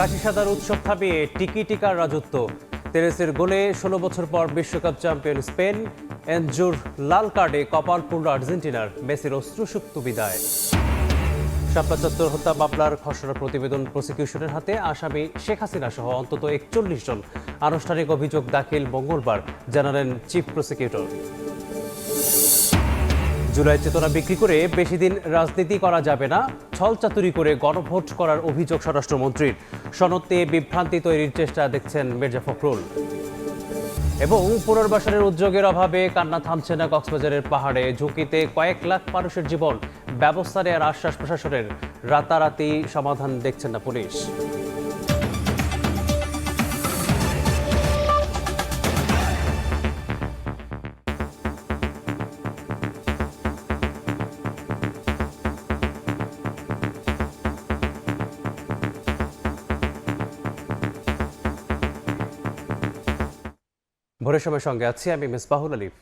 কাশি সাদার উৎসব থামিয়ে টিকি টিকার রাজত্ব। তেরেসের গোলে ১৬ বছর পর বিশ্বকাপ চ্যাম্পিয়ন স্পেন। এনজুর লাল কার্ডে কপাল পুড়ল আর্জেন্টিনার। মেসির অশ্রুসুপ্ত বিদায়। শাপলা চত্বর হত্যা মামলার খসড়া প্রতিবেদন প্রসিকিউশনের হাতে। আসামি শেখ হাসিনা সহ অন্তত ৪১ জন। আনুষ্ঠানিক অভিযোগ দাখিল মঙ্গলবার, জানালেন চিফ প্রসিকিউটর। জুলাই চেতনা বিক্রি করে বেশি দিন রাজনীতি করা যাবে না, ছলচাতুরি করে গণভোট করার অভিযোগ স্বরাষ্ট্রমন্ত্রীর। সনদ নিয়ে বিভ্রান্তি তৈরির চেষ্টা দেখছেন মির্জা ফখরুল। এবং পুনর্বাসনের উদ্যোগের অভাবে কান্না থামছে না কক্সবাজারের পাহাড়ে। ঝুঁকিতে কয়েক লাখ মানুষের জীবন। ব্যবস্থা নেওয়ার আশ্বাস প্রশাসনের। রাতারাতি সমাধান দেখছেন না পুলিশ। ভোরের সময় সঙ্গে আছি আমি মিসবাহুল আলিফ।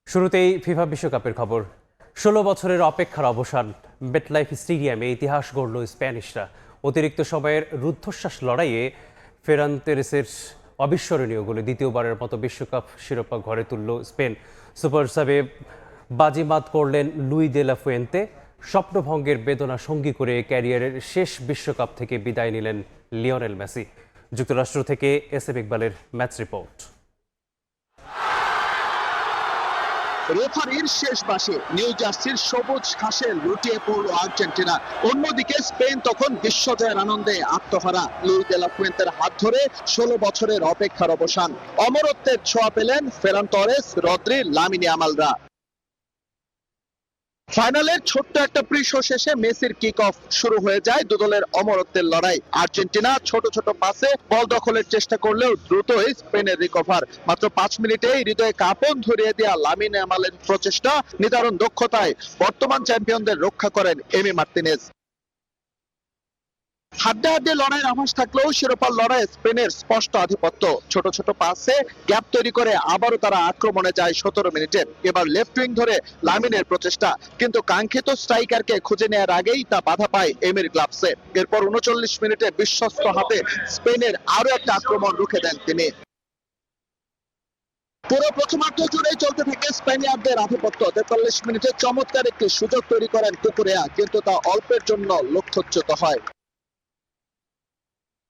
শুরুতেই ফিফা বিশ্বকাপের খবর। ১৬ বছরের অপেক্ষার অবসান। মেটলাইফ স্টেডিয়ামে ইতিহাস গড়ল স্প্যানিশরা। অতিরিক্ত সময়ের রুদ্ধশ্বাস লড়াইয়ে ফেরান তেরেসের অবিস্মরণীয় গোলে দ্বিতীয়বারের মতো বিশ্বকাপ শিরোপা ঘরে তুলল স্পেন। সুপার সাবে বাজিমাত করলেন লুই দে লা ফুয়েন্তে। স্বপ্নভঙ্গের বেদনা সঙ্গী করে ক্যারিয়ারের শেষ বিশ্বকাপ থেকে বিদায় নিলেন লিওনেল মেসি। যুক্তরাষ্ট্র থেকে এস এম ইকবালের ম্যাচ রিপোর্ট। রেফারির শেষ পাশে নিউ জার্সির সবুজ ঘাসে লুটিয়ে পড়ল আর্জেন্টিনা। অন্যদিকে স্পেন তখন বিশ্বজয়ের আনন্দে আত্মহারা। লুই দে লা ফুয়েন্তের হাত ধরে ১৬ বছরের অপেক্ষার অবসান। অমরত্বের ছোঁয়া পেলেন ফেরান তরেস, রদ্রি, লামিন ইয়ামালরা। ফাইনালের ছোট্ট একটা প্রি শো শেষে মেসির কিক অফ শুরু হয়ে যায় দুদলের অমরত্বের লড়াই। আর্জেন্টিনা ছোট ছোট পাসে বল দখলের চেষ্টা করলেও দ্রুতই স্পেনের রিকভার। মাত্র ৫ মিনিটেই হৃদয়ে কাঁপন ধরিয়ে দেয়া লামিন ইয়ামালের প্রচেষ্টা নিদারুণ দক্ষতায় বর্তমান চ্যাম্পিয়নদের রক্ষা করেন এমি মার্তিনেজ। হাড্ডাহাড্ডি লড়াইয়ের আভাস থাকলেও শিরোপার লড়াইয়ে স্পেনের স্পষ্ট আধিপত্য। ছোট ছোট পাসে গ্যাপ তৈরি করে আবারও তারা আক্রমণে যায় ১৭ মিনিটে। এবার লেফট উইং ধরে লামিনের প্রচেষ্টা, কিন্তু কাঙ্ক্ষিত স্ট্রাইকারকে খুঁজে নেওয়ার আগেই তা বাধা পায় এমির গ্লাভসে। এরপর ৩৯ মিনিটে বিশ্বস্ত হাতে স্পেনের আরো একটা আক্রমণ রুখে দেন তিনি। পুরো প্রথমার্ধ জুড়েই চলতে থাকে স্পেনিয়ারদের আধিপত্য। ৪৩ মিনিটে চমৎকার একটি সুযোগ তৈরি করেন কুকুরেয়া, কিন্তু তা অল্পের জন্য লক্ষ্যচ্যুত হয়।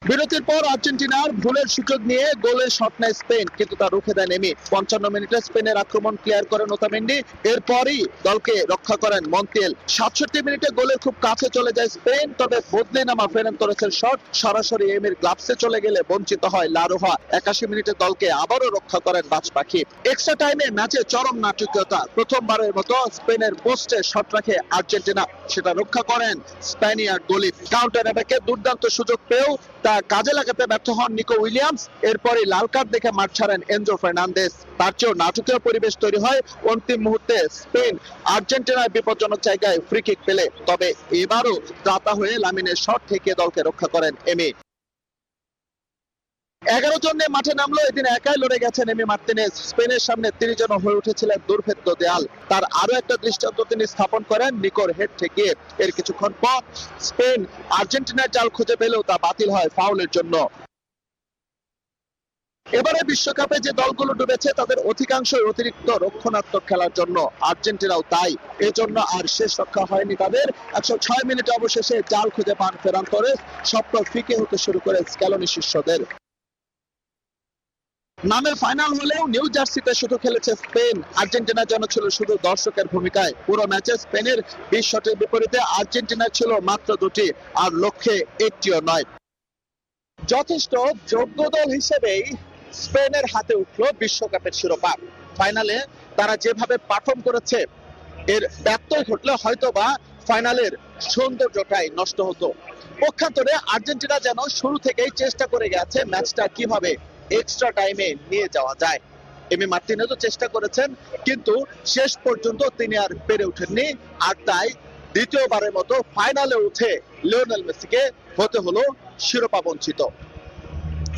বিরতির পর আর্জেন্টিনার ভুলের সুযোগ নিয়ে গোলে শট নেয় স্পেন, কিন্তু তা রুখে দেন এমি। ৫৫ মিনিটে স্পেনের আক্রমণ ক্লিয়ার করেন ওতামেন্ডি। এরপরই দলকে রক্ষা করেন মন্তিয়েল। ৬৭ মিনিটে গোলের খুব কাছে চলে যায় স্পেন, তবে বদলে নামা ফেরান তোরেসের শট সরাসরি এমির গ্লাভসে চলে গেলে বঞ্চিত হয় লা রোহা। ৮১ মিনিটে দলকে আবারও রক্ষা করেন বাজ পাখি। এক্সট্রা টাইমে ম্যাচে চরম নাটকীয়তা। প্রথমবারের মতো স্পেনের পোস্টে শট রাখে আর্জেন্টিনা, সেটা রক্ষা করেন স্প্যানিয়ার্ড গোলি। কাউন্টার অ্যাটাকে দুর্দান্ত সুযোগ পেয়েও তা কাজে লাগাতে ব্যর্থ হন নিকো উইলিয়ামস। এরপরই লাল কার্ড দেখে মাঠ ছাড়েন এনজো ফার্নান্দেজ। তার চেয়েও নাটকীয় পরিবেশ তৈরি হয় অন্তিম মুহূর্তে স্পেন আর্জেন্টিনার বিপজ্জনক জায়গায় ফ্রি কিক পেলে। তবে এবারও ত্রাতা হয়ে লামিনের শট থেকে দলকে রক্ষা করেন এমি। ১১ জন নিয়ে মাঠে নামলো, এদিন একাই লড়ে গেছেন এমি মার্তিনেজ। স্পেনের সামনে তিনি যেন হয়ে উঠেছিলেন দুর্ভেদ্য দেয়াল। তার আরো একটা দৃষ্টান্ত তিনি স্থাপন করেন নিকোর হেড থেকে। এর কিছুক্ষণ পর স্পেন আর্জেন্টিনার জাল খুঁজে পেলেও তা বাতিল হয় ফাউলের জন্য। এবারে বিশ্বকাপে যে দলগুলো ডুবেছে তাদের অধিকাংশই অতিরিক্ত রক্ষণাত্মক খেলার জন্য, আর্জেন্টিনাও তাই। এজন্য আর শেষ রক্ষা হয়নি তাদের। ১০৬ মিনিট অবশেষে জাল খুঁজে পান ফেরান তোরেস। স্বপ্ন ফিকে হতে শুরু করে স্ক্যালোনি শিষ্যদের। নামের ফাইনাল হলেও নিউ জার্সিতে শুধু খেলেছে স্পেন। আর্জেন্টিনা যেন ছিল শুধু দর্শকের ভূমিকায়। পুরো ম্যাচে স্পেনের ২০ শটের বিপরীতে আর্জেন্টিনার ছিল মাত্র ২টি, আর লক্ষ্যে একটিও নয়। যথেষ্ট যোগ্য দল হিসেবেই স্পেনের হাতে উঠল বিশ্বকাপের শিরোপা। ফাইনালে তারা যেভাবে পারফর্ম করেছে, এর ব্যত্যয় ঘটলে হয়তোবা ফাইনালের সৌন্দর্যটাই নষ্ট হতো। পক্ষান্তরে আর্জেন্টিনা যেন শুরু থেকেই চেষ্টা করে গেছে ম্যাচটা কিভাবে এক্সট্রা টাইমে নিয়ে যাওয়া যায়। এমি মার্তিনেজও চেষ্টা করেছেন, কিন্তু শেষ পর্যন্ত তিনি আর পেরে ওঠেননি। আর তাই দ্বিতীয়বারের মতো ফাইনালে উঠে লিওনেল মেসিকে হতে হলো শিরোপা বঞ্চিত।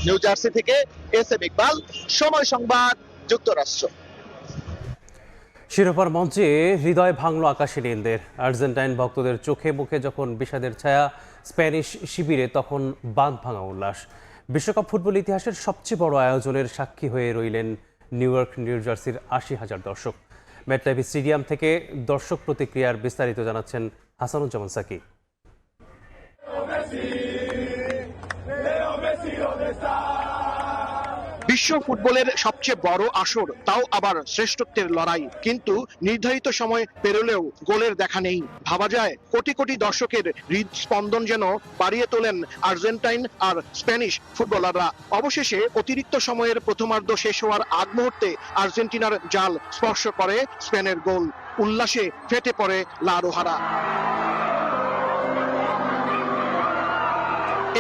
নিউ জার্সি থেকে এস এম ইকবাল, সময় সংবাদ, যুক্তরাষ্ট্র। শিরোপার মঞ্চে হৃদয় ভাঙল আকাশী নীলদের। আর্জেন্টাইন ভক্তদের চোখে মুখে যখন বিষাদের ছায়া, স্প্যানিশ শিবিরে তখন বাঁধ ভাঙা উল্লাস। বিশ্বকাপ ফুটবল ইতিহাসের সবচেয়ে বড় আয়োজনের সাক্ষী হয়ে রইলেন নিউ জার্সির ৮০,০০০ দর্শক। মেটলাইফ স্টেডিয়াম থেকে দর্শক প্রতিক্রিয়ার বিস্তারিত জানাচ্ছেন হাসানুজ্জামান সাকি। বিশ্ব ফুটবলের সবচেয়ে বড় আসর, তাও আবার শ্রেষ্ঠত্বের লড়াই, কিন্তু নির্ধারিত সময় পেরোলেও গোলের দেখা নেই। ভাবা যায় কোটি কোটি দর্শকের হৃদস্পন্দন যেন বাড়িয়ে তোলেন আর্জেন্টাইন আর স্প্যানিশ ফুটবলাররা। অবশেষে অতিরিক্ত সময়ের প্রথমার্ধ শেষ হওয়ার আগ মুহূর্তে আর্জেন্টিনার জাল স্পর্শ করে স্পেনের গোল। উল্লাসে ফেটে পড়ে লা রোহারা।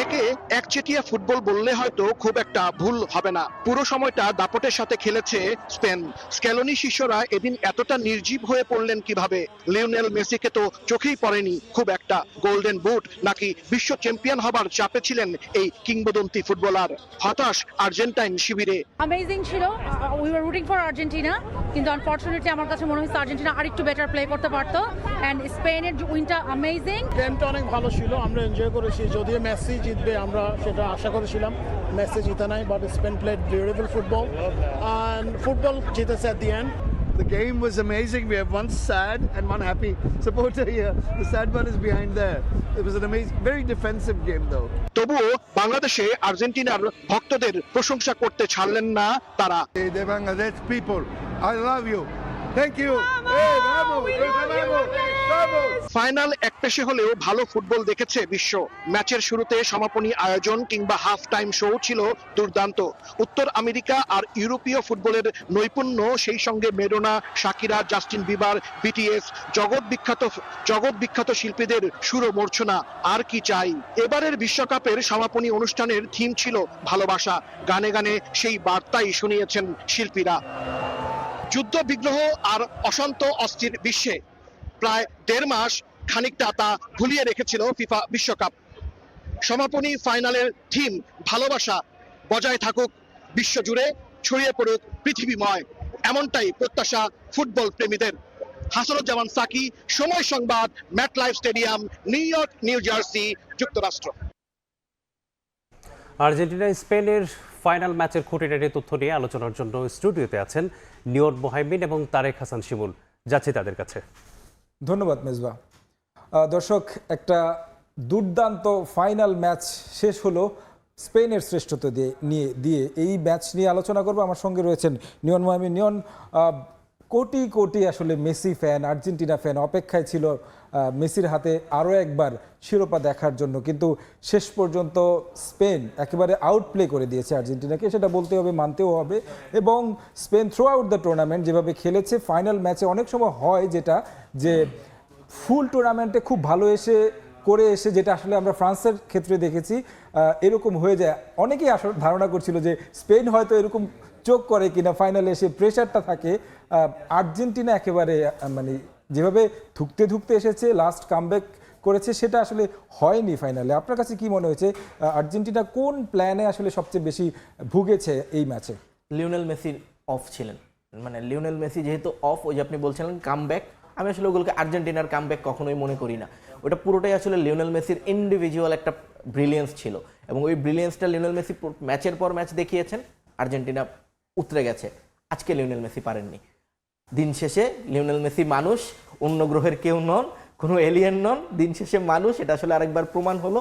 একে একচেটিয়া ফুটবল বললে হয়তো খুব একটা ভুল হবে না। পুরো সময়টা দাপটের সাথে খেলেছে স্পেন। স্ক্যালোনি শিষ্যরা এদিন এতটা নির্জীব হয়ে পড়লেন কিভাবে? লিওনেল মেসিকে তো চোখেই পড়েনি খুব একটা। গোল্ডেন বুট নাকি বিশ্ব চ্যাম্পিয়ন হবার চাপে ছিলেন এই কিংবদন্তি ফুটবলার। হতাশ আর্জেন্টাইন শিবিরে। অ্যামেজিং ছিল। উই ওয়ার রুটিং ফর আর্জেন্টিনা, কিন্তু আনফরচুনেটলি আমার কাছে মনে হচ্ছে আর্জেন্টিনা আরেকটু বেটার প্লে করতে পারতো। অ্যান্ড স্পেনের উইনটা অ্যামেজিং। গেমটা অনেক ভালো ছিল, আমরা এনজয় করেছি। যদিও মেসি জিতবে আমরা সেটা আশা করেছিলাম, মেসি জিতে নাই, but Spain played beautiful football and football জিতেছে at the end. The game was amazing. We have one sad and one happy supporter here. The sad one is behind there. It was an amazing, very defensive game though. তবুও বাংলাদেশে আর্জেন্টিনার ভক্তদের প্রশংসা করতে ছাড়লেন না তারা। Hey, the Bangladesh people, I love you. Thank you. Hey, vamos, vamos. Final একপেশে হলেও ভালো ফুটবল দেখেছে বিশ্ব। ম্যাচের শুরুতে সমাপনী আয়োজন কিংবা হাফ টাইম শো ছিল দুর্দান্ত। উত্তর আমেরিকা আর ইউরোপীয় ফুটবলের নৈপুণ্য, সেই সঙ্গে Madonna, Shakira, Justin Bieber, BTS, জগৎ বিখ্যাত শিল্পীদের সুর মূর্ছনা। আর কি চাই? এবারের বিশ্বকাপের সমাপনী অনুষ্ঠানের থিম ছিল ভালোবাসা। গানে গানে সেই বার্তাই শুনিয়েছেন শিল্পীরা। যুদ্ধ বিগ্রহ আর অশান্ত অস্থির বিশ্বে প্রায় ১.৫ মাস খানিকটা তা ভুলিয়ে রেখেছিল ফিফা বিশ্বকাপ। সমাপনী ফাইনালের থিম ভালোবাসা বজায় থাকুক বিশ্বজুড়ে, ছড়িয়ে পড়ুক পৃথিবীময়, এমনটাই প্রত্যাশা ফুটবল প্রেমীদের। হাসানুজ্জামান সাকি, সময় সংবাদ, ম্যাটলাইফ স্টেডিয়াম, নিউ জার্সি, যুক্তরাষ্ট্র। আর্জেন্টিনা স্পেনের ফাইনাল ম্যাচের খুঁটিনাটি তথ্য নিয়ে আলোচনার জন্য স্টুডিওতে আছেন নিয়ন মোহাইমিন এবং তারেক হাসান শিমুল। যাচ্ছি তাদের কাছে। ধন্যবাদ মেজবা। দর্শক, একটা দুর্দান্ত ফাইনাল ম্যাচ শেষ হলো স্পেনের শ্রেষ্ঠত্ব দিয়ে এই ম্যাচ নিয়ে আলোচনা করবো। আমার সঙ্গে রয়েছেন নিয়ন মোহাইমিন। নিয়ন, কোটি কোটি আসলে মেসি ফ্যান, আর্জেন্টিনা ফ্যান অপেক্ষায় ছিল মেসির হাতে আরও একবার শিরোপা দেখার জন্য, কিন্তু শেষ পর্যন্ত স্পেন একেবারে আউটপ্লে করে দিয়েছে আর্জেন্টিনাকে, সেটা বলতে হবে, মানতেও হবে। এবং Spain through out the tournament যেভাবে খেলেছে, ফাইনাল ম্যাচে অনেক সময় হয় যেটা, যে ফুল টুর্নামেন্টে খুব ভালো করে এসে যেটা আসলে আমরা ফ্রান্সের ক্ষেত্রে দেখেছি, এরকম হয়ে যায়। অনেকেই আসলে ধারণা করছিল যে স্পেন হয়তো এরকম চোখ করে কিনা, ফাইনালে এসে প্রেশারটা থাকে। আর্জেন্টিনা একেবারে মানে যেভাবে ধুকতে এসেছে, লাস্ট কামব্যাক করেছে, সেটা আসলে হয়নি ফাইনালে। আপনার কাছে কি মনে হয়েছে আর্জেন্টিনা কোন প্ল্যানে আসলে সবচেয়ে বেশি ভুগেছে এই ম্যাচে? লিওনেল মেসি অফ ছিলেন, মানে লিওনেল মেসি যেহেতু অফ, ওই যে আপনি বলছিলেন কামব্যাক, আমি আসলে ওগুলোকে আর্জেন্টিনার কামব্যাক কখনোই মনে করি না। ওটা পুরোটাই আসলে লিওনেল মেসির ইন্ডিভিজুয়াল একটা ব্রিলিয়েন্স ছিল, এবং ওই ব্রিলিয়েন্সটা লিওনেল মেসি ম্যাচের পর ম্যাচ দেখিয়েছেন। আর্জেন্টিনা উতরে গেছে, আজকে লিওনেল মেসি পারেননি। দিন শেষে লিওনেল মেসি মানুষ, অন্য গ্রহের কেউ নন, কোনো এলিয়েন নন, দিন শেষে মানুষ, এটা আসলে আরেকবার প্রমাণ হলো।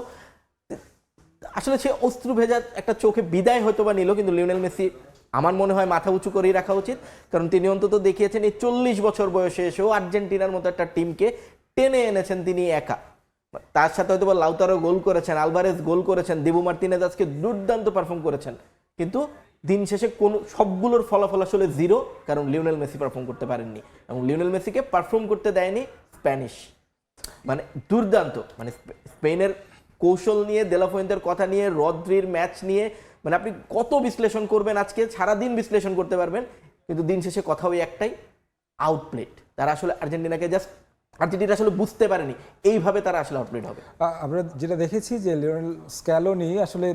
আসলে সে অশ্রু ভেজা একটা চোখে বিদায় হয়তো বা নিল, কিন্তু লিওনেল মেসি আমার মনে হয় মাথা উঁচু করেই রাখা উচিত, কারণ তিনি অন্তত দেখিয়েছেন এই 40 বছর বয়সে এসেও আর্জেন্টিনার মতো একটা টিমকে টেনে এনেছেন তিনি একা। তার সাথে হয়তো বা লাউতারো গোল করেছেন, আলভারেজ গোল করেছেন, দিবু মার্তিনেজ আজকে দুর্দান্ত পারফর্ম করেছেন, কিন্তু দিন শেষে কোন সবগুলোর ফলাফল আসলে জিরো, কারণ লিওনেল মেসি পারফর্ম করতে পারেননি। এবং লিওনেল মেসিকে পারফর্ম করতে দেয়নি স্প্যানিশ, মানে দুর্দান্ত, মানে স্পেনের কৌশল নিয়ে, দেলাফুয়েন্তের কথা নিয়ে, রদ্রির ম্যাচ নিয়ে, মানে আপনি কত বিশ্লেষণ করবেন, আজকে সারাদিন বিশ্লেষণ করতে পারবেন, কিন্তু দিন শেষে কথা ওই একটাই, আউটপ্লেট। তারা আসলে আর্জেন্টিনা আসলে বুঝতে পারেনি এইভাবে তারা আসলে আউটপ্লেট হবে। আমরা যেটা দেখেছি যে লিওনেল স্ক্যালোনি আসলে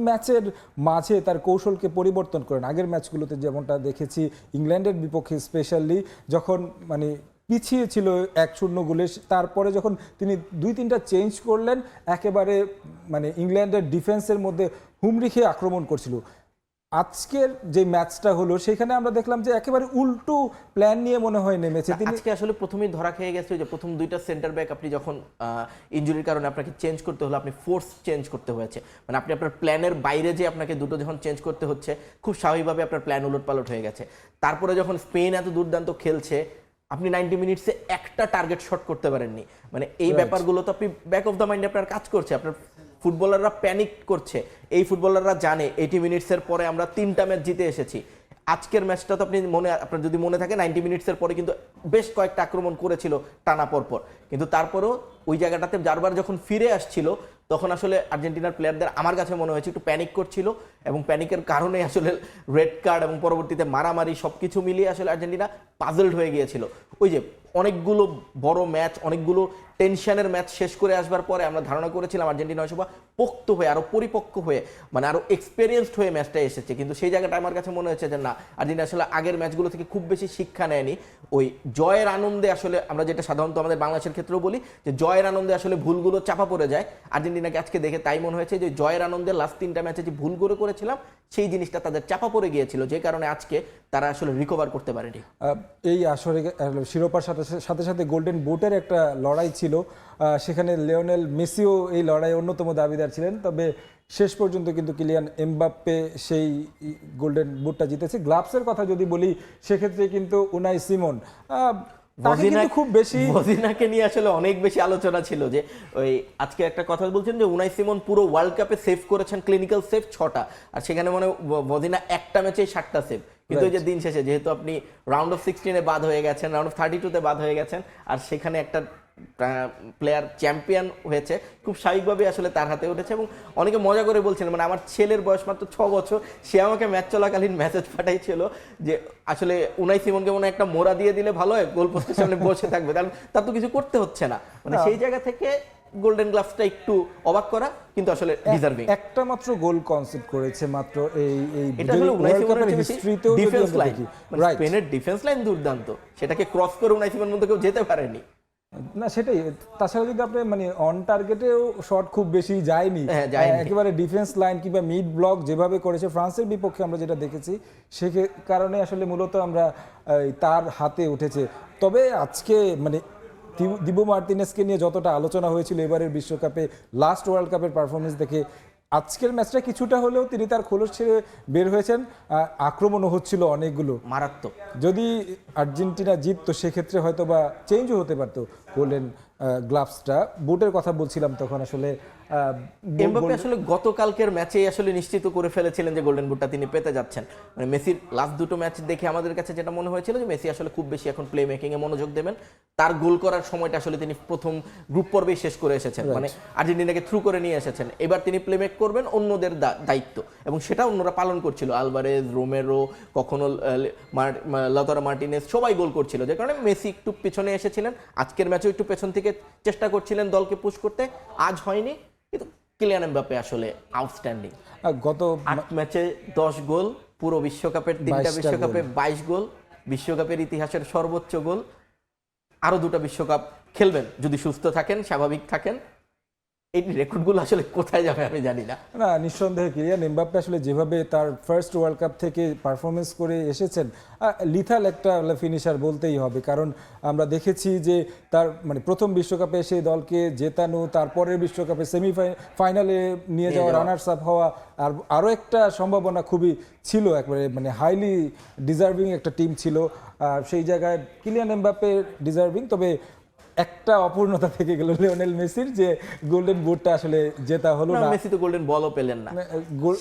ম্যাচের মাঝে তার কৌশলকে পরিবর্তন করেন। আগের ম্যাচগুলোতে যেমনটা দেখেছি ইংল্যান্ডের বিপক্ষে স্পেশালি, যখন মানে পিছিয়ে ছিল 1-0 গোলে, তারপরে যখন তিনি 2-3টা চেঞ্জ করলেন একেবারে মানে ইংল্যান্ডের ডিফেন্সের মধ্যে হুমড়ি খেয়ে আক্রমণ করছিল। আজকের যে ম্যাচটা হলো সেখানে আমরা দেখলাম যে একেবারে উল্টো প্ল্যান নিয়ে মনে হয় নেমেছে তিনি। আজকে আসলে প্রথমেই ধরা খেয়ে গেছে যে প্রথম দুইটা সেন্টার ব্যাক আপনি যখন ইনজুরির কারণে আপনাকে চেঞ্জ করতে হলো, আপনি ফোর্স চেঞ্জ করতে হয়েছে, মানে আপনি আপনার প্ল্যানের বাইরে যে আপনাকে দুটো যখন চেঞ্জ করতে হচ্ছে খুব স্বাভাবিকভাবে আপনার প্ল্যান উলটপালট হয়ে গেছে। তারপরে যখন স্পেন এত দুর্দান্ত খেলছে আপনি 90 মিনিটসে একটা টার্গেট শট করতে পারেননি, মানে এই ব্যাপারগুলো তো আপনি ব্যাক অফ দ্য মাইন্ডে আপনার কাজ করছে, আপনার ফুটবলাররা প্যানিক করছে। এই ফুটবলাররা জানে 80 মিনিটসের পরে আমরা 3টা ম্যাচ জিতে এসেছি। আজকের ম্যাচটা তো আপনার যদি মনে থাকে 90 মিনিটসের পরে কিন্তু বেশ কয়েকটা আক্রমণ করেছিল টানা পরপর, কিন্তু তারপরেও ওই জায়গাটাতে বারবার যখন ফিরে আসছিল তখন আসলে আর্জেন্টিনার প্লেয়ারদের আমার কাছে মনে হয়েছে একটু প্যানিক করছিল, এবং প্যানিকের কারণে আসলে রেড কার্ড এবং পরবর্তীতে মারামারি সবকিছু মিলিয়ে আসলে আর্জেন্টিনা পাজলড হয়ে গিয়েছিল। ওই যে অনেকগুলো বড় ম্যাচ, অনেকগুলো টেনশনের ম্যাচ শেষ করে আসবার পরে আমরা ধারণা করেছিলাম আর্জেন্টিনা হয়তো পোক্ত হয়ে আরো পরিপক্ক হয়ে মানে আরো এক্সপেরিয়েন্সড হয়ে ম্যাচটা এসেছে, কিন্তু সেই জায়গাটা আমার কাছে মনে হয়েছে যে না, আর্জেন্টিনা আসলে আগের ম্যাচগুলো থেকে খুব বেশি শিক্ষা নেয়নি। ওই জয়ের আনন্দে আসলে আমরা যেটা সাধারণত আমাদের বাংলাদেশের ক্ষেত্রেও বলি যে জয়ের আনন্দে আসলে ভুলগুলো চাপা পড়ে যায়, আর্জেন্টিনাকে আজকে দেখে তাই মনে হয়েছে যে জয়ের আনন্দে লাস্ট 3টা ম্যাচে যে ভুলগুলো করেছিলাম সেই জিনিসটা তাদের চাপা পড়ে গিয়েছিল, যে কারণে আজকে তারা আসলে রিকভার করতে পারেনি। এই আসরে শিরোপার সাথে সাথে গোল্ডেন বুটের একটা লড়াই ছিল, সেখানে লিওনেল মেসিও এই লড়াই অন্যতম দাবিদার ছিলেন, তবে শেষ পর্যন্ত কিন্তু কিলিয়ান এমবাপ্পে সেই গোল্ডেন বুটটা জিতেছে। গ্লাভসের কথা যদি বলি সেক্ষেত্রে কিন্তু উনাই সিমন খুব বেশি মদিনাকে নিয়ে আসলে অনেক বেশি আলোচনা ছিল, যে ওই আজকে একটা কথা বলছেন যে উনাই সিমন পুরো ওয়ার্ল্ড কাপে সেভ করেছেন ক্লিনিক্যাল সেভ 6টা, আর সেখানে মানে মদিনা একটা ম্যাচে 7টা সেভ, কিন্তু ওই যে দিন শেষে যেহেতু আপনি রাউন্ড অফ 16-এ বাদ হয়ে গেছেন, রাউন্ড অফ 32-তে বাদ হয়ে গেছেন, আর সেখানে একটা প্লেয়ার চ্যাম্পিয়ন হয়েছে, খুব স্বাভাবিকভাবে আসলে তার হাতে উঠেছে। এবং অনেকে মজা করে বলছিলেন, মানে আমার ছেলের বয়স মাত্র 6 বছর, সে আমাকে ম্যাচ চলাকালীন মেসেজ পাঠাইছিল যে আসলে উনাই সিমনকে মনে একটা মোড়া দিয়ে দিলে ভালো হয়, গোল পোস্টের সামনে বসে থাকবে, কারণ তার তো কিছু করতে হচ্ছে না, মানে সেই জায়গা থেকে গোল্ডেন গ্লাভসটা একটু অবাক করা, কিন্তু আসলে ডিজার্ভিং। একটা মাত্র গোল কনসিড করেছে মাত্র এই এটা হলো উনাই সিমনের হিস্ট্রিতেও ডিফেন্স লাইন, মানে স্পেনের ডিফেন্স লাইন দুর্দান্ত, সেটাকে ক্রস করে উনাই সিমন মধ্যে কেউ যেতে পারেনি। না সেটাই, তাছাড়া যদি আপনি মানে অন টার্গেটেও শট খুব বেশি যায়নি, একেবারে ডিফেন্স লাইন কিংবা মিড ব্লক যেভাবে করেছে ফ্রান্সের বিপক্ষে আমরা যেটা দেখেছি, সে কারণে আসলে মূলত আমরা তার হাতে উঠেছে। তবে আজকে মানে দিবো মার্টিনেজকে নিয়ে যতটা আলোচনা হয়েছিল এবারের বিশ্বকাপে লাস্ট ওয়ার্ল্ড কাপের পারফরমেন্স দেখে, আজকের ম্যাচটা কিছুটা হলেও তিনি তার খোলস ছেড়ে বের হয়েছেন, আক্রমণও হচ্ছিল অনেকগুলো মারাত্মক। যদি আর্জেন্টিনা জিততো সেক্ষেত্রে হয়তো বা চেঞ্জও হতে পারতো গোল্ডেন গ্লাভসটা। বুটের কথা বলছিলাম তখন আসলে এমবাপ্পে আসলে গতকালকের ম্যাচেই আসলে নিশ্চিত করে ফেলেছিলেন যে গোল্ডেন বুটটা তিনি পেতে যাচ্ছেন। মানে মেসির লাস্ট দুটো ম্যাচ দেখে আমাদের কাছে যেটা মনে হয়েছিল যে মেসি আসলে খুব বেশি এখন প্লে মেকিং এ মনোযোগ দেবেন, তার গোল করার সময়টা আসলে তিনি প্রথম গ্রুপ পর্বেই শেষ করে এসেছেন, মানে আর্জেন্টিনাকে থ্রু করে নিয়ে এসেছেন। এবার তিনি প্লে মেক করবেন অন্যদের দায়িত্ব, এবং সেটা অন্যরা পালন করছিল। আলভারেজ, রোমেরো, কখনো লাউতারো মার্টিনেজ সবাই গোল করছিল, যে কারণে মেসি একটু পেছনে এসেছিলেন। আজকের ম্যাচেও একটু পেছন থেকে চেষ্টা করছিলেন দলকে পুশ করতে, আজ হয়নি, কিন্তু কিলিয়ান এমবাপ্পে আসলে আউটস্ট্যান্ডিং। গত 8 ম্যাচে 10 গোল, পুরো বিশ্বকাপের 3টা বিশ্বকাপে 22 গোল, বিশ্বকাপের ইতিহাসের সর্বোচ্চ গোল। আরো 2টা বিশ্বকাপ খেলবেন যদি সুস্থ থাকেন, স্বাভাবিক থাকেন। এই রেকর্ডগুলো আসলে কোথায় যাবে আমি জানি না। না, নিঃসন্দেহে কিলিয়ান এমবাপ্পে আসলে যেভাবে তার ফার্স্ট ওয়ার্ল্ড কাপ থেকে পারফরমেন্স করে এসেছেন, লিথাল একটা ফিনিশার বলতেই হবে। কারণ আমরা দেখেছি যে তার মানে প্রথম বিশ্বকাপে সেই দলকে জেতানো, তারপরের বিশ্বকাপে সেমিফাইনালে নিয়ে যাওয়া, রানার্স আপ হওয়া, আর আরও একটা সম্ভাবনা খুবই ছিল, একবারে মানে হাইলি ডিজার্ভিং একটা টিম ছিল। সেই জায়গায় কিলিয়ান এমবাপ্পে ডিজার্ভিং, তবে একটা অপূর্ণতা থেকে গেল লিওনেল মেসির, যে গোল্ডেন বুটটা আসলে জেতা হলো না। মেসি তো গোল্ডেন বলও পেলেন না,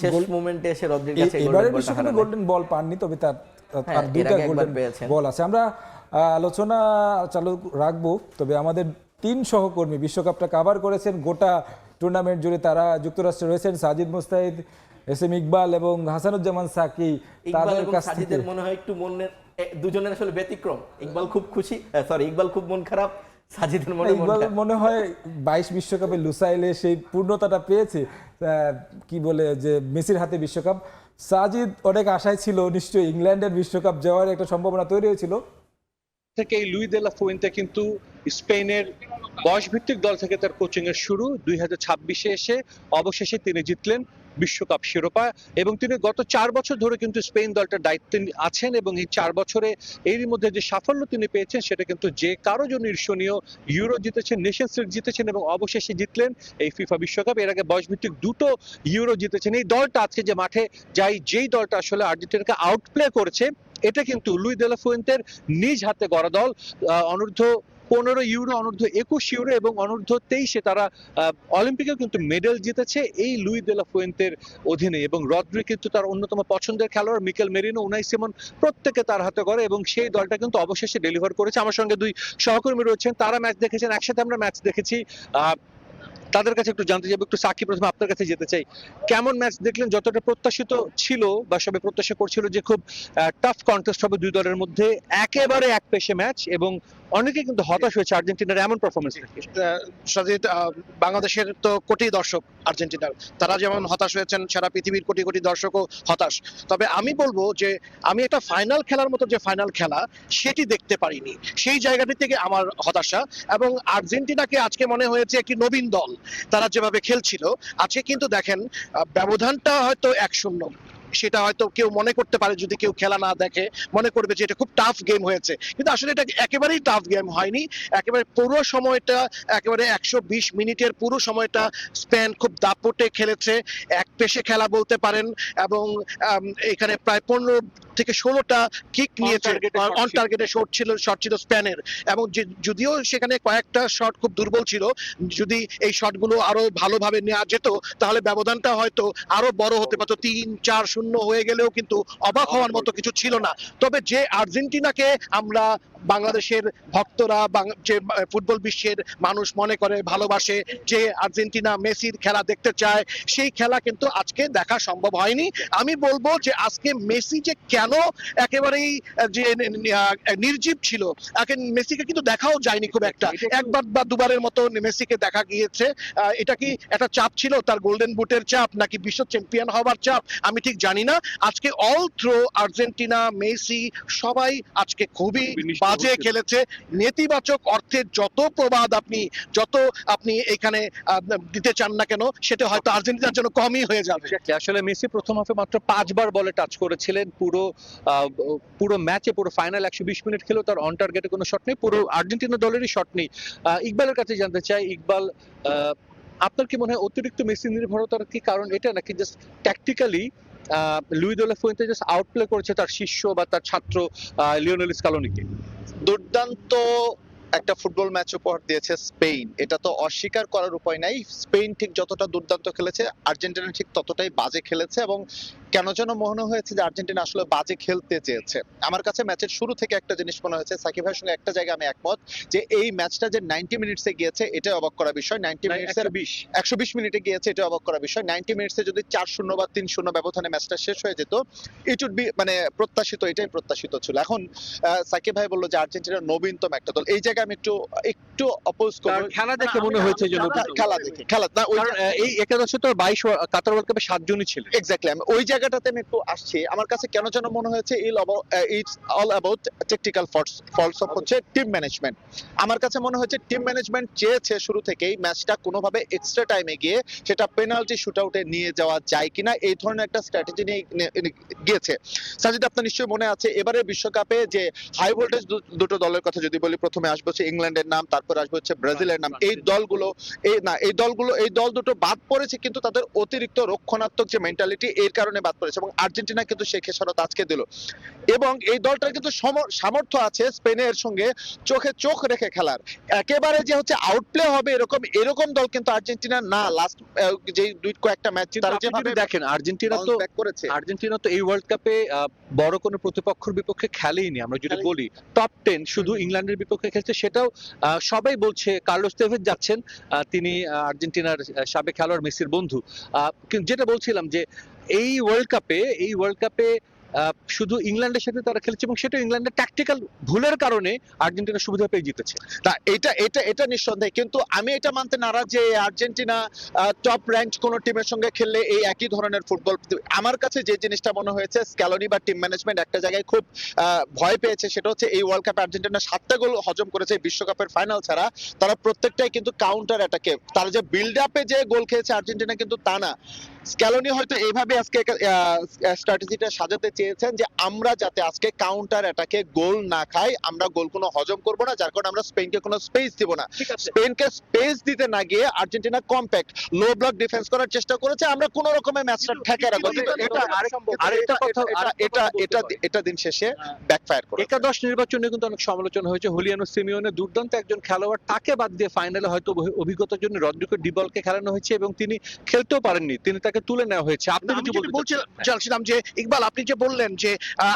শেষ মোমেন্টে এসে রদ্রির কাছে এবারে বিশ্বকাপে গোল্ডেন বল পাননি, তবে তার 2টা গোল্ডেন বল আছে। আমরা আলোচনা চালু রাখবো, তবে আমাদের 3 সহকর্মী বিশ্বকাপটা কভার করেছেন গোটা টুর্নামেন্ট জুড়ে। তারা যুক্তরাষ্ট্রে রয়েছেন, সাজিদ মুস্তাহিদ, এস.এম. ইকবাল এবং হাসানুজ্জামান সাকি। তাদের কাছ থেকে মনে হয় একটু মনের দুজনের আসলে ব্যতিক্রম। ইকবাল খুব খুশি, ইকবাল খুব মন খারাপ, সাজিদের মনে হয় 22 বিশ্বকাপে লুসাইলে সেই পূর্ণতাটা পেয়েছে, কি বলে যে মেসির হাতে বিশ্বকাপ। সাজিদ অনেক আশায় ছিল, নিশ্চয়ই ইংল্যান্ডের বিশ্বকাপ যাওয়ার একটা সম্ভাবনা তৈরি হয়েছিল। থেকে এই লুই দে লা ফুয়েন্তে কিন্তু স্পেনের বয়সভিত্তিক দল থেকে তার কোচিং এর শুরু। 2026-এ এসে অবশেষে তিনি জিতলেন বিশ্বকাপ শিরোপা এবং তিনি গত 4 বছর ধরে কিন্তু স্পেন দলটার দায়িত্বে আছেন এবং এই 4 বছরে এরই মধ্যে যে সাফল্য তিনি পেয়েছেন সেটা কিন্তু যে কারো জন্য ঈর্ষণীয়। ইউরো জিতেছেন, নেশনস লিগ জিতেছেন এবং অবশেষে জিতলেন এই ফিফা বিশ্বকাপ। এর আগে বয়সভিত্তিক দুটো ইউরো জিতেছেন। এই দলটা আজকে যে মাঠে যেই দলটা আসলে আর্জেন্টিনাকে আউটপ্লে করেছে, এটা কিন্তু লুই দে লা ফুয়েন্তের নিজ হাতে গড়া দল। অনূর্ধ্ব 15 ইউরো, অনূর্ধ্ব 21 ইউরো এবং অনূর্ধ্ব 23-এ তারা অলিম্পিকেও কিন্তু মেডেল জিতেছে এই লুই দে লা ফুয়েন্তের অধীনে। এবং রদ্রি কিন্তু তার অন্যতম পছন্দের খেলোয়াড়, মিকেল মেরিনো, উনাই সিমন প্রত্যেকে তার হাতে করে এবং সেই দলটা কিন্তু অবশেষে ডেলিভার করেছে। আমার সঙ্গে দুই সহকর্মী রয়েছেন, তারা ম্যাচ দেখেছেন, একসাথে আমরা ম্যাচ দেখেছি। তাদের কাছে একটু জানতে যাবো। একটু সাকিব, প্রথমে আপনার কাছে যেতে চাই, কেমন ম্যাচ দেখলেন? যতটা প্রত্যাশিত ছিল বা সবাই প্রত্যাশা করছিল যে খুব টাফ কন্টেস্ট হবে দুই দলের মধ্যে, একেবারে একপেশে ম্যাচ এবং অনেকে কিন্তু হতাশ হয়েছে আর্জেন্টিনার এমন পারফরমেন্স দেখে। সাজিদ, বাংলাদেশের তো কোটি দর্শক আর্জেন্টিনার, তারা যেমন হতাশ হয়েছেন সারা পৃথিবীর কোটি কোটি দর্শকও হতাশ। তবে আমি বলবো যে আমি একটা ফাইনাল খেলার মতো যে ফাইনাল খেলা সেটি দেখতে পারিনি, সেই জায়গাটি থেকে আমার হতাশা। এবং আর্জেন্টিনাকে আজকে মনে হয়েছে একটি নবীন দল, তারা যেভাবে খেলছিল আজকে কিন্তু দেখেন ব্যবধানটা হয়তো 1-0, সেটা হয়তো কেউ মনে করতে পারে, যদি কেউ খেলা না দেখে মনে করবে যে এটা খুব টাফ গেম হয়েছে, কিন্তু আসলে এটা একেবারেই টাফ গেম হয়নি। একেবারে পুরো সময়টা, একেবারে 120 মিনিটের পুরো সময়টা স্পেন খুব দাপটে খেলেছে, এক পেশে খেলা বলতে পারেন। এবং এখানে প্রায় 15 থেকে 16টা কিক নিয়েছে, অন টার্গেটে শট ছিল স্পেনের। এবং যদিও সেখানে কয়েকটা শট খুব দুর্বল ছিল, যদি এই শটগুলো আরো ভালোভাবে নেওয়া যেত তাহলে ব্যবধানটা হয়তো আরো বড় হতে পারতো, 3-4-0 হয়ে গেলেও কিন্তু অবাক হওয়ার মতো কিছু ছিল না। তবে যে আর্জেন্টিনাকে আমরা বাংলাদেশের ভক্তরা, যে ফুটবল বিশ্বের মানুষ মনে করে ভালোবাসে, যে আর্জেন্টিনা মেসির খেলা দেখতে চায়, সেই খেলা কিন্তু আজকে দেখা সম্ভব হয়নি। আমি বলবো যে আজকে মেসি যে কেন একেবারেই যে নির্জীব ছিল, মেসিকে কিন্তু দেখাও যায়নি খুব একটা, একবার বা দুবারের মতো মেসিকে দেখা গিয়েছে। এটা কি একটা চাপ ছিল, তার গোল্ডেন বুটের চাপ নাকি বিশ্ব চ্যাম্পিয়ন হওয়ার চাপ, আমি ঠিক জানি না। আজকে অল থ্রো আর্জেন্টিনা, মেসি সবাই আজকে খুবই বাজে খেলেছে। নেতিবাচক অর্থে যত প্রবাদ আপনি এখানে দিতে চান না কেন, সেটা হয়তো আর্জেন্টিনার জন্য কমই হয়ে যাবে। আসলে মেসি প্রথম হাফে মাত্র 5 বার বলে টাচ করেছিলেন, পুরো ম্যাচে, পুরো ফাইনাল 120 মিনিট খেলেও তার অন টার্গেটে কোনো শট নেই, পুরো আর্জেন্টিনা দলেরই শট নেই। ইকবালের কাছে জানতে চাই, ইকবাল, আপনার কি মনে হয় অতিরিক্ত মেসি নির্ভরতার কি কারণ এটা, নাকি জাস্ট ট্যাকটিক্যালি লুই দে লা ফুয়েন্তে জাস্ট আউটপ্লে করেছে তার শিষ্য বা তার ছাত্র লিওনেল স্কালোনিকে? দুর্দান্ত একটা ফুটবল ম্যাচ উপহার দিয়েছে স্পেন, এটা তো অস্বীকার করার উপায় নাই। স্পেন ঠিক যতটা দুর্দান্ত খেলেছে, আর্জেন্টিনা ঠিক ততটাই বাজে খেলেছে এবং কেন যেন মনে হয়েছে যে আর্জেন্টিনা আসলে বাজে খেলতে চেয়েছে। আমার কাছে ম্যাচের শুরু থেকে একটা জিনিস মনে হয়েছে, সাকিব ভাইয়ের সঙ্গে একটা জায়গায় আমি একমত, যে এই ম্যাচটা যে 90 মিনিটসে গিয়েছে এটা অবাক করা বিষয়। 90 মিনিটসের 120 মিনিটে গিয়েছে, এটা অবাক করা বিষয়। 90 মিনিটসে যদি 4-0 বা 3-0 ব্যবধানে ম্যাচটা শেষ হয়ে যেত, ইট উড বি মানে প্রত্যাশিত, এটাই প্রত্যাশিত ছিল। এখন সাকিব ভাই বললো যে আর্জেন্টিনার নবীনতম একটা দল, এই জায়গায় আমি একটু অপোজ করব। খেলা দেখে মনে হয়েছে যে খেলা না, এই একাদশে তো 22 কাতার ওয়ার্ল্ড কাপে 7 জনই ছিলেন। এক্স্যাক্টলি, আমি ওই জায়গাটাতে আমি একটু আসছি। আমার কাছে কেন যেন মনে হয়েছে it's all about technical faults of হচ্ছে টিম ম্যানেজমেন্ট। আমার কাছে মনে হচ্ছে টিম ম্যানেজমেন্ট চেয়েছে শুরু থেকেই ম্যাচটা কোনোভাবে এক্সট্রা টাইমে গিয়ে সেটা পেনাল্টি শুটআউটে নিয়ে যাওয়া যায় কিনা, এই ধরনের একটা স্ট্র্যাটেজি নিয়ে গিয়েছে। সাজিদ, আপনার নিশ্চয়ই মনে আছে এবারে বিশ্বকাপে যে হাই ভোল্টেজ দুটো দলের কথা যদি বলি, প্রথমে আসবে হচ্ছে ইংল্যান্ডের নাম, তারপর আসবে হচ্ছে ব্রাজিলের নাম। এই দল দুটো বাদ পড়েছে, কিন্তু তাদের অতিরিক্ত রক্ষণাত্মক যে মেন্টালিটি, এর কারণে বাদ পড়েছে এবং আর্জেন্টিনা কিন্তু সেই খেসারত আজকে দিল। এবং এই দলটার কিন্তু সামর্থ্য আছে স্পেনের সঙ্গে চোখে চোখ রেখে খেলার। একেবারে যে হচ্ছে আউটপ্লে হবে এরকম দল কিন্তু আর্জেন্টিনা না। লাস্ট যে কয়েকটা ম্যাচ তারা যেভাবে দেখেন, আর্জেন্টিনা তো এই ওয়ার্ল্ড কাপে বড় কোনো প্রতিপক্ষের বিপক্ষে খেলেইনি। আমরা যদি বলি টপ 10 শুধু ইংল্যান্ডের বিপক্ষে খেলছে, সেটাও সবাই বলছে কার্লোস তেভেজ যাচ্ছেন, তিনি আর্জেন্টিনার সাবেক খেলোয়াড়, মেসির বন্ধু। যেটা বলছিলাম যে এই ওয়ার্ল্ড কাপে শুধু ইংল্যান্ডের সাথে তারা খেলেছে এবং সেটা ইংল্যান্ডের ট্যাকটিক্যাল ভুলের কারণে আর্জেন্টিনা সুবিধা পেয়ে জিতেছে। না, এটা নিঃসন্দেহে, কিন্তু আমি এটা মানতে নারাজ যে আর্জেন্টিনা টপ র্যাঙ্ক কোন টিমের সঙ্গে খেললে এই একই ধরনের ফুটবল। আমার কাছে যে জিনিসটা মনে হয়েছে, স্ক্যালোনি বা টিম ম্যানেজমেন্ট একটা জায়গায় খুব ভয় পেয়েছে, সেটা হচ্ছে এই ওয়ার্ল্ড কাপে আর্জেন্টিনা 7টা গোল হজম করেছে বিশ্বকাপের ফাইনাল ছাড়া। তারা প্রত্যেকটাই কিন্তু কাউন্টার অ্যাটাকে, তারা যে বিল্ড আপে যে গোল খেয়েছে আর্জেন্টিনা কিন্তু তা না। স্ক্যালোনি হয়তো এইভাবে আজকে স্ট্র্যাটেজিটা সাজাতে চেয়েছেন যে আমরা যাতে আজকে কাউন্টার অ্যাটাকে গোল না খাই, আমরা গোল কোনো হজম করব না, যার কারণে আমরা স্পেনকে কোনো স্পেস দিব না। স্পেনকে স্পেস দিতে না গিয়ে আর্জেন্টিনা কম্প্যাক্ট লো ব্লক ডিফেন্স করার চেষ্টা করেছে, আমরা কোন রকমের ম্যাচটা ঠেকে রাখবো। এটা দিন শেষে ব্যাকফায়ার করে। একাদশ নির্বাচনে কিন্তু অনেক সমালোচনা হয়েছে। হুলিয়ানো সিমিওনে দুর্দান্ত একজন খেলোয়াড়, তাকে বাদ দিয়ে ফাইনালে হয়তো অভিজ্ঞতার জন্য রদ্রিগো ডিবলকে খেলানো হয়েছে এবং তিনি খেলতেও পারেননি, তিনি তাকে তুলে নেওয়া হয়েছে। আপনি আমি কিছু যেটা বলছিলাম যে ইকবাল, আপনি যে বললেন যে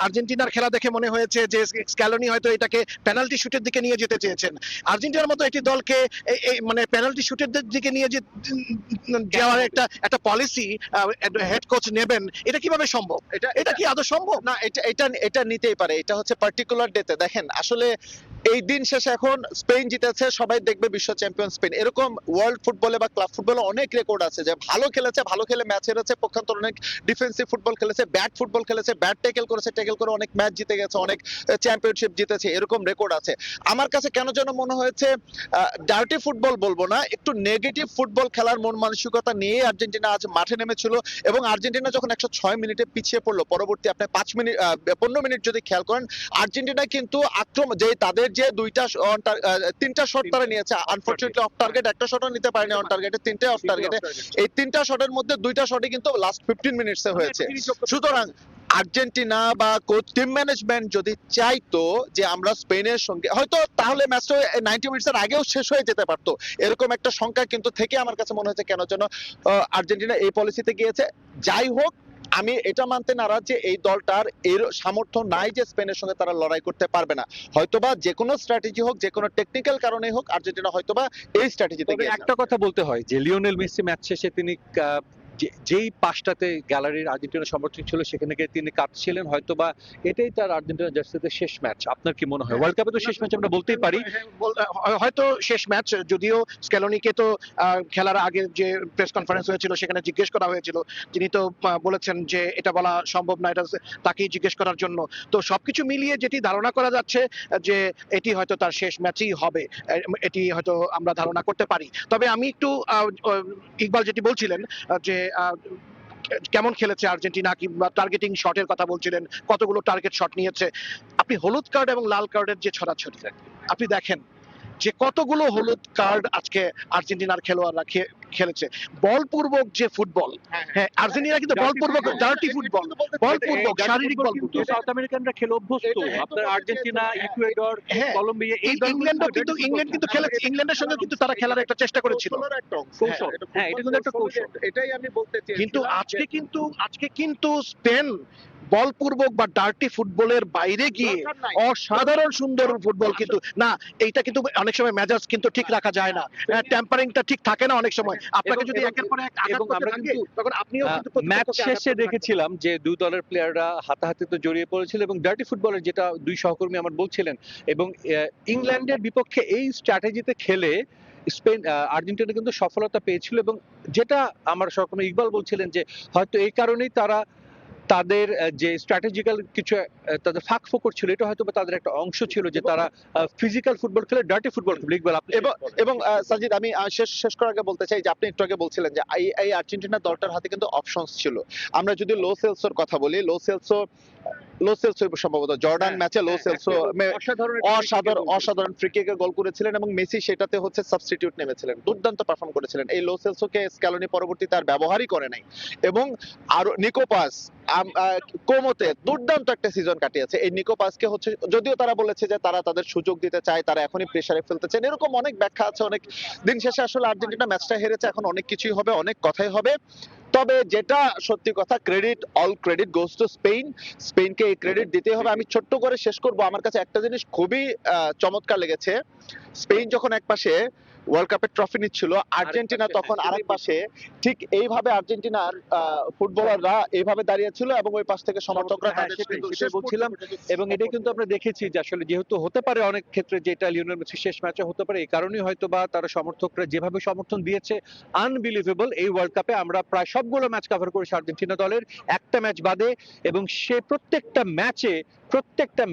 আর্জেন্টিনার খেলা দেখে মনে হয়েছে যে স্ক্যালোনি হয়তো এটাকে পেনাল্টি শুটের দিকে নিয়ে যেতে চেয়েছেন। আর্জেন্টিনার মতো একটি দলকে মানে পেনাল্টি শুটের দিকে নিয়ে যাওয়ার একটা পলিসি হেড কোচ নেবেন, এটা কিভাবে সম্ভব? এটা কি আদৌ সম্ভব? না, এটা নিতেই পারে। এটা হচ্ছে পার্টিকুলার ডেতে। দেখেন, আসলে এই দিন শেষে এখন স্পেন জিতেছে, সবাই দেখবে বিশ্ব চ্যাম্পিয়ন স্পেন। এরকম ওয়ার্ল্ড ফুটবলে বা ক্লাব ফুটবলে অনেক রেকর্ড আছে যে ভালো খেলেছে, ভালো খেলে ম্যাচ হেরেছে, পক্ষান্তর অনেক ডিফেন্সিভ ফুটবল খেলেছে, ব্যাট ফুটবল খেলেছে, ব্যাট ট্যাকেল করেছে, ট্যাকেল করে অনেক ম্যাচ জিতে গেছে, অনেক চ্যাম্পিয়নশিপ জিতেছে, এরকম রেকর্ড আছে। আমার কাছে কেন যেন মনে হয়েছে ডার্টি ফুটবল বলবো না, একটু নেগেটিভ ফুটবল খেলার মন মানসিকতা নিয়ে আর্জেন্টিনা আজ মাঠে নেমেছিল। এবং আর্জেন্টিনা যখন 106 মিনিটে পিছিয়ে পড়লো, পরবর্তী আপনি 15 মিনিট যদি খেয়াল করেন, আর্জেন্টিনা কিন্তু আক্রমণ যে তাদের যে তিনটা শট তারা নিয়েছে, আনফরচুনেটলি অফ টার্গেট একটা শটও নিতে পারেনি, অন টার্গেটে 3টে অফ টার্গেটে। এই 3টা শটের মধ্যে 2টা শটই কিন্তু লাস্ট 15 মিনিটসে হয়েছে। সুতরাং আর্জেন্টিনা বা কোচ টিম ম্যানেজমেন্ট যদি চাইতো যে আমরা স্পেনের সঙ্গে হয়তো, তাহলে ম্যাচটা 90 মিনিটসের আগেও শেষ হয়ে যেতে পারতো, এরকম একটা সংখ্যা কিন্তু থেকে আমার কাছে মনে হচ্ছে কেন যেন আর্জেন্টিনা এই পলিসিতে গিয়েছে। যাই হোক, আমি এটা মানতে নারাজ যে এই দলটার এর সামর্থ্য নাই যে স্পেনের সঙ্গে তারা লড়াই করতে পারবে না। হয়তোবা যে কোনো স্ট্র্যাটেজি হোক, যে কোনো টেকনিক্যাল কারণে হোক, আর্জেন্টিনা হয়তোবা এই স্ট্র্যাটেজিতে গিয়েছে। একটা কথা বলতে হয় যে লিওনেল মেসি ম্যাচ শেষে তিনি যেই পাশটাতে গ্যালারির আর্জেন্টিনা সমর্থক ছিল সেখানে গিয়ে তিনি কাঁদছিলেন, হয়তোবা এটাই তার আর্জেন্টিনা জার্সিতে শেষ ম্যাচ। আপনার কি মনে হয়? ওয়ার্ল্ড কাপে তো শেষ ম্যাচ আমরা বলতেই পারি, হয়তো শেষ ম্যাচ। যদিও স্ক্যালোনিকে তো খেলার আগে যে প্রেস কনফারেন্স হয়েছিল সেখানে জিজ্ঞেস করা হয়েছিল, তিনি তো বলেছেন যে এটা বলা সম্ভব না, এটা তাকেই জিজ্ঞেস করার জন্য। তো সবকিছু মিলিয়ে যেটি ধারণা করা যাচ্ছে যে এটি হয়তো তার শেষ ম্যাচই হবে, এটি হয়তো আমরা ধারণা করতে পারি। তবে আমি একটু ইকবাল যেটি বলছিলেন যে কেমন খেলেছে আর্জেন্টিনা, কিংবা টার্গেটিং শটের কথা বলছিলেন, কতগুলো টার্গেট শট নিয়েছে, আপনি হলুদ কার্ড এবং লাল কার্ডের যে ছড়াছড়ি আপনি দেখেন যে কতগুলো হলুদ কার্ড আজকে আর্জেন্টিনার খেলোয়াড়রা খেলেছে। বলপূর্বক যে ফুটবল, হ্যাঁ আর্জেন্টিনা কিন্তু বলপূর্বক ডার্টি ফুটবল, বলপূর্বক শারীরিক বল, সাউথ আমেরিকানরা খেলে অভ্যস্ত। আপনার আর্জেন্টিনা, ইকুয়েডর, কলম্বিয়া, এই ইংল্যান্ড কিন্তু খেলেছে, ইংল্যান্ডের সঙ্গে কিন্তু তারা খেলার একটা চেষ্টা করেছিল। হ্যাঁ, এটা কিন্তু একটা কৌশল। এটাই আমি বলতে চাই। কিন্তু আজকে কিন্তু স্পেন বলপূর্বক বা ডার্টি ফুটবলের বাইরে গিয়ে অসাধারণ সুন্দর ফুটবল কিন্তু না, এইটা কিন্তু অনেক সময় মেজাজ কিন্তু ঠিক রাখা যায় না, টেম্পারিংটা ঠিক থাকে না অনেক সময়। আপনাকে যদি একের পর এক আঘাত করতে থাকে তখন আপনিও কিন্তু ম্যাচ শেষে দেখেছিলাম যে দুই দলের প্লেয়াররা হাতাহাতিতে জড়িয়ে পড়েছিল এবং ডার্টি ফুটবলের যেটা দুই সহকর্মী আমার বলছিলেন। এবং ইংল্যান্ডের বিপক্ষে এই স্ট্র্যাটেজিতে খেলে স্পেন আর্জেন্টিনা কিন্তু সফলতা পেয়েছিল। এবং যেটা আমার সহকর্মী ইকবাল বলছিলেন যে হয়তো এই কারণেই তারা তাদের যে স্ট্র্যাটেজিক্যাল কিছু তাদের ফাঁক ফোকর ছিল, এটা হয়তো তাদের একটা অংশ ছিল যে তারা ফিজিক্যাল ফুটবল খেলে, ডার্টি ফুটবল খেলে। ইকবাল, আপনি এবং সাজিদ, আমি শেষ করার আগে বলতে চাই যে আপনি একটু আগে বলছিলেন যে এই আর্জেন্টিনা দলটার হাতে কিন্তু অপশনস ছিল। আমরা যদি লো সেলসোর কথা বলি, লো সেলসো সম্ভবত জর্ডান ম্যাচে লো সেলসো অসাধারণ ফ্রি কিকে গোল করেছিলেন এবং মেসি সেটাতে হচ্ছে সাবস্টিটিউট নেমেছিলেন, দুর্দান্ত পারফর্ম করেছিলেন। এই লো সেলসোকে স্ক্যালোনি পরবর্তীতে আর ব্যবহারই করে নাই। এবং আরো নিকোপাস কোমোতে দুর্দান্ত একটা সিজন কাটিয়েছে। এই নিকোপাসকে হচ্ছে, যদিও তারা বলেছে যে তারা তাদের সুযোগ দিতে চায়, তারা এখনই প্রেসারে ফেলতে চায়, এরকম অনেক ব্যাখ্যা আছে। অনেক দিন শেষে আসলে আর্জেন্টিনা ম্যাচটা হেরেছে, এখন অনেক কিছুই হবে, অনেক কথাই হবে। তবে যেটা সত্যি কথা, অল ক্রেডিট গোস টু স্পেনকে এই ক্রেডিট দিতে হবে। আমি ছোট্ট করে শেষ করব, আমার কাছে একটা জিনিস খুবই চমৎকার লেগেছে। স্পেন যখন একপাশে ওয়ার্ল্ড কাপের ট্রফি নিচ্ছিল, আর্জেন্টিনা তখন আরেক পাশে ঠিক এইভাবে আর্জেন্টিনার ফুটবলাররা এইভাবে দাঁড়িয়েছিল এবং ওই পাশ থেকে সমর্থকরা তাদের কিন্তু শেষ বলছিলাম। এবং এটা কিন্তু আমরা দেখেছি যে আসলে যেহেতু হতে পারে অনেক ক্ষেত্রে যেটা লিওনেল মেসি শেষ ম্যাচে হতে পারে, এই কারণেই হয়তো বা তারা সমর্থকরা যেভাবে সমর্থন দিয়েছে আনবিলিভেবল। এই ওয়ার্ল্ড কাপে আমরা প্রায় সবগুলো ম্যাচ কভার করেছি আর্জেন্টিনা দলের, একটা ম্যাচ বাদে, এবং সে প্রত্যেকটা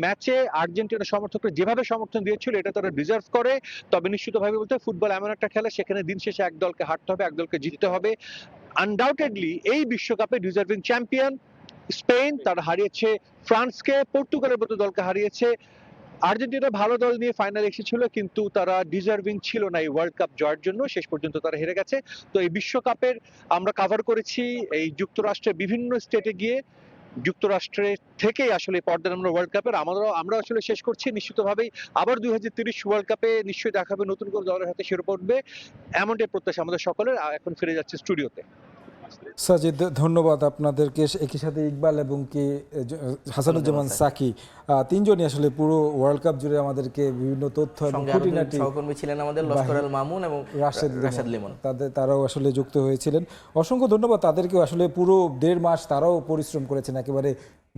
ম্যাচে আর্জেন্টিনা সমর্থকরা যেভাবে সমর্থন দিয়েছিল এটা তারা ডিজার্ভ করে। তবে নিশ্চিতভাবে বলতে ফুটবল এমন একটা খেলা, সেখানে দিন শেষে এক দলকে হারতে হবে, এক দলকে জিততে হবে। আনডাউটেডলি এই বিশ্বকাপে ডিজার্ভিং চ্যাম্পিয়ন স্পেন, তারা হারিয়েছে ফ্রান্সকে, পর্তুগালের মতো দলকে হারিয়েছে। আর্জেন্টিনা ভালো দল নিয়ে ফাইনাল এসেছিল, কিন্তু তারা ডিজার্ভিং ছিল না এই ওয়ার্ল্ড কাপ জয়ের জন্য, শেষ পর্যন্ত তারা হেরে গেছে। তো এই বিশ্বকাপের আমরা কভার করেছি এই যুক্তরাষ্ট্রের বিভিন্ন স্টেটে গিয়ে, যুক্তরাষ্ট্রের থেকেই আসলে পর্দার আমরা ওয়ার্ল্ড কাপের আমরা আসলে শেষ করছি। নিশ্চিতভাবেই আবার 2030 ওয়ার্ল্ড কাপে নিশ্চয়ই দেখাবে, নতুন করে দলের হাতে শিরোপা উঠবে, এমনটাই প্রত্যাশা আমাদের সকলের। এখন ফিরে যাচ্ছে স্টুডিওতে। সাজিদ, ধন্যবাদ আপনাদেরকে। একই সাথে ইকবাল এবং কি হাসানুজ্জামান সাকি, তিনজনই আসলে পুরো ওয়ার্ল্ড কাপ জুড়ে আমাদেরকে বিভিন্ন তথ্য এবং খুঁটিনাটি, সহকর্মী ছিলেন আমাদের লস্কর আল মামুন এবং রাশেদ লিমন, তারাও আসলে যুক্ত হয়েছিলেন। অসংখ্য ধন্যবাদ তাদেরকেও। আসলে পুরো 1.5 মাস তারাও পরিশ্রম করেছেন, একেবারে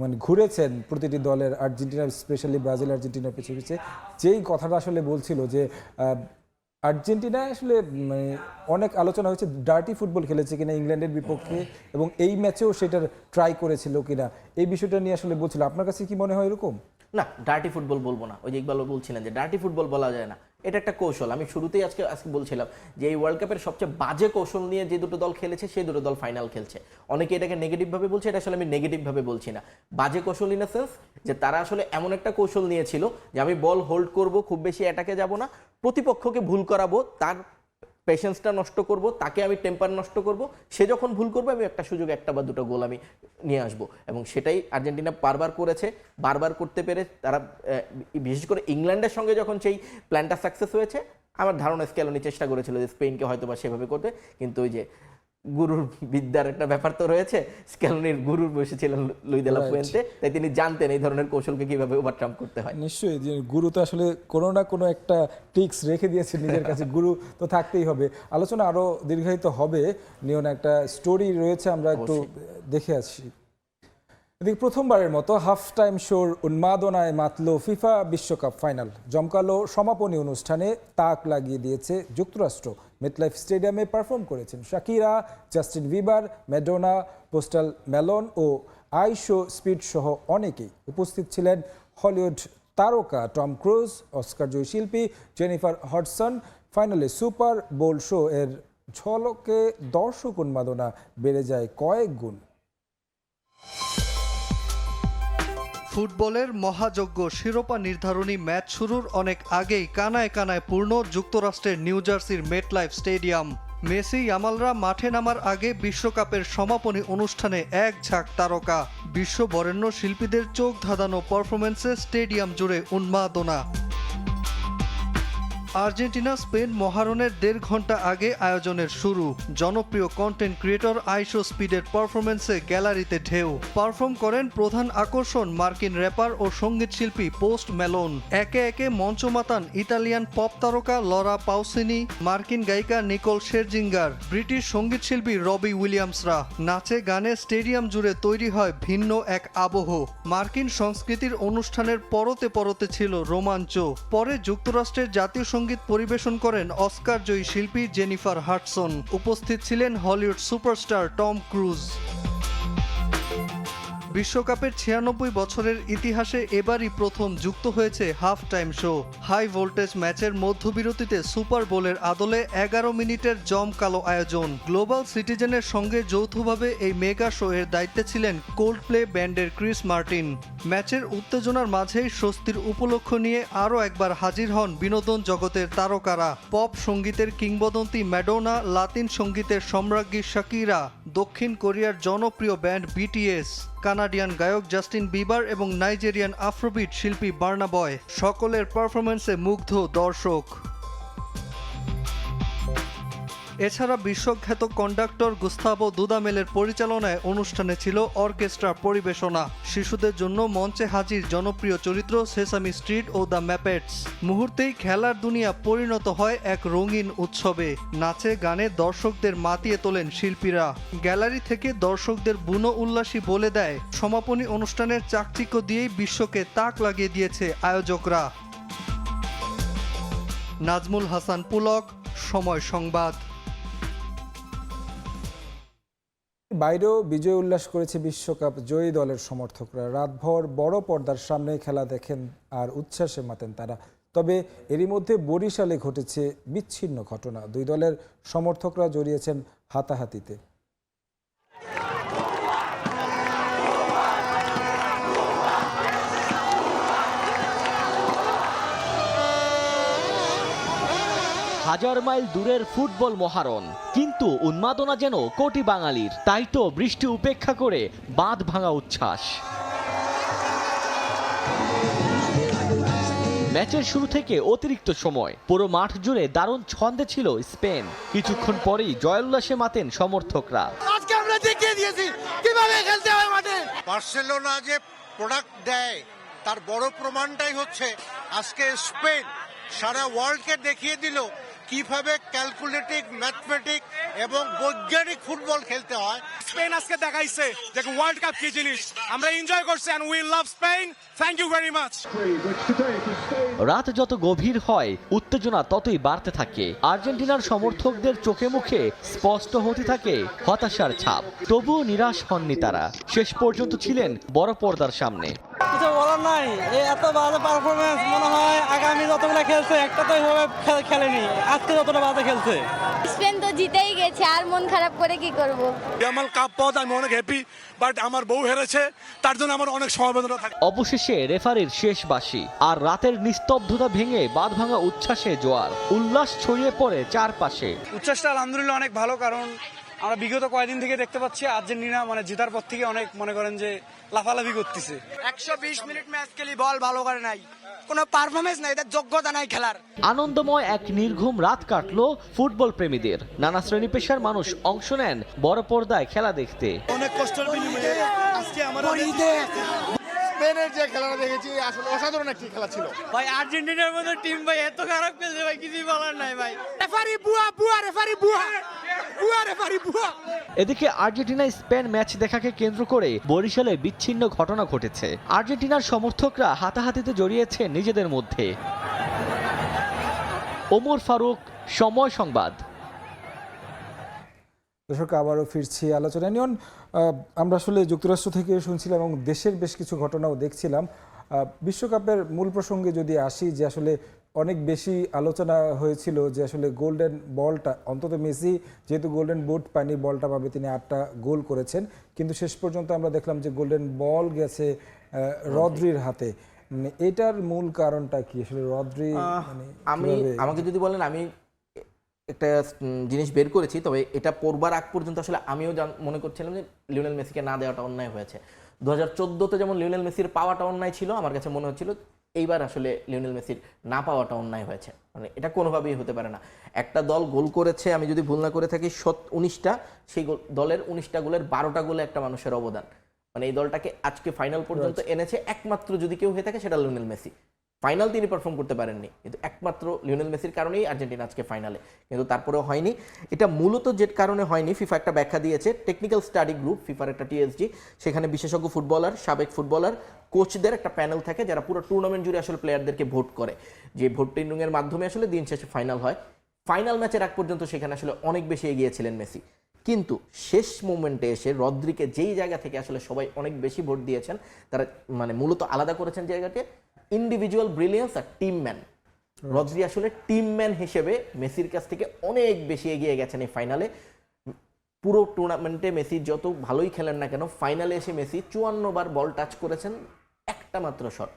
মানে ঘুরেছেন প্রতিটি দলের, আর্জেন্টিনার স্পেশালি ব্রাজিল আর্জেন্টিনার পিছিয়ে পিছিয়ে। যেই কথাটা আসলে বলছিল যে আর্জেন্টিনা আসলে মানে অনেক আলোচনা হয়েছে ডার্টি ফুটবল খেলেছে কিনা ইংল্যান্ডের বিপক্ষে, এবং এই ম্যাচেও সেটার ট্রাই করেছিল কিনা, এই বিষয়টা নিয়ে আসলে বলছিল। আপনার কাছে কি মনে হয় এরকম? না, ডার্টি ফুটবল বলবো না। ওই যে ইকবাল বলছিলেন যে ডার্টি ফুটবল বলা যায় না, এটা একটা কৌশল। আমি শুরুতেই আজকে বলছিলাম যে এই ওয়ার্ল্ড কাপের সবচেয়ে বাজে কৌশল নিয়ে যে দুটো দল খেলেছে সেই দুটো দল ফাইনাল খেলছে। অনেকে এটাকে নেগেটিভ ভাবে বলছে, এটা আসলে আমি নেগেটিভ ভাবে বলছি না। বাজে কৌশল ইন আ সেন্স যে তারা আসলে এমন একটা কৌশল নিয়েছিল যে আমি বল হোল্ড করব, খুব বেশি অ্যাটাকে যাব না, প্রতিপক্ষকে ভুল করাবো, তার পেশেন্সটা নষ্ট করব, তাকে আমি টেম্পার নষ্ট করব, সে যখন ভুল করবে আমি একটা সুযোগ, একটা বা দুটো গোল আমি নিয়ে আসবো। এবং সেটাই আর্জেন্টিনা বারবার করেছে। বারবার করতে পেরে তারা বিশেষ করে ইংল্যান্ডের সঙ্গে যখন সেই প্ল্যানটা সাকসেস হয়েছে, আমার ধারণা স্ক্যালোনি চেষ্টা করেছিল যে স্পেনকে হয়তো বা সেভাবে করতে, কিন্তু ওই যে গুরুর বিদ্যার একটা ব্যাপার তো রয়েছে, স্ক্যালোনির গুরুর বসেছিলেন লুই দে লা ফুয়েন্তে, তাই তিনি জানতেন এই ধরনের কৌশলকে কিভাবে ওভারকাম করতে হয়। নিশ্চয়ই, যে গুরু তো আসলে কোনো না কোনো একটা ট্রিক্স রেখে দিয়েছে নিজের কাছে, গুরু তো থাকতেই হবে। আলোচনা আরো দীর্ঘায়িত হবে, নিয়ন একটা স্টোরি রয়েছে, আমরা একটু দেখে আসি। এদিকে প্রথমবারের মতো হাফ টাইম শোর উন্মাদনায় মাতল ফিফা বিশ্বকাপ ফাইনাল। জমকালো সমাপনী অনুষ্ঠানে তাক লাগিয়ে দিয়েছে যুক্তরাষ্ট্র। মেটলাইফ স্টেডিয়ামে পারফর্ম করেছেন Shakira, Justin Bieber, Madonna, Post Malone ও আইশো স্পিড সহ অনেকেই। উপস্থিত ছিলেন হলিউড তারকা টম ক্রুজ, অস্কার জয়ী শিল্পী জেনিফার হডসন। ফাইনালে সুপার বোল শো এর ঝলকে দর্শক উন্মাদনা বেড়ে যায় কয়েক গুণ। ফুটবলের মহাযজ্ঞ শিরোপা নির্ধারণী ম্যাচ শুরুর অনেক আগেই কানায় কানায় পূর্ণ যুক্তরাষ্ট্রের নিউ জার্সির মেটলাইফ স্টেডিয়াম। মেসি ইয়ামালরা মাঠে নামার আগে বিশ্বকাপের সমাপনী অনুষ্ঠানে এক ঝাঁক তারকা, বিশ্ব বরেণ্য শিল্পীদের চোখ ধাঁধানো পারফরমেন্সে স্টেডিয়াম জুড়ে উন্মাদনা। আর্জেন্টিনা স্পেন মহারণের 1.5 ঘন্টা আগে আয়োজনের শুরু। জনপ্রিয় কন্টেন্ট ক্রিয়েটর আইশো স্পিডের পারফরমেন্সে গ্যালারিতে ঢেউ। পারফর্ম করেন প্রধান আকর্ষণ মার্কিন র্যাপার ও সঙ্গীত শিল্পী পোস্ট ম্যালোন। একে একে মঞ্চ মাতান ইতালিয়ান পপ তারকা লরা পাউসিনি, মার্কিন গায়িকা নিকোল শেরজিঙ্গার, ব্রিটিশ সঙ্গীত শিল্পী রবি উইলিয়ামসরা। নাচে গানে স্টেডিয়াম জুড়ে তৈরি হয় ভিন্ন এক আবহ। মার্কিন সংস্কৃতির অনুষ্ঠানের পরতে পরতে ছিল রোমাঞ্চ। পরে যুক্তরাষ্ট্রের জাতীয় সঙ্গীত পরিবেশন করেন অস্কার জয়ী শিল্পী জেনিফার হডসন। উপস্থিত ছিলেন হলিউড সুপারস্টার টম ক্রুজ। বিশ্বকাপের 96 বছরের ইতিহাসে এবারই প্রথম যুক্ত হয়েছে half time show. High voltage ম্যাচের মধ্যবিরতিতে সুপার বোলের আদলে 11 মিনিটের জমকালো আয়োজন। গ্লোবাল সিটিজেনের সঙ্গে যৌথভাবে এই মেগা শো এর দায়িত্বে ছিলেন কোল্ডপ্লে ব্যান্ডের ক্রিস মার্টিন। ম্যাচের উত্তেজনার মাঝেই স্বস্তির উপলক্ষ নিয়ে আরও একবার হাজির হন বিনোদন জগতের তারকারা। পপ সঙ্গীতের কিংবদন্তি ম্যাডোনা, লাতিন সঙ্গীতের সম্রাজ্ঞী শাকিরা, দক্ষিণ কোরিয়ার জনপ্রিয় ব্যান্ড বিটিএস, কানাডিয়ান গায়ক জাস্টিন বিবার এবং নাইজেরিয়ান আফ্রোবিট শিল্পী বার্না বয়। সকলের পারফরমেন্সে মুগ্ধ দর্শক। এছাড়া বিশ্বখ্যাত কন্ডাক্টর গুস্তাভো দুদামেলের পরিচালনায় অনুষ্ঠানে ছিল অর্কেস্ট্রা পরিবেশনা। শিশুদের জন্য মঞ্চে হাজির জনপ্রিয় চরিত্র সেসামি স্ট্রিট ও দ্য ম্যাপেটস। মুহূর্তেই খেলার দুনিয়া পরিণত হয় এক রঙিন উৎসবে। নাচে গানে দর্শকদের মাতিয়ে তোলেন শিল্পীরা। গ্যালারি থেকে দর্শকদের বুনো উল্লাসী বলে দেয় সমাপনী অনুষ্ঠানের চাকচিক্য দিয়েই বিশ্বকে তাক লাগিয়ে দিয়েছে আয়োজকরা। নাজমুল হাসান পুলক, সময় সংবাদ। বাইরেও বিজয় উল্লাস করেছে বিশ্বকাপ জয়ী দলের সমর্থকরা। রাতভর বড় পর্দার সামনে খেলা দেখেন আর উচ্ছ্বাসে মাতেন তারা। তবে এরই মধ্যে বরিশালে ঘটেছে বিচ্ছিন্ন ঘটনা। দুই দলের সমর্থকরা জড়িয়েছেন হাতাহাতিতে। হাজার মাইল দূরের ফুটবল মহারণ, কিন্তু উন্মাদনা যেন কোটি বাঙালির। তাই তো বৃষ্টি উপেক্ষা করে বাঁধ ভাঙা উচ্ছ্বাস। ম্যাচের শুরু থেকে অতিরিক্ত সময় পুরো মাঠ জুড়ে দারুণ ছন্দে ছিল স্পেন। কিছুক্ষণ পরেই জয়োল্লাসে মাতেন সমর্থকরা। আজকে আমরা দেখিয়ে দিয়েছি কিভাবে খেলতে হয় মাঠে। বার্সেলোনা যে প্রোডাক্ট দেয় তার বড় প্রমাণটাই হচ্ছে আজকে স্পেন সারা ওয়ার্ল্ডকে দেখিয়ে দিল কিভাবে ক্যালকুলেটিভ, ম্যাথমেটিক এবং বৈজ্ঞানিক ফুটবল খেলতে হয়। স্পেন আজকে দেখাইছে যে ওয়ার্ল্ড কাপ কি জিনিস। আমরা এনজয় করছি and we love Spain. Thank you very much. রাত যত গভীর হয় উত্তেজনা ততই বাড়তে থাকে। আর্জেন্টিনার সমর্থকদের চোখে মুখে স্পষ্ট হতে থাকে হতাশার ছাপ। তবুও নিরাশ হননি তারা। শেষ পর্যন্ত ছিলেন বড় পর্দার সামনে। কিছু বলার নাই, এত বাজে পারফরমেন্স মনে হয় আগামী যতগুলো খেলছে একটা তো এইভাবে খেলেনি, আজকে যতটা বাজে খেলছে। স্পেন তো জিতেই গেছে, আর মন খারাপ করে কি করব। আমার কাপ পাওয়াতে আমি অনেক হ্যাপি, বাট আমার বউ হেরেছে, তার জন্য আমার অনেক সমবেদনা থাকে। অবশেষে রেফারির শেষ বাঁশি, আর রাতের নিস্তব্ধতা ভেঙে বাঁধ ভাঙা উচ্ছ্বাসে জোয়ার। উল্লাস ছড়িয়ে পড়ে চারপাশে। উচ্ছ্বাসটা আলহামদুলিল্লাহ অনেক ভালো, কারণ আমরা বিগত কয়েকদিন থেকে দেখতে পাচ্ছি আর্জেন্টিনা জেতার পর থেকে অনেক মনে করেন যে লাফালাফি করতেছে। 120 মিনিট ম্যাচ খেলি, বল ভালো করে নাই, কোনো পারফরমেন্স নাই, এদের যোগ্যতা নাই খেলার। আনন্দময় এক নির্ঘুম রাত কাটলো ফুটবল প্রেমীদের। নানা শ্রেণী পেশার মানুষ অংশ নেন বড় পর্দায় খেলা দেখতে। অনেক কষ্টের বিনিময়ে আজকে আমরা স্পেনের যে খেলাটা দেখেছি আসলে অসাধারণ একটি খেলা ছিল। ভাই আর্জেন্টিনার মতো টিম ভাই এত খারাপ খেলছে ভাই, কিছুই বলার নাই ভাই। রেফারি বুয়া, রেফারি বুয়া, রেফারি বুয়া। এদিকে আর্জেন্টিনা স্পেন ম্যাচ দেখাকে কেন্দ্র করে বরিশালে বিচ্ছিন্ন ঘটনা ঘটেছে। আর্জেন্টিনার সমর্থকরা হাতাহাতিতে জড়িয়েছে নিজেদের মধ্যে। ওমর ফারুক, সময় সংবাদ। দর্শক, আবারও ফিরছি আলোচনা নিয়ে। আমরা আসলে যুক্তরাষ্ট্র থেকে শুনছিলাম এবং দেশের বেশ কিছু ঘটনাও দেখছিলাম। বিশ্বকাপের মূল প্রসঙ্গে যদি আসি, যে আসলে অনেক বেশি আলোচনা হয়েছিল যে আসলে গোল্ডেন বলটা, অন্তত মেসি যেহেতু গোল্ডেন বুট পায়নি, বলটা পাবে, তিনি 8টা গোল করেছেন, কিন্তু শেষ পর্যন্ত আমরা দেখলাম যে গোল্ডেন বল গেছে রদ্রির হাতে। এটার মূল কারণটা কি আসলে? রদ্রি আমাকে যদি বলেন, আমি একটা জিনিস বের করেছি, তবে এটা পড়বার আগ পর্যন্ত আসলে আমিও মনে করছিলাম যে লিওনেল মেসিকে না দেওয়াটা অন্যায় হয়েছে। 2014-তে যেমন লিওনেল মেসির পাওয়াটা অন্যায় ছিল, আমার কাছে মনে হচ্ছিল এইবার আসলে লিওনেল মেসির না পাওয়াটা অন্যায় হয়েছে। এটা কোনোভাবেই হতে পারে না। একটা দল গোল করেছে, আমি যদি ভুল না করে থাকি 19টা, সেই দলের 19টা গোলের 12টা গোলে একটা মানুষের অবদান। এই দলটাকে আজকে ফাইনাল পর্যন্ত এনেছে একমাত্র যদি কেউ হয়ে থাকে সেটা লিওনেল মেসি। ফাইনাল তিনি পারফর্ম করতে পারেননি, কিন্তু একমাত্র লিওনেল মেসির কারণেই আর্জেন্টিনা আজকে ফাইনালে, কিন্তু তারপরেও হয়নি। এটা মূলত যে কারণে হয়নি, ফিফা একটা ব্যাখ্যা দিয়েছে। টেকনিক্যাল স্টাডি গ্রুপ, ফিফার একটা টিএসজি, সেখানে বিশেষজ্ঞ ফুটবলার, সাবেক ফুটবলার, কোচদের একটা প্যানেল থাকে যারা পুরো টুর্নামেন্ট জুড়ে আসলে প্লেয়ারদেরকে ভোট করে। যে ভোটিং এর মাধ্যমে আসলে দিন শেষে ফাইনাল হয়। ফাইনাল ম্যাচের আগ পর্যন্ত সেখানে আসলে অনেক বেশি এগিয়েছিলেন মেসি, কিন্তু শেষ মোমেন্টে এসে রদ্রিকে যেই জায়গা থেকে আসলে সবাই অনেক বেশি ভোট দিয়েছেন, তারা মূলত আলাদা করেছেন জায়গাতে ইন্ডিভিজুয়াল ব্রিলিয়েন্স আর টিম ম্যান। রদ্রি আসলে টিম ম্যান হিসেবে মেসির কাছ থেকে অনেক বেশি এগিয়ে গেছেন এই ফাইনালে। পুরো টুর্নামেন্টে মেসি যত ভালোই খেলেন না কেন, ফাইনালে এসে মেসি 54 বার বল টাচ করেছেন, একটা মাত্র শট।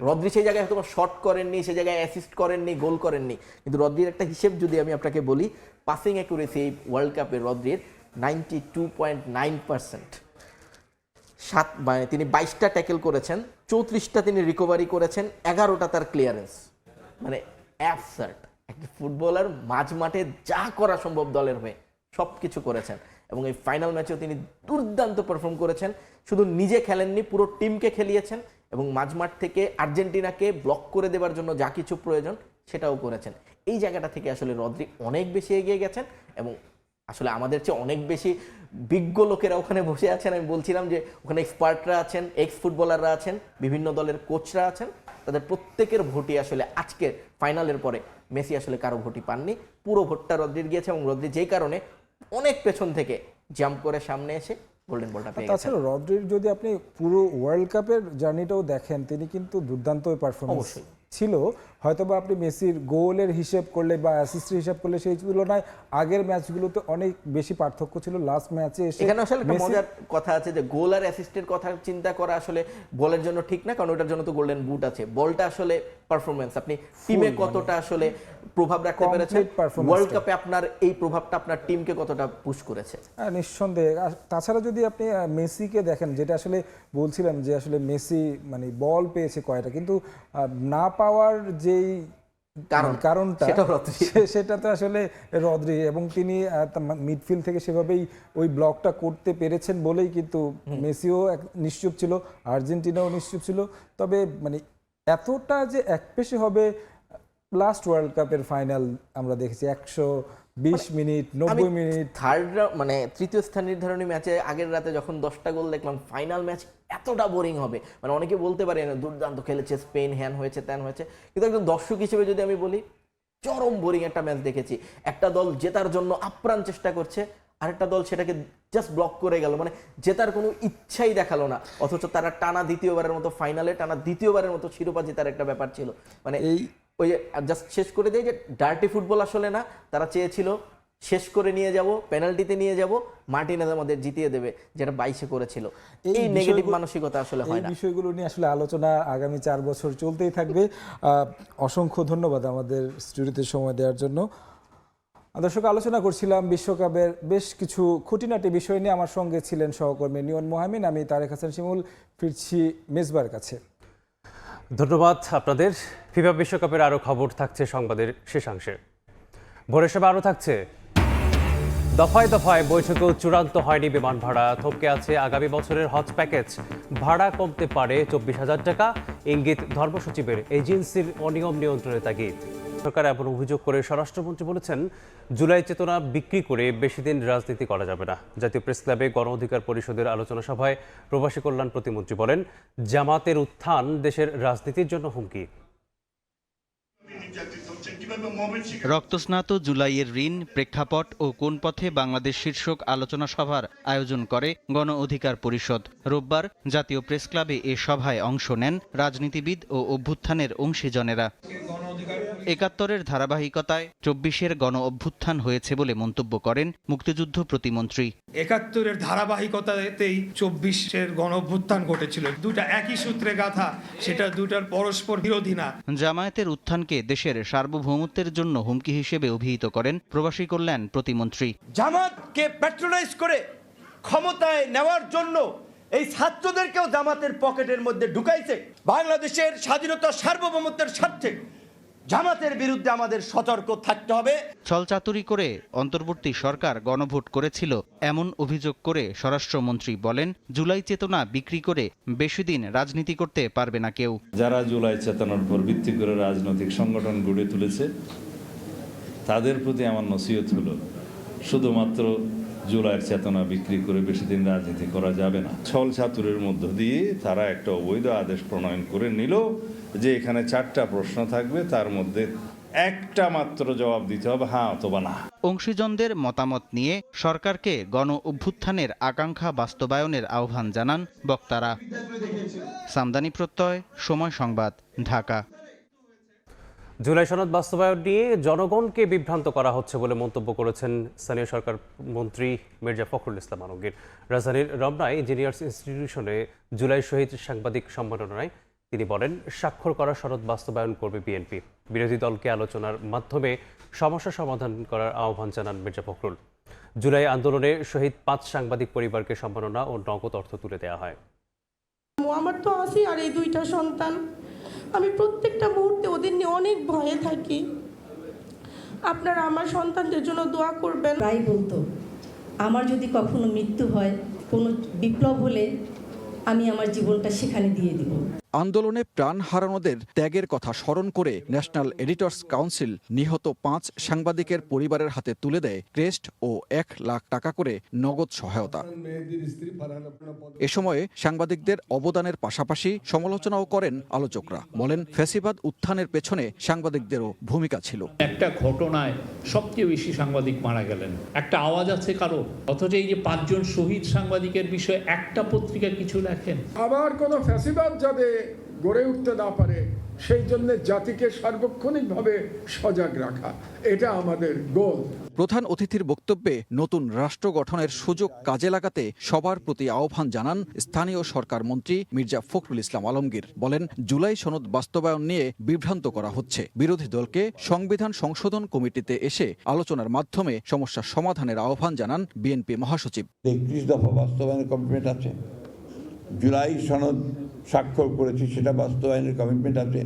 রদ্রি সেই জায়গায় হয়তো শট করেননি, সেই জায়গায় অ্যাসিস্ট করেননি, গোল করেননি, কিন্তু রদ্রির একটা হিসেব যদি আমি আপনাকে বলি, পাসিং অ্যাকুরেসি এই ওয়ার্ল্ড কাপে রদ্রির 92.9%। তিনি 22টা ট্যাকেল করেছেন, 34টা তিনি রিকভারি করেছেন, 11টা তার ক্লিয়ারেন্স। অ্যাবসার্ড। একটা ফুটবলার মাঝ মাঠে যা করা সম্ভব দলের হয়ে সব কিছু করেছেন এবং এই ফাইনাল ম্যাচেও তিনি দুর্দান্ত পারফর্ম করেছেন। শুধু নিজে খেলেননি, পুরো টিমকে খেলিয়েছেন এবং মাঝমাঠ থেকে আর্জেন্টিনাকে ব্লক করে দেওয়ার জন্য যা কিছু প্রয়োজন সেটাও করেছেন। এই জায়গাটা থেকে আসলে রদ্রি অনেক বেশি এগিয়ে গেছেন এবং আসলে আমাদের চেয়ে অনেক বেশি বিজ্ঞ লোকেরা ওখানে বসে আছেন। আমি বলছিলাম যে ওখানে এক্সপার্টরা আছেন, এক্স ফুটবলাররা আছেন, বিভিন্ন দলের কোচরা আছেন, তাদের প্রত্যেকের ভোটই আসলে আজকের ফাইনালের পরে মেসি আসলে কারো ভোটই পাননি, পুরো ভোটটা রদ্রির গিয়েছে এবং রদ্রি যেই কারণে অনেক পেছন থেকে জাম্প করে সামনে এসে গোল্ডেন বলটা পেয়ে গেছেন। তাছাড়া রদ্রির যদি আপনি পুরো ওয়ার্ল্ড কাপের জার্নিটাও দেখেন, তিনি কিন্তু দুর্দান্ত পারফরমেন্স ছিল। হয়তোবা আপনি মেসির গোলের হিসেব করলে বা অ্যাসিস্টের হিসাব করলে সেই তুলনায় আগের ম্যাচগুলোতে অনেক বেশি পার্থক্য ছিল। লাস্ট ম্যাচে এসে এখানে আসলে একটা মজার কথা আছে যে গোল আর অ্যাসিস্টের কথা চিন্তা করা আসলে বলের জন্য ঠিক না, কারণ ওটার জন্য তো গোল্ডেন বুট আছে। বলটা আসলে পারফরমেন্স, আপনি টিমে কতটা আসলে প্রভাব রাখতে পেরেছেন, ওয়ার্ল্ড কাপে আপনার এই প্রভাবটা আপনার টিমকে কতটা পুশ করেছে। নিঃসন্দেহে। তাছাড়া যদি আপনি মেসিকে দেখেন, যেটা আসলে বলছিলাম যে আসলে মেসি মানে বল পেয়েছে কয়টা, কিন্তু না পাওয়ার যেই কারণটা সেটা তো আসলে রদ্রি, এবং তিনি মিডফিল্ড থেকে সেভাবেই ওই ব্লকটা করতে পেরেছেন বলেই কিন্তু মেসিও নিশ্চুপ ছিল, আর্জেন্টিনাও নিশ্চুপ ছিল। তবে মানে এতটা যে একপেশে হবে, লাস্ট ওয়ার্ল্ড কাপের ফাইনাল আমরা দেখেছি 120 মিনিট 90 মিনিট, থার্ড মানে তৃতীয় স্থান নির্ধারণী ম্যাচে আগের রাতে যখন 10টা গোল দেখলাম, ফাইনাল ম্যাচ এতটা বোরিং হবে মানে অনেকে বলতে পারে না দুর্দান্ত খেলেছে স্পেন, হ্যান হয়েছে ত্যান হয়েছে, কিন্তু একজন দর্শক হিসেবে যদি আমি বলি চরম বোরিং একটা ম্যাচ দেখেছি। একটা দল জেতার জন্য আপ্রাণ চেষ্টা করছে, আরেকটা দল সেটাকে জাস্ট ব্লক করে গেল, মানে জেতার কোনো ইচ্ছাই দেখালো না, অথচ তারা টানা দ্বিতীয়বারের মতো ফাইনালে, টানা দ্বিতীয়বারের মতো শিরোপা জেতার একটা ব্যাপার ছিল। মানে এই ওই যে জাস্ট শেষ করে দেয় যে ডার্টি ফুটবল আসলে না, তারা চেয়েছিল শেষ করে নিয়ে যাব, পেনাল্টিতে নিয়ে যাব, মার্টিনেজ আমাদের জিতিয়ে দেবে, যেটা 22-এ করেছিল। এই নেগেটিভ মানসিকতা আসলে হয় না। এই বিষয়গুলো নিয়ে আসলে আলোচনা আগামী 4 বছর চলতেই থাকবে। অসংখ্য ধন্যবাদ আমাদের স্টুডিওতে সময় দেওয়ার জন্য। দর্শক, আলোচনা করছিলাম বিশ্বকাপের বেশ কিছু খুঁটিনাটি বিষয় নিয়ে। আমার সঙ্গে ছিলেন সহকর্মী নিয়ন মোহামিন, আমি তারেক হাসান শিমুল। ফিরছি মেজবার কাছে। ধন্যবাদ আপনাদের। ফিফা বিশ্বকাপের আরও খবর থাকছে সংবাদের শেষাংশে। ভোরের সভা আরও থাকছে। দফায় দফায় বৈঠকেও চূড়ান্ত হয়নি বিমান ভাড়া, থমকে আছে আগামী বছরের হজ প্যাকেজ। ভাড়া কমতে পারে 24,000 টাকা, ইঙ্গিত ধর্ম সচিবের। এজেন্সির অনিয়ম নিয়ন্ত্রণের তাগিদ। সরকার এমন অভিযোগ করে স্বরাষ্ট্রমন্ত্রী বলেছেন, জুলাই চেতনা বিক্রি করে বেশি দিন রাজনীতি করা যাবে না। জাতীয় প্রেস ক্লাবে গণ অধিকার পরিষদের আলোচনা সভায় প্রবাসী কল্যাণ প্রতিমন্ত্রী বলেন, জামাতের উত্থান দেশের রাজনীতির জন্য হুমকি। রক্তস্নাত জুলাইয়ের ঋণ, প্রেক্ষাপট ও কোন পথে বাংলাদেশ শীর্ষক আলোচনা সভার আয়োজন করে গণ অধিকার পরিষদ। রোববার জাতীয় প্রেস ক্লাবে এ সভায় অংশ নেন রাজনীতিবিদ ও অভ্যুত্থানের অংশীজনেরা। ৭১-এর ধারাবাহিকতায় ২৪-এর গণ অভ্যুত্থান হয়েছে বলে মন্তব্য করেন মুক্তিযুদ্ধ প্রতিমন্ত্রী। ৭১-এর ধারাবাহিকতাতেই ২৪-এর গণ অভ্যুত্থান ঘটেছিল। দুটা একই সূত্রে গাথা, সেটা দুটার পরস্পর বিরোধী না। জামায়াতের উত্থানকে দেশের সার্বভৌমত্বের জন্য হুমকি হিসেবে অভিহিত করেন প্রবাসী কল্যাণ প্রতিমন্ত্রী। জামাতকে প্যাট্রোনাইজ করে ক্ষমতায় নেওয়ার জন্য এই ছাত্রদেরকেও জামাতের পকেটের মধ্যে ঢুকাইছে। বাংলাদেশের স্বাধীনতা সার্বভৌমত্বের স্বার্থে জামাতের বিরুদ্ধে আমাদের সতর্ক থাকতে হবে। ছলচাতুরি করে অন্তর্বর্তী সরকার গণভোট করেছিল এমন অভিযোগ করে স্বরাষ্ট্রমন্ত্রী বলেন, জুলাই চেতনা বিক্রি করে বেশি দিন রাজনীতি করতে পারবে না কেউ। যারা জুলাই চেতনার উপর ভিত্তি করে রাজনৈতিক সংগঠন গড়ে তুলেছে, তাদের প্রতি আমার নসিহত হলো, শুধুমাত্র জুলাইয়ের চেতনা বিক্রি করে বেশি দিন রাজনীতি করা যাবে না। ছল চাতুরের মধ্য দিয়ে তারা একটা অবৈধ আদেশ প্রণয়ন করে নিল যে এখানে 4টা প্রশ্ন থাকবে, তার মধ্যে একটা মাত্র জবাব দিতে হবে হ্যাঁ অথবা না। অংশীজনদের মতামত নিয়ে সরকারকে গণ অভ্যুত্থানের আকাঙ্ক্ষা বাস্তবায়নের আহ্বান জানান বক্তারা। সামদানি প্রত্যয়, সময় সংবাদ, ঢাকা। জুলাই সনদ বাস্তবায়ন নিয়ে জনগণকে বিভ্রান্ত করা হচ্ছে বলে মন্তব্য করেছেন স্থানীয় সরকার মন্ত্রী মির্জা ফখরুল ইসলাম আলমগীর। রাজধানীর রমনায় ইঞ্জিনিয়ার্স ইনস্টিটিউশনে জুলাই শহীদ সাংবাদিক সম্মেলনায় তিনি বলেন, স্বাক্ষর করা সনদ বাস্তবায়ন করবে বিএনপি। বিরোধী দলকে আলোচনার মাধ্যমে সমস্যা সমাধান করার আহ্বান জানান মির্জা ফখরুল। জুলাই আন্দোলনে শহীদ 5 সাংবাদিক পরিবারকে সম্মাননা ও নগদ অর্থ তুলে দেওয়া হয়। আমার তো আছে আর এই 2টা সন্তান, আমি প্রত্যেকটা মুহূর্তে ওদের নিয়ে অনেক ভয়ে থাকি। আপনারা আমার সন্তানদের জন্য দোয়া করবেন। তাই বলতো আমার যদি কখনো মৃত্যু হয়, কোনো বিপ্লব হলে আমি আমার জীবনটা সেখানে দিয়ে দিব। আন্দোলনে প্রাণ হারানোদের ত্যাগের কথা স্মরণ করে ন্যাশনাল এডিটর্স কাউন্সিল নিহত 5 সাংবাদিকের পরিবারের হাতে তুলে দেয় ক্রেস্ট ও 1 লাখ টাকা করে নগদ সহায়তা। এ সময়ে সাংবাদিকদের অবদানের পাশাপাশি সমালোচনাও করেন আলোচকরা। বলেন, ফ্যাসিবাদ উত্থানের পেছনে সাংবাদিকদেরও ভূমিকা ছিল। একটা ঘটনায় সবচেয়ে বেশি সাংবাদিক মারা গেলেন, একটা আওয়াজ আছে কারো, অথচ এই যে 5 জন শহীদ সাংবাদিকের বিষয়ে একটা পত্রিকা কিছু লেখেন। আবার কোনো ফ্যাসিবাদ যাতে গড়ে উঠতে না পারে সেই জন্য জাতিকে সার্বক্ষণিকভাবে সজাগ রাখা, এটা আমাদের গোল। প্রধান অতিথির বক্তব্যে নতুন রাষ্ট্র গঠনের সুযোগ কাজে লাগাতে সবার প্রতি আহ্বান জানান স্থানীয় সরকার মন্ত্রী মির্জা ফখরুল ইসলাম আলমগীর। বলেন, জুলাই সনদ বাস্তবায়ন নিয়ে বিভ্রান্ত করা হচ্ছে। বিরোধী দলকে সংবিধান সংশোধন কমিটিতে এসে আলোচনার মাধ্যমে সমস্যা সমাধানের আহ্বান জানান বিএনপি মহাসচিব। 31 দফা বাস্তবায়নের কমিটমেন্ট আছে, জুলাই সনদ স্বাক্ষর করেছি, সেটা বাস্তবায়নের কমিটমেন্ট আছে।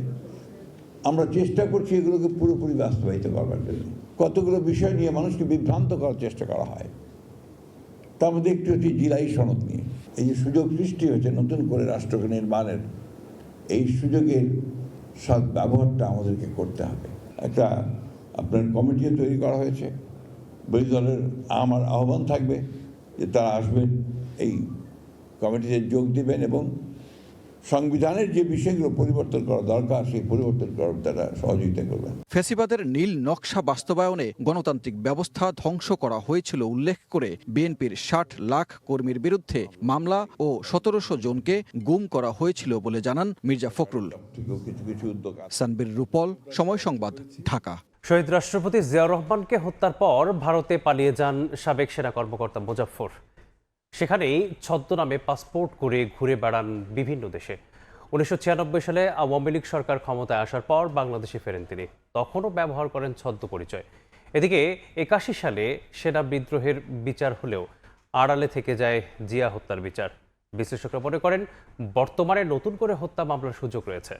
আমরা চেষ্টা করছি এগুলোকে পুরোপুরি বাস্তবায়িত করবার জন্য। কতগুলো বিষয় নিয়ে মানুষকে বিভ্রান্ত করার চেষ্টা করা হয়, তার মধ্যে একটি হচ্ছে জুলাই সনদ নিয়ে। এই যে সুযোগ সৃষ্টি হয়েছে নতুন করে রাষ্ট্রকে নির্মাণের, এই সুযোগের সৎ ব্যবহারটা আমাদেরকে করতে হবে। একটা আপনার কমিটিও তৈরি করা হয়েছে, বিরোধী দলের আমার আহ্বান থাকবে যে তারা আসবেন, এই কমিটিতে যোগ দিবেন এবং সংবিধানের যে বিষয়গুলো পরিবর্তন করা দরকার সেই পরিবর্তন করার তারা সহযোগিতা করবেন। ফ্যাসিবাদের নীল নকশা বাস্তবায়নে গণতান্ত্রিক ব্যবস্থা ধ্বংস করা হয়েছিল উল্লেখ করে বিএনপির 60 লাখ কর্মীর বিরুদ্ধে মামলা ও 1700 জনকে গুম করা হয়েছিল বলে জানান মির্জা ফখরুল। সানবীর রূপল, সময় সংবাদ, ঢাকা। শহীদ রাষ্ট্রপতি জিয়াউর রহমানকে হত্যার পর ভারতে পালিয়ে যান সাবেক সেনা কর্মকর্তা মোজাফফর। সেখানেই ছদ্মনামে পাসপোর্ট করে ঘুরে বেড়ান বিভিন্ন দেশে। 1996 সালে আওয়ামী লীগ সরকার ক্ষমতায় আসার পর বাংলাদেশে ফেরেন তিনি, তখনও ব্যবহার করেন ছদ্ম পরিচয়। এদিকে 81 সালে সেনা বিদ্রোহের বিচার হলেও আড়ালে থেকে যায় জিয়া হত্যার বিচার। বিশ্লেষকরা মনে করেন বর্তমানে নতুন করে হত্যা মামলার সুযোগ রয়েছে।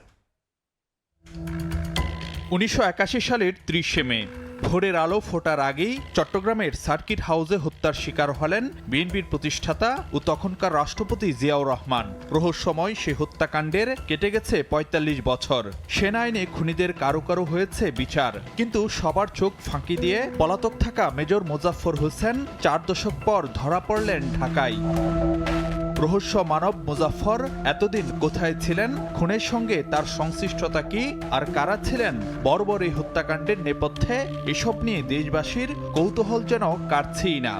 1981 সালের 30 মে ভোরের আলো ফোটার আগেই চট্টগ্রামের সার্কিট হাউসে হত্যার শিকার হলেন বিএনপির প্রতিষ্ঠাতা ও তখনকার রাষ্ট্রপতি জিয়াউর রহমান। রহস্যময় সে হত্যাকাণ্ডের কেটে গেছে 45 বছর। সেনা আইনে খুনিদের কারো কারো হয়েছে বিচার, কিন্তু সবার চোখ ফাঁকি দিয়ে পলাতক থাকা মেজর মোজাফফর হোসেন 4 দশক পর ধরা পড়লেন ঢাকায়। রহস্য মানব মোজাফফর এতদিন কোথায় ছিলেন, খুনের সঙ্গে তার সংশ্লিষ্টতা কি, আর কারা ছিলেন বর্বর এই হত্যাকাণ্ডের নেপথ্যে, এসব নিয়ে দেশবাসীর কৌতূহল যেন কাটছেই না।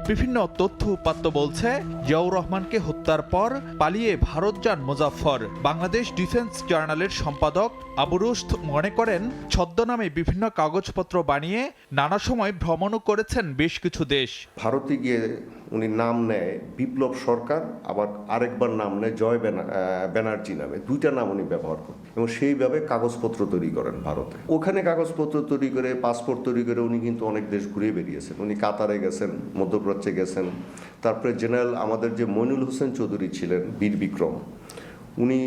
বিভিন্ন তথ্য উপাত্ত বলছে জিয়াউর রহমানকে হত্যার পর পালিয়ে ভারত যান মোজাফফর। বাংলাদেশ ডিফেন্স জার্নালের সম্পাদক আবু রুশদ মনে করেন ছদ্মনামে বিভিন্ন কাগজপত্র বানিয়ে নানা সময় ভ্রমণও করেছেন বেশ কিছু দেশ। ভারতে গিয়ে উনি নাম নেয় বিপ্লব সরকার, আবার আরেকবার নাম নেয় জয় ব্যানার্জি নামে, 2টা নাম উনি ব্যবহার করেন এবং সেইভাবে কাগজপত্র তৈরি করেন ভারতে। ওখানে কাগজপত্র তৈরি করে পাসপোর্ট তৈরি করে উনি কিন্তু অনেক দেশ ঘুরে বেরিয়েছেন। উনি কাতারে গেছেন, মধ্যপ্রাচ্যে গেছেন, তারপরে জেনারেল আমাদের যে মইনুল হোসেন চৌধুরী ছিলেন বীর বিক্রম, উনি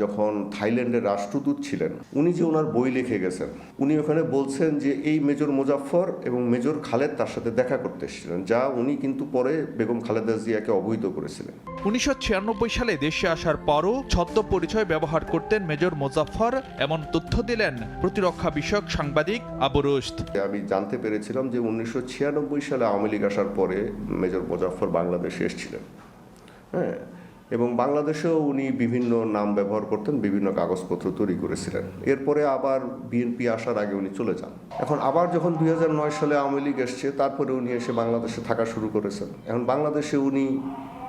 যখন থাইল্যান্ডের রাষ্ট্রদূত ছিলেন, উনি যে ওনার বই লিখে গেছেন, উনি ওখানে বলছেন যে এই মেজর মোজাফফর এবং মেজর খালেদ তার সাথে দেখা করতে এসেছিলেন, যা উনি কিন্তু পরে বেগম খালেদা জিয়াকে অবহিত করেছিলেন। 1996 সালে দেশে আসার পরও ছদ্ম পরিচয় ব্যবহার করতেন মেজর মোজাফফর, এমন তথ্য দিলেন প্রতিরক্ষা বিষয়ক সাংবাদিক আবু রুশদ। আমি জানতে পেরেছিলাম যে 1996 সালে আওয়ামী লীগ আসার পরে মেজর মোজাফফর বাংলাদেশে এসেছিলেন, হ্যাঁ, এবং বাংলাদেশেও উনি বিভিন্ন নাম ব্যবহার করতেন, বিভিন্ন কাগজপত্র তৈরি করেছিলেন। এরপরে আবার বিএনপি আসার আগে উনি চলে যান। এখন আবার যখন 2009 সালে আওয়ামী লীগ এসছে, তারপরে উনি এসে বাংলাদেশে থাকা শুরু করেছেন। এখন বাংলাদেশে উনি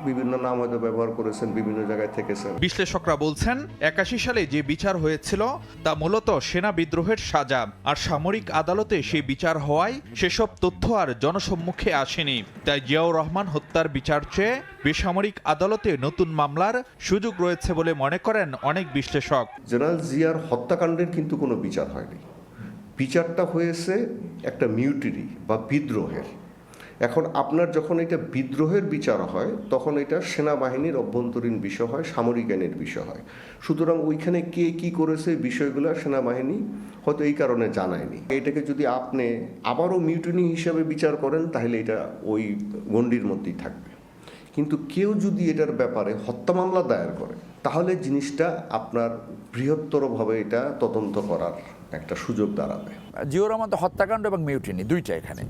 বিভিন্ন নাম হয়তো ব্যবহার করেছেন, বিভিন্ন জায়গায় থেকেছেন। বিশ্লেষকরা বলছেন 81 সালে যে বিচার হয়েছিল তা মূলত সেনা বিদ্রোহের সাজা, আর সামরিক আদালতে সেই বিচার হওয়ায় সেসব তথ্য আর জনসম্মুখে আসেনি। তাই জিয়াউর রহমান হত্যার বিচার চেয়ে বেসামরিক আদালতে নতুন মামলার সুযোগ রয়েছে বলে মনে করেন অনেক বিশ্লেষক। জেনারেল জিয়ার হত্যাকাণ্ডের কিন্তু কোনো বিচার হয়নি, বিচারটা হয়েছে একটা মিউটিনি বা বিদ্রোহের, এখন আপনার যখন এটা বিদ্রোহের বিচার হয় তখন এটা সেনাবাহিনীর অভ্যন্তরীণ বিষয় হয়, সামরিক আইনের বিষয় হয়। সুতরাং ওইখানে কে কি করেছে বিষয়গুলো সেনাবাহিনী হয়তো এই কারণে জানায়নি। এটাকে যদি আপনি আবারও মিউটিনি হিসাবে বিচার করেন তাহলে এটা ওই গণ্ডির মধ্যেই থাকবে। কিন্তু কেউ যদি এটার ব্যাপারে হত্যা মামলা দায়ের করে তাহলে জিনিসটা আপনার বৃহত্তরভাবে এটা তদন্ত করার একটা সুযোগ দাঁড়াবে। জিয়াউর রহমান তো হত্যাকাণ্ড এবং মিউটিনি দুইটা এখানে।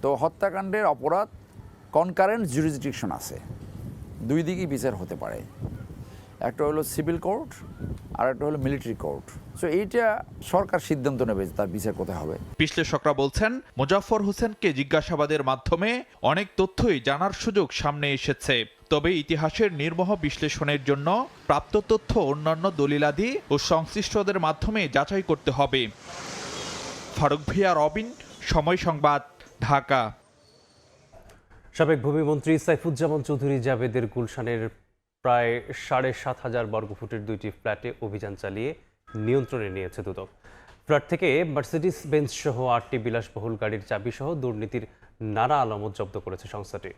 তো হত্যাকাণ্ডের অপরাধ কনকারেন্ট জুরিসডিকশন আছে, দুই দিকেই বিচার হতে পারে। একটা হলো সিভিল কোর্ট আর একটা হলো মিলিটারি কোর্ট। সো এইটা সরকার সিদ্ধান্ত নেবে তার বিচার কোথায় হবে। বিশ্লেষকরা বলছেন মোজাফফর হোসেনকে জিজ্ঞাসাবাদের মাধ্যমে অনেক তথ্যই জানার সুযোগ সামনে এসেছে। তবে ইতিহাসের নির্মোহ বিশ্লেষণের জন্য প্রাপ্ত তথ্য অন্যান্য দলিলাদি ও সংশ্লিষ্টদের মাধ্যমে যাচাই করতে হবে। ফারুক ভিয়া, রবিন, সময় সংবাদ, ঢাকা। সাবেক ভূমিমন্ত্রী সাইফুজ্জামান চৌধুরী জাবেদের গুলশানের প্রায় ৭,৫০০ বর্গফুটের ২টি ফ্ল্যাটে অভিযান চালিয়ে নিয়ন্ত্রণে নিয়েছে দুদক। ফ্ল্যাট থেকে মার্সিডিস বেঞ্জ সহ ৮টি বিলাসবহুল গাড়ির চাবি সহ দুর্নীতির নানা আলামত জব্দ করেছে সংস্থাটি।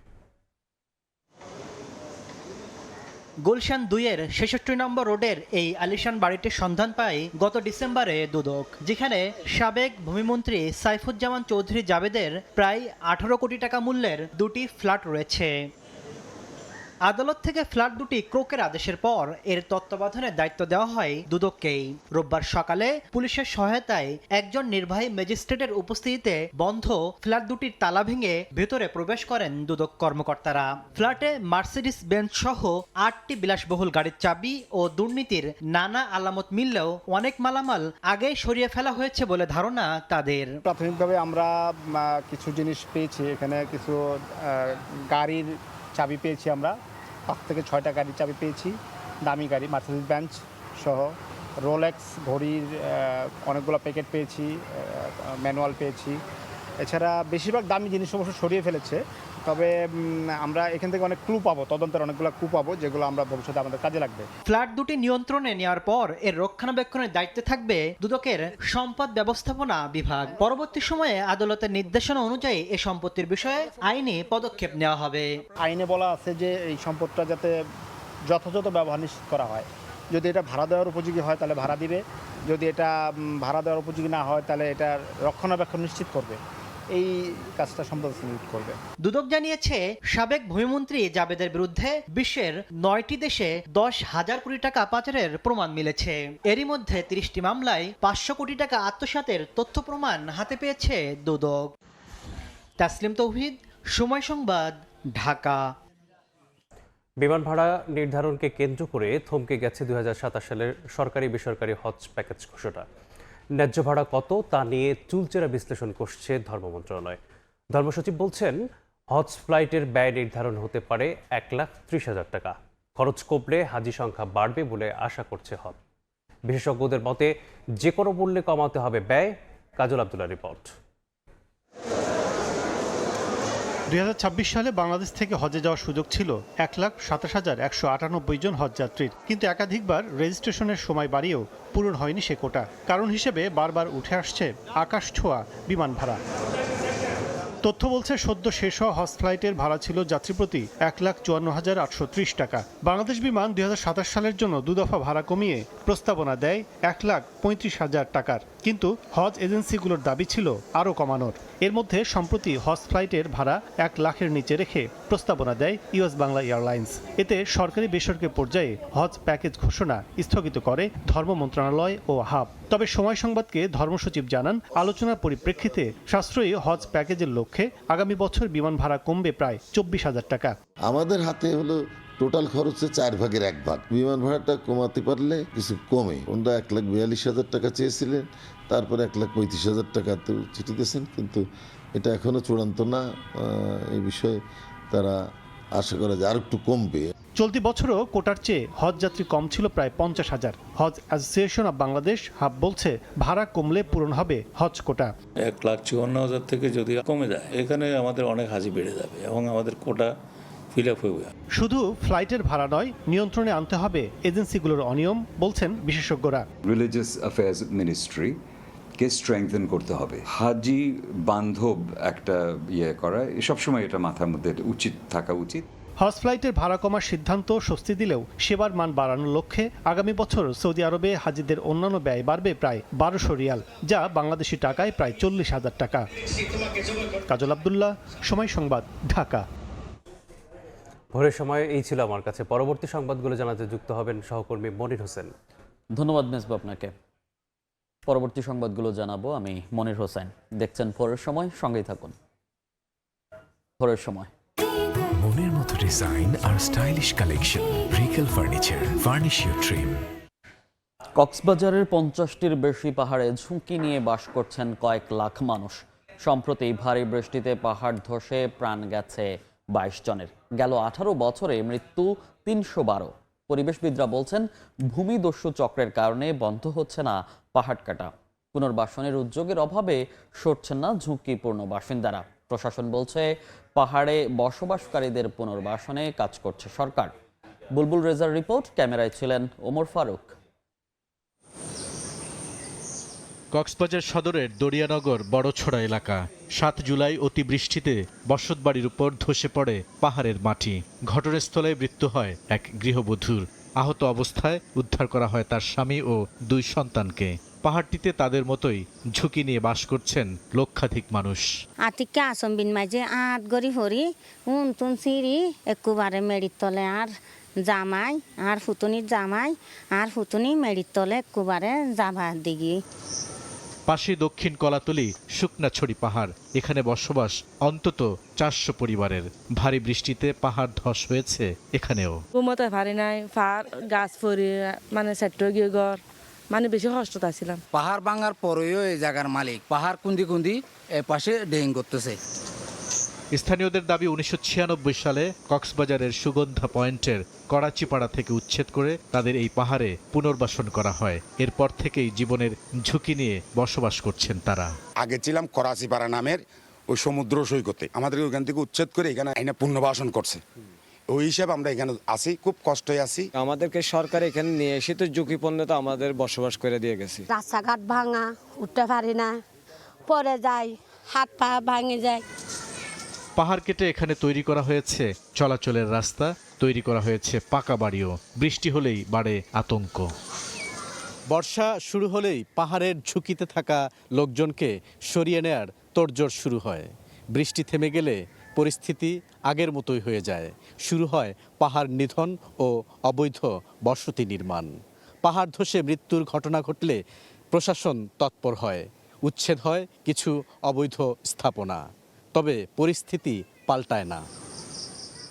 গুলশান ২-এর ৬৬ নম্বর রোডের এই আলিশান বাড়িটির সন্ধান পায় গত ডিসেম্বরে দুদক, যেখানে সাবেক ভূমিমন্ত্রী সাইফুজ্জামান চৌধুরী জাবেদের প্রায় ১৮ কোটি টাকা মূল্যের ২টি ফ্ল্যাট রয়েছে। আদালত থেকে ফ্ল্যাট দুটি ক্রোকের আদেশের পর এর তত্ত্বাবধানের দায়িত্ব দেওয়া হয় দুদককেই। রোববার সকালে পুলিশের সহায়তায় একজন নির্বাহী ম্যাজিস্ট্রেটের উপস্থিতিতে বন্ধ ফ্ল্যাট দুটির তালা ভেঙে ভেতরে প্রবেশ করেন দুদক কর্মকর্তারা। ফ্ল্যাটে মার্সিডিস বেঞ্জ সহ ৮টি বিলাসবহুল গাড়ির চাবি ও দুর্নীতির নানা আলামত মিললেও অনেক মালামাল আগেই সরিয়ে ফেলা হয়েছে বলে ধারণা তাদের। প্রাথমিকভাবে আমরা কিছু জিনিস পেয়েছি, এখানে কিছু গাড়ির চাবি পেয়েছি, আমরা ৫ থেকে ৬টা গাড়ির চাবি পেয়েছি, দামি গাড়ি মার্সিডিস বেঞ্জ সহ, রোলেক্স ঘড়ির অনেকগুলো প্যাকেট পেয়েছি, ম্যানুয়াল পেয়েছি। এছাড়া বেশিরভাগ দামি জিনিস অবশ্য সরিয়ে ফেলেছে, তবে আমরা এখান থেকে অনেক ক্লু পাবো, তদন্তের অনেকগুলো ক্লু পাবো যেগুলো আমরা ভবিষ্যতে আমাদের কাজে লাগবে। ফ্ল্যাট দুটি নিয়ন্ত্রণে নেওয়ার পর এর রক্ষণাবেক্ষণের দায়িত্বে থাকবে দুদকের সম্পদ ব্যবস্থাপনা বিভাগ। পরবর্তী সময়ে আদালতের নির্দেশনা অনুযায়ী এই সম্পত্তির বিষয়ে আইনি পদক্ষেপ নেওয়া হবে। আইনে বলা আছে যে এই সম্পদটা যাতে যথাযথ ব্যবহার নিশ্চিত করা হয়। যদি এটা ভাড়া দেওয়ার উপযোগী হয় তাহলে ভাড়া দিবে, যদি এটা ভাড়া দেওয়ার উপযোগী না হয় তাহলে এটার রক্ষণাবেক্ষণ নিশ্চিত করবে, এই কাজটা সম্পদ করবে। দুদক জানিয়েছে সাবেক ভূমিমন্ত্রী জাবেদের বিরুদ্ধে বিশ্বের ৯টি দেশে ১০,০০০ কোটি টাকা পাচারের প্রমাণ মিলেছে। এরই মধ্যে ৩০টি মামলায় ৫০০ কোটি টাকা আত্মসাতের তথ্য প্রমাণ হাতে পেয়েছে দুদক। তাসলিম তৌহিদ, সময় সংবাদ, ঢাকা। বিমান ভাড়া নির্ধারণকে কেন্দ্র করে থমকে গেছে ২০২৭ সালের সরকারি বেসরকারি হজ প্যাকেজ ঘোষণা। ন্যায্য ভাড়া কত তা নিয়ে চুলচেরা বিশ্লেষণ করছে ধর্ম মন্ত্রণালয়। ধর্মসচিব বলছেন হজ ফ্লাইটের ব্যয় নির্ধারণ হতে পারে ১,৩০,০০০ টাকা। খরচ কমলে হাজি সংখ্যা বাড়বে বলে আশা করছে হজ। বিশেষজ্ঞদের মতে যে কোনো মূল্যে কমাতে হবে ব্যয়। কাজল আব্দুল্লাহ রিপোর্ট। ২০২৬ সালে বাংলাদেশ থেকে হজে যাওয়ার সুযোগ ছিল ১,২৭,১৯৮ জন হজযাত্রীর, কিন্তু একাধিকবার রেজিস্ট্রেশনের সময় বাড়িয়েও পূরণ হয়নি সে কোটা। কারণ হিসেবে বারবার উঠে আসছে আকাশ ছোঁয়া বিমান ভাড়া। তথ্য বলছে সদ্য শেষ হওয়া হজ ফ্লাইটের ভাড়া ছিল যাত্রীপ্রতি ১,৫৪,৮৩০ টাকা। বাংলাদেশ বিমান ২০২৭ সালের জন্য দুদফা ভাড়া কমিয়ে প্রস্তাবনা দেয় ১,৩৫,০০০ টাকার, কিন্তু হজ এজেন্সিগুলোর দাবি ছিল আরও কমানোর। এর মধ্যে সম্প্রতি হজ ফ্লাইটের ভাড়া ১ লাখের নিচে রেখে প্রস্তাবনা দেয় ইউএস বাংলা এয়ারলাইন্স। এতে সরকারি বেসরকারি পর্যায়ে হজ প্যাকেজ ঘোষণা স্থগিত করে ধর্ম মন্ত্রণালয় ও হাব। তবে সময় সংবাদকে ধর্মসচিব জানান, আলোচনার পরিপ্রেক্ষিতে সাশ্রয়ী হজ প্যাকেজের লক্ষ্যে আগামী বছর বিমান ভাড়া কমবে প্রায় ২৪,০০০ টাকা। আমাদের হাতে হলো টোটাল খরচে 4 ভাগের 1 ভাগ। বিমান ভাড়াটা কমাতে পারলে কিছু কমে। ওনারা ১,৪২,০০০ টাকা চেয়েছিলেন, তারপরে ১,৩৫,০০০ টাকাতে চিঠি দিয়েছেন, কিন্তু এটা এখনো চূড়ান্ত না। এই বিষয়ে তারা আশা করা যায় আর একটু কমবে। চলতি বছরও কোটার চেয়ে হজ যাত্রী কম ছিল প্রায় ৫০,০০০। হজ অ্যাসোসিয়েশন অব বাংলাদেশ হাব বলছে ভাড়া কমলে পূরণ হবে হজ কোটা। ১,৫৪,০০০ থেকে যদি কমে যায়, এখানে আমাদের অনেক হাজি বেড়ে যাবে এবং আমাদের কোটা ফিল আপ হয়ে যাবে। শুধু ফ্লাইটের ভাড়া নয়, নিয়ন্ত্রণে আনতে হবে এজেন্সিগুলোর অনিয়ম, বলছেন বিশেষজ্ঞরা। রিলিজিয়াস অ্যাফেয়ার্স মিনিস্ট্রি কে স্ট্রেংথেন করতে হবে। হাজি বান্ধব একটা করা সবসময় এটা মাথার মধ্যে থাকা উচিত। হজ ফ্লাইটের ভাড়া কমার সিদ্ধান্ত স্বস্তি দিলেও সেবার মান বাড়ানোর লক্ষ্যে আগামী বছর সৌদি আরবে হাজিদের অন্যান্য ব্যয় বাড়বে প্রায় 1200 রিয়াল, যা বাংলাদেশি টাকায় প্রায় 40,000 টাকা। কাজল আব্দুল্লাহ, সময় সংবাদ, ঢাকা। ভোরের সময় এই ছিল আমার কাছে। পরবর্তী সংবাদগুলো জানাতে যুক্ত হবেন সহকর্মী মনির হোসেন। ধন্যবাদ মেজবা আপনাকে। পরবর্তী সংবাদগুলো জানাবো আমি মনির হোসেন। দেখছেন ভোরের সময়, সঙ্গেই থাকুন। ভোরের সময়, মনের মতো ডিজাইন আর stylish collection, Regal furniture, furnish your dream. কক্সবাজারের 50টির বেশি পাহাড়ে ঝুঁকি নিয়ে বাস করছেন কয়েক লাখ মানুষ। সম্প্রতি ভারী বৃষ্টিতে পাহাড় ধসে প্রাণ গেছে 22 জনের। গেল 18 বছরে মৃত্যু 312। পরিবেশবিদরা বলছেন ভূমিদস্যু চক্রের কারণে বন্ধ হচ্ছে না পাহাড় কাটা। পুনর্বাসনের উদ্যোগের অভাবে সরছেন না ঝুঁকিপূর্ণ বাসিন্দারা। প্রশাসন বলছে পাহাড়ে বসবাসকারীদের পুনর্বাসনে কাজ করছে সরকার। বুলবুল রেজার রিপোর্ট, ক্যামেরায় ছিলেন ওমর ফারুক। কক্সবাজার সদরের দরিয়ানগর বড়ছড়া এলাকা। 7 জুলাই অতিবৃষ্টিতে বসতবাড়ির উপর ধসে পড়ে পাহাড়ের মাটি। ঘটনাস্থলে মৃত্যু হয় এক গৃহবধূর। আহত অবস্থায় উদ্ধার করা হয় তার স্বামী ও 2 সন্তানকে। পাহাড়টিতে তাদের মতোই ঝুঁকি নিয়ে বাস করছেন লক্ষাধিক মানুষ। আতিকে আসম্বিন মাঝে আট গড়ি হরি উন সিঁড়ি একুবারে মেড়ির তলে আর জামাই আর ফুতুনির জামাই আর ফুতুনি মেড়ির তলে একুবারে যাবার দিঘি। পাশে দক্ষিণ কলাতলি শুকনাছড়ি পাহাড়। এখানে বসবাস অন্তত 400 পরিবারের। ভারী বৃষ্টিতে পাহাড় ধস হয়েছে এখানেও। ঘুমোতে পারি নাই, গাছ পরি মানে সেট গিয়ে ঘর মানে বেশি কষ্ট ছিলাম। পাহাড় ভাঙার পরেও এই জায়গার মালিক পাহাড় কুন্দি এ পাশে ডেইং করতেছে। স্থানীয়দের দাবি 1996 সালে কক্সবাজারের সুগন্ধা পয়েন্টের করাচিপাড়া থেকে উচ্ছেদ করে তাদের এই পাহাড়ে পুনর্বাসন করা হয়। এরপর থেকেই জীবনের ঝুঁকি নিয়ে বসবাস করছেন তারা। আগে ছিলাম করাচিপাড়া নামের ওই সমুদ্র সৈকতে, আমাদের ওইখান থেকে উচ্ছেদ করে এখানে পুনর্বাসন করছে। ওই হিসাবে আমরা এখানে আছি, খুব কষ্টে আছি। আমাদেরকে সরকার এখানে নিয়ে এসে তো ঝুঁকিপূর্ণতা আমাদের বসবাস করে দিয়ে গেছে। রাস্তাঘাট ভাঙা, উঠতে পারি না, পরে যাই, হাত পা ভাঙে যায়। পাহাড় কেটে এখানে তৈরি করা হয়েছে চলাচলের রাস্তা, তৈরি করা হয়েছে পাকা বাড়িও। বৃষ্টি হলেই বাড়ে আতঙ্ক। বর্ষা শুরু হলেই পাহাড়ের ঝুঁকিতে থাকা লোকজনকে সরিয়ে নেয়ার তোড়জোড় শুরু হয়। বৃষ্টি থেমে গেলে পরিস্থিতি আগের মতোই হয়ে যায়। শুরু হয় পাহাড় নিধন ও অবৈধ বসতি নির্মাণ। পাহাড় ধসে মৃত্যুর ঘটনা ঘটলে প্রশাসন তৎপর হয়, উচ্ছেদ হয় কিছু অবৈধ স্থাপনা। তবে পরিস্থিতি পাল্টায় না।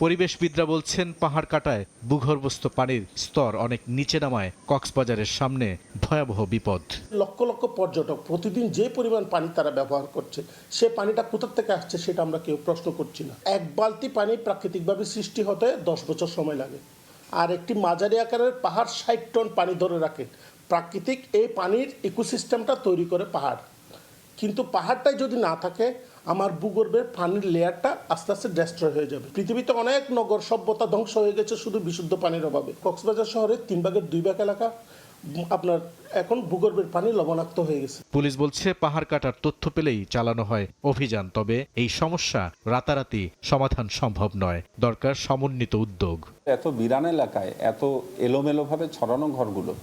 পরিবেশবিদরা বলছেন পাহাড় কাটায় ভূগর্ভস্থ পানির স্তর অনেক নিচে নামায় কক্সবাজারের সামনে ভয়াবহ বিপদ। লক্ষ লক্ষ পর্যটক প্রতিদিন যে পরিমাণ পানি তারা ব্যবহার করছে, সে পানিটা কোথা থেকে আসছে সেটা আমরা কেউ প্রশ্ন করছি না। 1 বালতি পানি প্রাকৃতিকভাবে সৃষ্টি হতে 10 বছর সময় লাগে। আর একটি মাঝারি আকারের পাহাড় 60 টন পানি ধরে রাখে। প্রাকৃতিক এই পানির ইকোসিস্টেমটা তৈরি করে পাহাড়। কিন্তু পাহাড়টাই যদি না থাকে, আমার ভূগর্ভের পানির লেয়ারটা আস্তে আস্তে ডেস্ট্রয় হয়ে যাবে। পৃথিবীতে অনেক নগর সভ্যতা ধ্বংস হয়ে গেছে শুধু বিশুদ্ধ পানির অভাবে। কক্সবাজার শহরের 3 ভাগের 2 ভাগ এলাকা আপনার এখন ভূগর্ভের পানি লবণাক্ত হয়ে গেছে। পুলিশ বলছে পাহাড় কাটার তথ্য পেলেই চালানো হয় অভিযান। তবে এই সমস্যা রাতারাতি সমাধান সম্ভব নয়, দরকার সমন্বিত উদ্যোগ। এত বিরান এলাকায় এত এলোমেলোভাবে ছড়ানো ঘরগুলো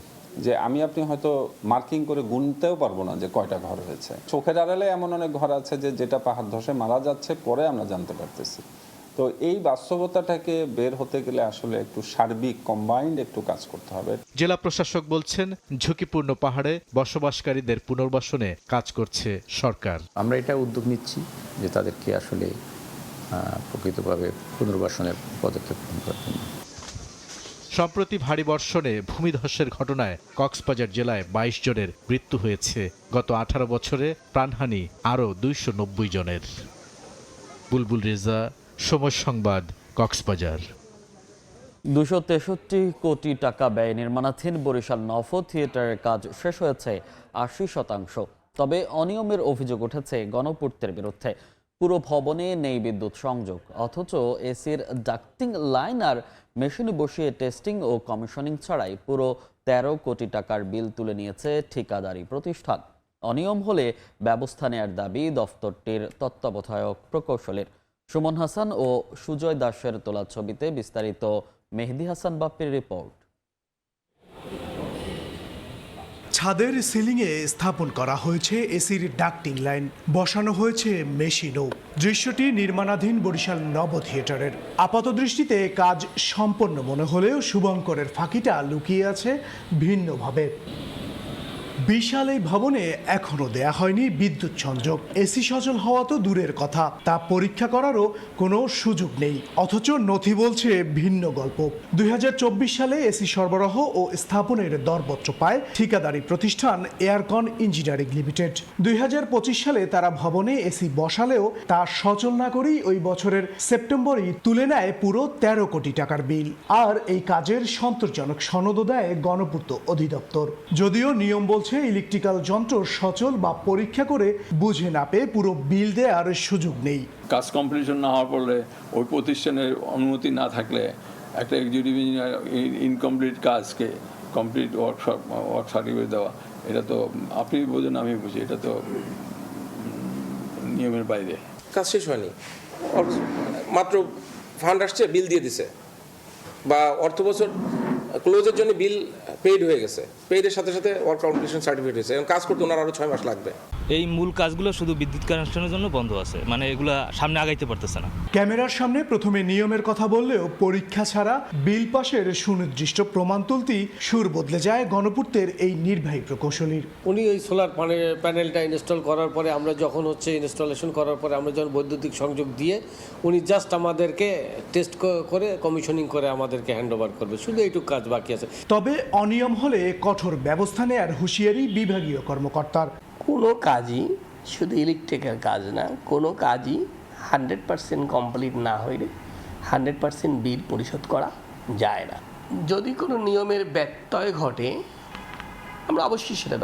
যে আপনি হয়তো মার্কিং করে গুনতেও পারবো না যে কয়টা ঘর হয়েছে। চোখের আড়ালে এমন অনেক ঘর আছে যেটা পাহাড় ধসে মারা যাচ্ছে, পরে আমরা জানতে পারতেছি। তো এই বাস্তবতাটাকে বের হতে গেলে আসলে একটু সার্বিক কম্বাইন্ড একটু কাজ করতে হবে। জেলা প্রশাসক বলছেন ঝুঁকিপূর্ণ পাহাড়ে বসবাসকারীদের পুনর্বাসনে কাজ করছে সরকার। আমরা এটা উদ্যোগ নিচ্ছি যে তাদেরকে আসলে প্রকৃতভাবে পুনর্বাসনের পদক্ষেপ গ্রহণ করতে। সম্প্রতি ভারী বর্ষণে ভূমিধসের ঘটনায় কক্সবাজার জেলায় 22 জনের মৃত্যু হয়েছে। গত 18 বছরে প্রাণহানি আরও 290 জনের। বুলবুল রেজা, সময় সংবাদ, কক্সবাজার। 263 কোটি টাকা ব্যয়ে নির্মাণাধীন বরিশাল নফো থিয়েটারের কাজ শেষ হয়েছে 80%। তবে অনিয়মের অভিযোগ উঠেছে গণপূর্তের বিরুদ্ধে। পুরো ভবনে নেই বিদ্যুৎ সংযোগ, অথচ এসির ডাক্টিং লাইন আর মেশিনে বসিয়ে টেস্টিং ও কমিশনিং ছাড়াই পুরো 13 কোটি টাকার বিল তুলে নিয়েছে ঠিকাদারি প্রতিষ্ঠান। অনিয়ম হলে ব্যবস্থা নেয়ার দাবি দফতরটির তত্ত্বাবধায়ক প্রকৌশলীর। সুমন হাসান ও সুজয় দাসের তোলা ছবিতে বিস্তারিত মেহেদী হাসান বাপ্পির রিপোর্ট। ছাদের সিলিংয়ে স্থাপন করা হয়েছে এসির ডাক্টিং লাইন, বসানো হয়েছে মেশিনও। দৃশ্যটি নির্মাণাধীন বরিশাল নব থিয়েটারের। আপাত দৃষ্টিতে কাজ সম্পন্ন মনে হলেও শুভঙ্করের ফাঁকিটা লুকিয়ে আছে ভিন্নভাবে। বিশাল এই ভবনে এখনো দেয়া হয়নি বিদ্যুৎ সংযোগ। এসি সচল হওয়া তো দূরের কথা, তা পরীক্ষা করারও কোনো সুযোগ নেই। অথচ নথি বলছে ভিন্ন গল্প। 2024 সালে এসি সরবরাহ ও স্থাপনের দরপত্র পায় ঠিকাদারি প্রতিষ্ঠান এয়ারকন ইঞ্জিনিয়ারিং লিমিটেড। 2025 সালে তারা ভবনে এসি বসালেও তা সচল না করেই ওই বছরের সেপ্টেম্বরেই তুলে নেয় পুরো 13 কোটি টাকার বিল। আর এই কাজের সন্তোষজনক সনদও দেয় গণপূর্ত অধিদপ্তর। যদিও নিয়ম বলছে ইলেকট্রিক্যাল যন্ত্র সচল বা পরীক্ষা করে বুঝে না পেয়ে পুরো বিল দেওয়ার সুযোগ নেই। কাজ কমপ্লিশন না হওয়ার পরে ওই প্রতিষ্ঠানের অনুমতি না থাকলে একটা এক্সিকিউটিভ ইঞ্জিনিয়ার ইনকমপ্লিট কাজকে কমপ্লিট ওয়ার্ক সার্টিফিকেট দেওয়া, এটা তো আপনি বোঝেন আমি বুঝি, এটা তো নিয়মের বাইরে। কাজ শেষ হয়নি, মাত্র ফান্ড আসছে, বিল দিয়ে দিছে, বা অর্থ বছর ক্লোজের জন্য বিল পেইড হয়ে গেছে, পেইডের সাথে সাথে ওয়ার্ক কমপ্লিশন সার্টিফিকেট হয়েছে, এবং কাজ করতে ওনার আরও 6 মাস লাগবে। এই মূল কাজগুলো শুধু বিদ্যুৎ কানেকশনের জন্য বন্ধ আছে, মানে এগুলা সামনে আগাইতে পারতেছে না। ক্যামেরার সামনে প্রথমে নিয়মের কথা বললেও পরীক্ষা ছাড়া বিল পাশের সুনির্দিষ্ট প্রমাণ তুলতেই সুর বদলে যায় গণপূর্তের এই নির্বাহী প্রকৌশলীর। উনি ওই সোলার প্যানেলটা ইনস্টল করার পরে আমরা যখন ইনস্টলেশন করার পরে আমরা যখন বৈদ্যুতিক সংযোগ দিয়ে উনি জাস্ট আমাদেরকে টেস্ট করে কমিশনিং করে আমাদেরকে হ্যান্ডওভার করবে, শুধু এইটুকু কাজ বাকি আছে। তবে অনিয়ম হলে কঠোর ব্যবস্থা নেয়ার হুঁশিয়ারি বিভাগীয় কর্মকর্তার। কোনো কাজই শুধু ইলেকট্রিক্যাল কাজ না, কোনো কাজই 100% কমপ্লিট না হইলে 100% বিল পরিশোধ করা যায় না। যদি কোনো নিয়মের ব্যত্যয় ঘটে আমরা অবশ্যই সেটা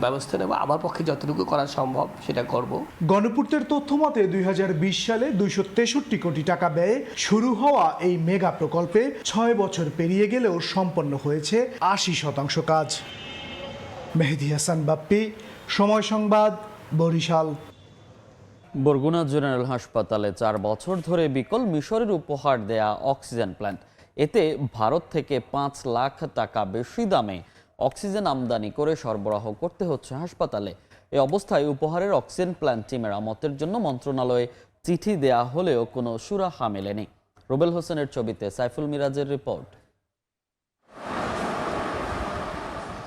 ব্যবস্থা নেব, আমার পক্ষে যতটুকু করা সম্ভব সেটা করব। গণপূর্তের তথ্য মতে 2020 সালে 263 কোটি টাকা ব্যয়ে শুরু হওয়া এই মেগা প্রকল্পে 6 বছর পেরিয়ে গেলেও সম্পন্ন হয়েছে 80% কাজ। মেহেদী হাসান বাপ্পি, সময় সংবাদ, বরিশাল। বরগুনা জেনারেল হাসপাতালে 4 বছর ধরে বিকল মিশরের উপহার দেয়া অক্সিজেন প্ল্যান্ট। এতে ভারত থেকে 5 লাখ টাকা বেশি দামে অক্সিজেন আমদানি করে সরবরাহ করতে হচ্ছে হাসপাতালে। এই অবস্থায় উপহারের অক্সিজেন প্ল্যান্টটি মেরামতের জন্য মন্ত্রণালয়ে চিঠি দেয়া হলেও কোনো সুরাহা মেলেনি। রুবেল হোসেনের ছবিতে সাইফুল মিরাজের রিপোর্ট।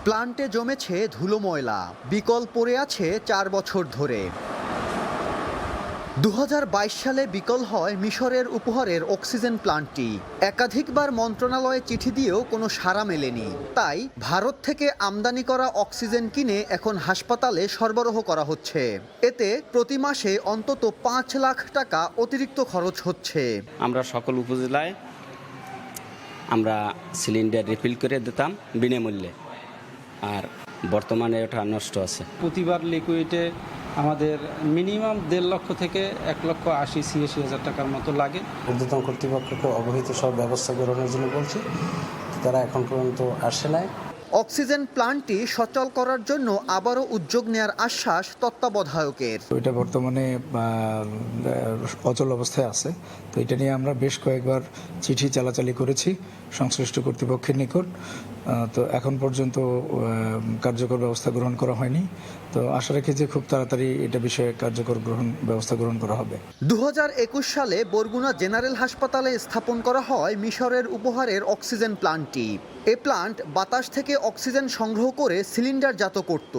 প্লান্টে জমেছে ধুলো ময়লা, বিকল পড়ে আছে 4 বছর ধরে। 2022 সালে বিকল হয় মিশরের উপহারের অক্সিজেন প্লান্টটি। একাধিকবার মন্ত্রণালয়ে চিঠি দিয়েও কোনো সাড়া মেলেনি। তাই ভারত থেকে আমদানি করা অক্সিজেন কিনে এখন হাসপাতালে সরবরাহ করা হচ্ছে। এতে প্রতি মাসে অন্তত 5 লাখ টাকা অতিরিক্ত খরচ হচ্ছে। আমরা সকল উপজেলায় আমরা সিলিন্ডার রিফিল করে দিতাম বিনামূল্যে, আর বর্তমানে ওটা নষ্ট আছে। প্রতিবার লিকুইডে আমাদের মিনিমাম 1.5 লক্ষ থেকে 1,80,000 টাকার মতো লাগে। ঊর্ধ্বতন কর্তৃপক্ষকে অবহিত সব ব্যবস্থা গ্রহণের জন্য বলছি, তারা এখন পর্যন্ত আসে নাই। অক্সিজেন প্লান্টটি সচল করার জন্য আবারও উদ্যোগ নেয়ার আশ্বাস তত্ত্বাবধায়কের। এটা বর্তমানে অচল অবস্থায় আছে, তো এটা নিয়ে আমরা বেশ কয়েকবার চিঠি চালাচালি করেছি সংশ্লিষ্ট কর্তৃপক্ষের নিকট, তো এখন পর্যন্ত কার্যকর ব্যবস্থা গ্রহণ করা হয়নি। তো আশা রাখি যে খুব তাড়াতাড়ি এটা বিষয়ে কার্যকর ব্যবস্থা গ্রহণ করা হবে। 2021 সালে বরগুনা জেনারেল হাসপাতালে স্থাপন করা হয় মিশরের উপহারের অক্সিজেন প্লান্টটি। এ প্লান্ট বাতাস থেকে অক্সিজেন সংগ্রহ করে সিলিন্ডারজাত করত।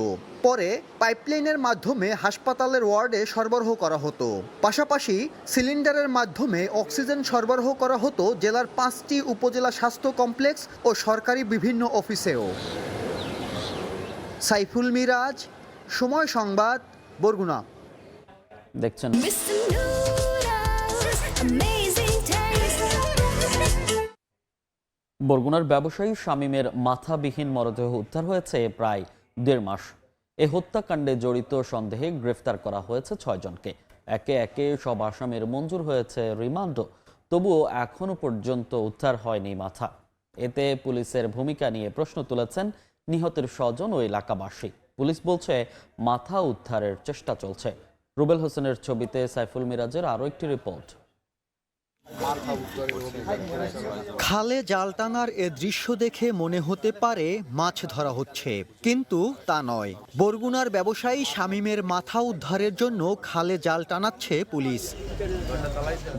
পরে পাইপলাইনের মাধ্যমে হাসপাতালের ওয়ার্ডে সরবরাহ করা হতো। পাশাপাশি সিলিন্ডারের মাধ্যমে অক্সিজেন সরবরাহ করা হতো জেলার 5টি উপজেলা স্বাস্থ্য কমপ্লেক্স ও সরকারি বিভিন্ন অফিসেও। সাইফুল মিরাজ, সময় সংবাদ, বরগুনা। দেখছেন বরগুনার ব্যবসায়ী শামীমের মাথাবিহীন মরদেহ উদ্ধার হয়েছে প্রায় 1.5 মাস। এ হত্যাকাণ্ডে জড়িত সন্দেহে গ্রেফতার করা হয়েছে 6 জনকে। একে একে সব আসামির মঞ্জুর হয়েছে রিমান্ডও, তবুও এখনো পর্যন্ত উদ্ধার হয়নি মাথা। এতে পুলিশের ভূমিকা নিয়ে প্রশ্ন তুলেছেন নিহতের স্বজন ও এলাকাবাসী। পুলিশ বলছে মাথা উদ্ধারের চেষ্টা চলছে। রুবেল হোসেনের ছবিতে সাইফুল মিরাজের আরও একটি রিপোর্ট। খালে জাল টানার এ দৃশ্য দেখে মনে হতে পারে মাছ ধরা হচ্ছে, কিন্তু তা নয়। বরগুনার ব্যবসায়ী শামীমের মাথা উদ্ধারের জন্য খালে জাল টানাচ্ছে পুলিশ।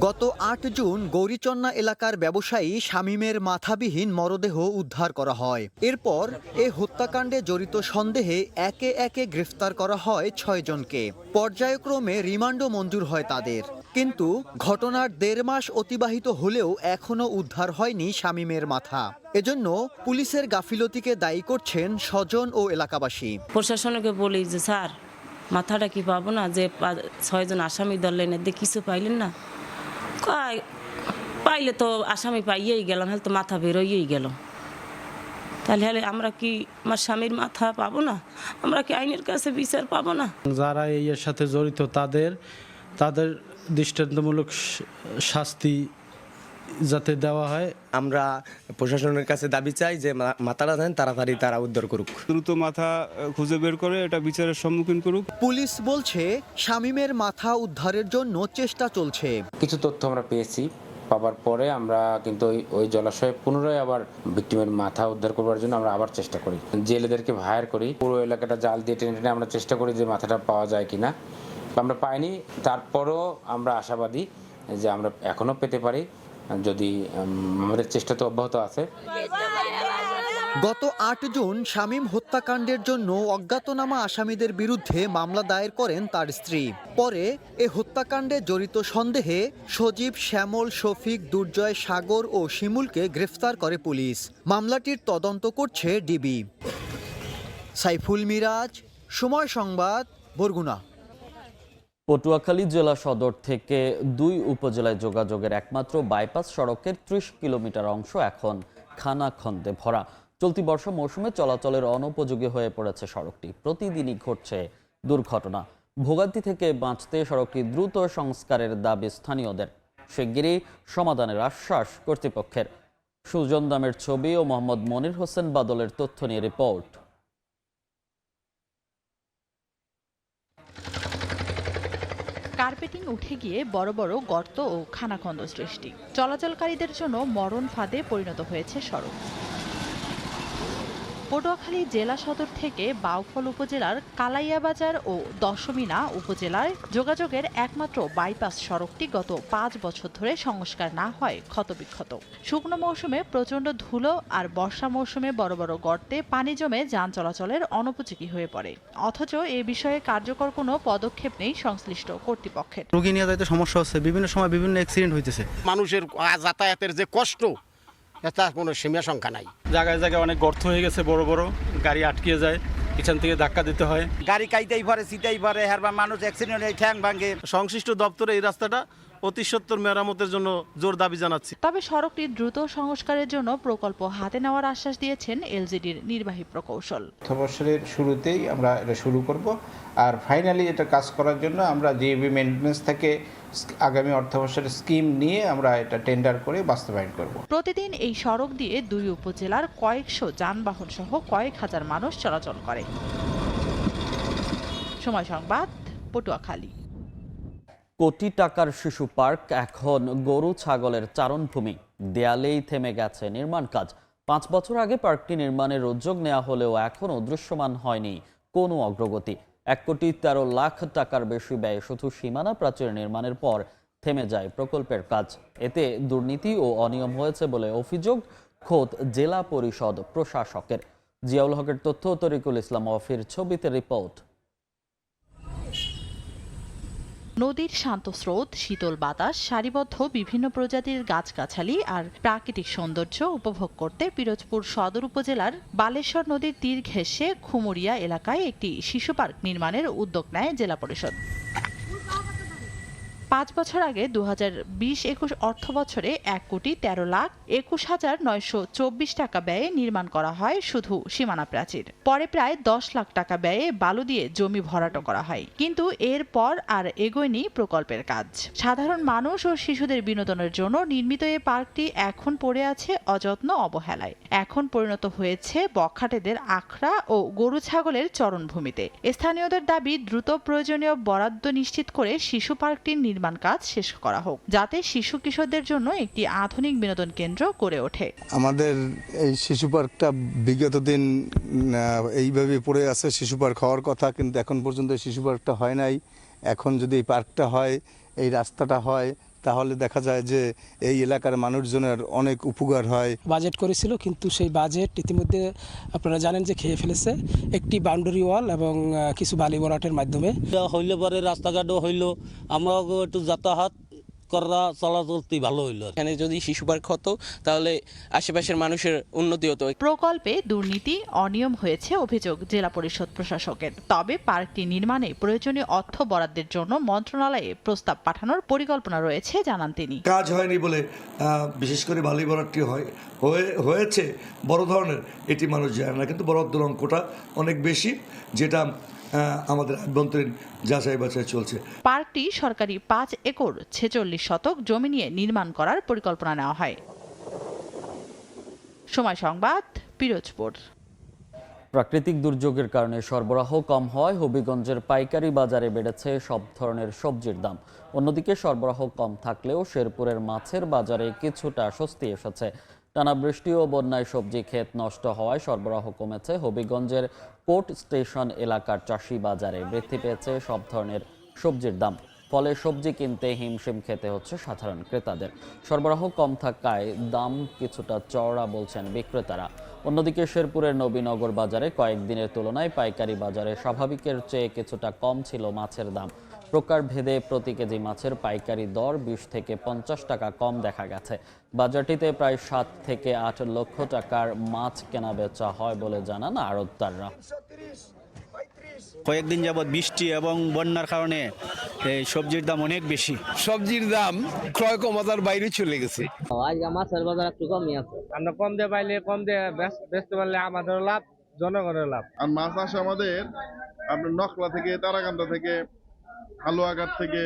গত ৮ জুন গৌরীচন্না এলাকার ব্যবসায়ী শামীমের মাথাবিহীন মরদেহ উদ্ধার করা হয়। এরপর এ হত্যাকাণ্ডে জড়িত সন্দেহে একে একে গ্রেফতার করা হয় ৬ জনকে। পর্যায়ক্রমে রিমান্ডও মঞ্জুর হয় তাদের। কিন্তু ঘটনার ১.৫ মাস অতিবাহিত হলেও এখনো উদ্ধার হয়নি শামীমের মাথা। এজন্য পুলিশের গাফিলতিকে দায়ী করছেন স্বজন ও এলাকাবাসী। প্রশাসনকে বলি যে স্যার মাথাটা কি পাবো না, যে ৬ জন আসামি ধরলেন, এদের কিছু পাইলেন না? পাইলে তো আসামি পাইয়েই গেলাম, হলে তো মাথা বেরোইয়েই গেল। তাহলে আমরা কি আমার স্বামীর মাথা পাবো না? আমরা কি আইনের কাছে বিচার পাবো না? যারা এর সাথে জড়িত তাদের দৃষ্টান্তমূলক শাস্তি যাতে দেওয়া হয়। আমরা প্রশাসনের কাছে দাবি চাই যে মাথাটা দেন, তাড়াতাড়ি তারা উদ্ধার করুক, দ্রুত মাথা খুঁজে বের করে এটা বিচারের সম্মুখীন করুক। পুলিশ বলছে শামীমের মাথা উদ্ধারের জন্য চেষ্টা চলছে। কিছু তথ্য আমরা পেয়েছি, পাওয়ার পরে আমরা কিন্তু ওই জলাশয়ে পুনরায় আবার ভিক্টিমের মাথা উদ্ধার করবার জন্য আমরা আবার চেষ্টা করি। জেলেদেরকে হায়ার করি, পুরো এলাকাটা জাল দিয়ে টেনে টেনে আমরা চেষ্টা করি যে মাথাটা পাওয়া যায় কিনা। আমরা পাইনি, তারপরও আমরা আশাবাদী যে আমরা এখনো পেতে পারি, যদি আমাদের চেষ্টা তো অব্যাহত আছে। গত ৮ জুন শামীম হত্যাকাণ্ডের জন্য অজ্ঞাতনামা আসামিদের বিরুদ্ধে মামলা দায়ের করেন তার স্ত্রী। পরে এ হত্যাকাণ্ডে জড়িত সন্দেহে সজীব, শ্যামল, শফিক, দুর্জয়, সাগর ও শিমুলকে গ্রেফতার করে পুলিশ। মামলাটির তদন্ত করছে ডিবি। সাইফুল মিরাজ, সময় সংবাদ, বরগুনা। পটুয়াখালী জেলা সদর থেকে ২ উপজেলায় যোগাযোগের একমাত্র বাইপাস সড়কের ৩০ কিলোমিটার অংশ এখন খানাখন্দে ভরা। চলতি বর্ষা মৌসুমে চলাচলের অনুপযোগী হয়ে পড়েছে সড়কটি। প্রতিদিনই ঘটছে দুর্ঘটনা। ভোগান্তি থেকে বাঁচতে সড়কটি দ্রুত সংস্কারের দাবি স্থানীয়দের। শিগগিরই সমাধানের আশ্বাস কর্তৃপক্ষের। সুজন দামের ছবি ও মোহাম্মদ মনির হোসেন বাদলের তথ্য নিয়ে রিপোর্ট। কার্পেটিং উঠে গিয়ে বড় বড় গর্ত ও খানাখন্দ সৃষ্টি। চলাচলকারীদের জন্য মরণ ফাঁদে পরিণত হয়েছে সড়ক। পটুয়াখালী জেলা সদর থেকে বাউফল উপজেলার কালাইয়াবাজার ও দশমিনা উপজেলায় যোগাযোগের একমাত্র বাইপাস সড়কটি গত ৫ বছর ধরে সংস্কার না হয় ক্ষতবিক্ষত। শুকনো মৌসুমে প্রচণ্ড ধুলো আর বর্ষা মৌসুমে বড় বড় গর্তে পানি জমে যান চলাচলের অনুপযোগী হয়ে পড়ে। অথচ এ বিষয়ে কার্যকর কোনো পদক্ষেপ নেই সংশ্লিষ্ট কর্তৃপক্ষের। রোগী নিয়ে যাইতে সমস্যা হচ্ছে, বিভিন্ন সময় বিভিন্ন অ্যাক্সিডেন্ট হইতেছে। মানুষের যাতায়াতের যে কষ্ট, এটা কোনো সীমা সংখ্যা নাই। জায়গায় জায়গায় অনেক গর্ত হয়ে গেছে, বড় বড় গাড়ি আটকে যায়, পিছন থেকে ধাক্কা দিতে হয়। গাড়ি কাইতেই পারে, সিটাই পারে, হারবার মানুষ অ্যাক্সিডেন্ট হয়ে ঠ্যাং ভাঙে। সংশ্লিষ্ট দপ্তরে এই রাস্তাটা অতি সত্বর মেরামতের জন্য জোর দাবি জানাচ্ছি। তবে সড়কটি দ্রুত সংস্কারের জন্য প্রকল্প হাতে নেওয়ার আশ্বাস দিয়েছেন এলজিডির নির্বাহী প্রকৌশল। অর্থবর্ষের শুরুতেই আমরা এটা শুরু করব, আর ফাইনালি এটা কাজ করার জন্য আমরা ডিএবি মেইনটেন্যান্স থেকে আগামী অর্থবর্ষের স্কিম নিয়ে আমরা এটা টেন্ডার করে বাস্তবায়ন করব। প্রতিদিন এই সড়ক দিয়ে ২ উপজেলার কয়েকশো যানবাহন সহ কয়েক হাজার মানুষ চলাচল করে। সময় সংবাদ, পটুয়াখালী। কোটি টাকার শিশু পার্ক এখন গরু ছাগলের চারণভূমি। দেয়ালেই থেমে গেছে নির্মাণ কাজ। ৫ বছর আগে পার্কটি নির্মাণের উদ্যোগ নেওয়া হলেও এখনও দৃশ্যমান হয়নি কোনো অগ্রগতি। ১,১৩,০০,০০০ টাকার বেশি ব্যয়ে শুধু সীমানা প্রাচীর নির্মাণের পর থেমে যায় প্রকল্পের কাজ। এতে দুর্নীতি ও অনিয়ম হয়েছে বলে অভিযোগ খোদ জেলা পরিষদ প্রশাসকের। জিয়াউল হকের তথ্য, তরিকুল ইসলাম ওয়াফির ছবিতে রিপোর্ট। নদীর শান্ত স্রোত, শীতল বাতাস, সারিবদ্ধ বিভিন্ন প্রজাতির গাছগাছালি আর প্রাকৃতিক সৌন্দর্য উপভোগ করতে পিরোজপুর সদর উপজেলার বালেশ্বর নদীর তীর ঘেঁষে খুমুরিয়া এলাকায় একটি শিশু পার্ক নির্মাণের উদ্যোগ নেয় জেলা পরিষদ। 5 বছর আগে 2020-21 অর্থ বছরে 1,13,21,924 টাকা ব্যয়ে নির্মাণ করা হয় শুধু সীমানা প্রাচীর। পরে প্রায় 10 লাখ টাকা ব্যয়ে বালু দিয়ে জমি ভরাট করা হয়, কিন্তু এরপর আর এগোয়নি প্রকল্পের কাজ। সাধারণ মানুষ ও শিশুদের বিনোদনের জন্য নির্মিত এই পার্কটি এখন পড়ে আছে অযত্ন অবহেলায়। এখন পরিণত হয়েছে বখাটেদের আখড়া ও গরু ছাগলের চরণভূমিতে। স্থানীয়দের দাবি দ্রুত প্রয়োজনীয় বরাদ্দ নিশ্চিত করে শিশু পার্কটির নির্মাণ কাজ শেষ করা হোক, যাতে শিশু কিশোরদের জন্য একটি আধুনিক বিনোদন কেন্দ্র গড়ে ওঠে। আমাদের এই শিশু পার্কটা বিগত দিন এইভাবে পড়ে আছে। শিশু পার্ক হওয়ার কথা, কিন্তু এখন পর্যন্ত শিশু পার্কটা হয় নাই। এখন যদি এই পার্কটা হয়, এই রাস্তাটা হয়, তাহলে দেখা যায় যে এই এলাকার মানুষজনের অনেক উপকার হয়। বাজেট করেছিল, কিন্তু সেই বাজেট ইতিমধ্যে আপনারা জানেন যে খেয়ে ফেলেছে একটি বাউন্ডারি ওয়াল এবং কিছু বালি ভরাটের মাধ্যমে। হইলে পরে রাস্তাঘাটও হইলো, আমরাও একটু যাতায়াত করা চলাচলতি ভালো হইলো। এখানে যদি শিশু পার্ক হতো তাহলে আশেপাশের মানুষের উন্নতি হতো। প্রকল্পে দুর্নীতি, অনিয়ম হয়েছে অভিযোগ জেলা পরিষদ প্রশাসকের। তবে পার্কটি নির্মাণে প্রয়োজনীয় অর্থ বরাদ্দের জন্য মন্ত্রণালয়ে প্রস্তাব পাঠানোর পরিকল্পনা রয়েছে জানান তিনি। কাজ হয়নি বলে বিশেষ করে বালি ভরাটটি হয়েছে বড় ধরনের, এটি মানুষ জানে না, কিন্তু বরাদ্দের অঙ্কটা অনেক বেশি, যেটা আমাদের আভ্যন্তরীণ যাচাই বাছাই চলছে। পার্কটি সরকারি 5 একর 46 শতক জমি নিয়ে নির্মাণ করার পরিকল্পনা নেওয়া হয়। সময় সংবাদ, পিরোজপুর। প্রাকৃতিক দুর্যোগের কারণে সরবরাহ কম হওয়ায় হবিগঞ্জের পাইকারি বাজারে বেড়েছে সব ধরনের সবজির দাম। অন্যদিকে সরবরাহ কম থাকলেও শেরপুরের মাছের বাজারে কিছুটা স্বস্তি এসেছে। টানা বৃষ্টি ও বন্যায় সবজি ক্ষেত নষ্ট হওয়ায় সরবরাহ কমেছে। হবিগঞ্জের কোর্ট স্টেশন এলাকার চাষি বাজারে বৃদ্ধি পেয়েছে সব ধরনের সবজির দাম। ফলে সবজি কিনতে হিমশিম খেতে হচ্ছে সাধারণ ক্রেতাদের। সরবরাহ কম থাকায় দাম কিছুটা চওড়া বলছেন বিক্রেতারা। অন্যদিকে শেরপুরের নবীনগর বাজারে কয়েকদিনের তুলনায় পাইকারি বাজারে স্বাভাবিকের চেয়ে কিছুটা কম ছিল মাছের দাম। প্রকারভেদে প্রতি কেজি মাছের পাইকারি দর 20 থেকে 50 টাকা কম দেখা গেছে। বাজারটিতে প্রায় 7 থেকে 8 লক্ষ টাকার মাছ কেনা বেচা হয় বলে জানান আড়তদাররা। কয়েকদিন যাবৎ বৃষ্টি এবং বন্যার কারণে এই সবজির দাম অনেক বেশি। সবজির দাম ক্রয় ক্ষমতার বাইরে চলে গেছে। আজকে মাছের বাজার একটু কমই আছে। আমরা কম দিয়ে পাইলে কম দিয়ে বেচতে পারলে আমাদের লাভ, জনগণের লাভ। আর মাছ আসে আমাদের আপনার নকলা থেকে, তারাকান্দা থেকে, হালুয়াঘাট থেকে,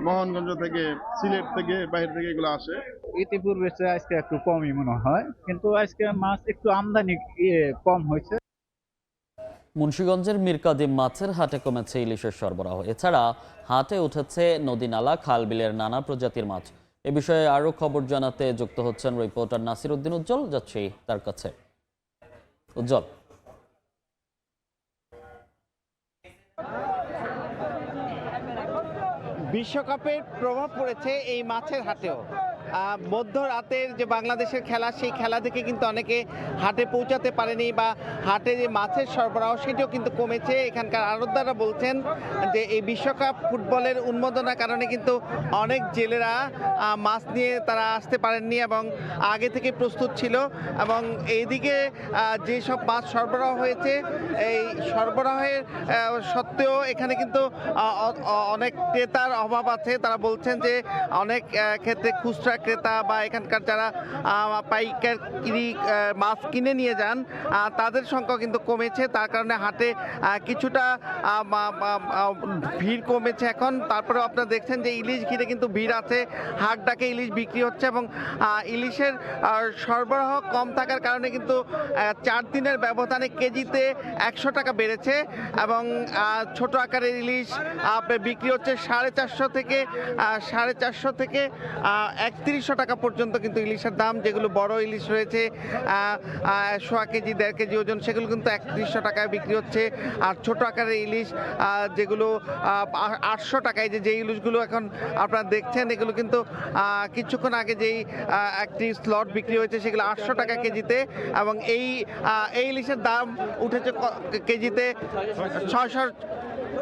মোহনগঞ্জ থেকে, সিলেট থেকে, বাইরে থেকে এগুলো আসে। ইতিপূর্বে আজকে একটু কমই মনে হয়, কিন্তু আজকে মাছ একটু আমদানি কম হয়েছে। মুন্সিগঞ্জের মিরকাদিম মাছের হাটে কমেছে ইলিশের সরবরাহ। এছাড়া হাটে উঠেছে নদী, নালা, খাল, বিলের নানা প্রজাতির মাছ। এ বিষয়ে আরও খবর জানাতে যুক্ত হচ্ছেন রিপোর্টার নাসির উদ্দিন উজ্জ্বল। যাচ্ছি তার কাছে। উজ্জ্বল, বিশ্বকাপের প্রভাব পড়েছে এই মাছের হাটেও। মধ্যরাতের যে বাংলাদেশের খেলা, সেই খেলা থেকে কিন্তু অনেকে হাটে পৌঁছাতে পারেনি, বা হাটে যে মাছের সরবরাহ সেটিও কিন্তু কমেছে। এখানকার আড়তদাররা বলছেন যে এই বিশ্বকাপ ফুটবলের উন্মাদনার কারণে কিন্তু অনেক জেলেরা মাছ নিয়ে তারা আসতে পারেননি এবং আগে থেকে প্রস্তুত ছিল। এবং এইদিকে যেসব মাছ সরবরাহ হয়েছে, এই সরবরাহের সত্ত্বেও এখানে কিন্তু অনেক ক্রেতার অভাব আছে। তারা বলছেন যে অনেক ক্ষেত্রে খুচরা ক্রেতা বা এখানকার যারা পাইকারি মাছ কিনে নিয়ে যান তাদের সংখ্যা কিন্তু কমেছে। তার কারণে হাটে কিছুটা ভিড় কমেছে এখন। তারপরেও আপনারা দেখছেন যে ইলিশ ঘিরে কিন্তু ভিড় আছে, হাট ডাকে ইলিশ বিক্রি হচ্ছে এবং ইলিশের সরবরাহ কম থাকার কারণে কিন্তু 4 দিনের ব্যবধানে কেজিতে 100 টাকা বেড়েছে এবং ছোট আকারের ইলিশ বিক্রি হচ্ছে 450 থেকে 3100 টাকা পর্যন্ত কিন্তু ইলিশের দাম। যেগুলো বড় ইলিশ রয়েছে 100 কেজি 1.5 কেজি ওজন, সেগুলো কিন্তু 3100 টাকায় বিক্রি হচ্ছে। আর ছোট আকারের ইলিশ যেগুলো 800 টাকায়, যে ইলিশগুলো এখন আপনারা দেখছেন, এগুলো কিন্তু কিছুক্ষণ আগে যেই একটি স্লট বিক্রি হয়েছে সেগুলো 800 টাকা কেজিতে। এবং এই ইলিশের দাম উঠেছে কেজিতে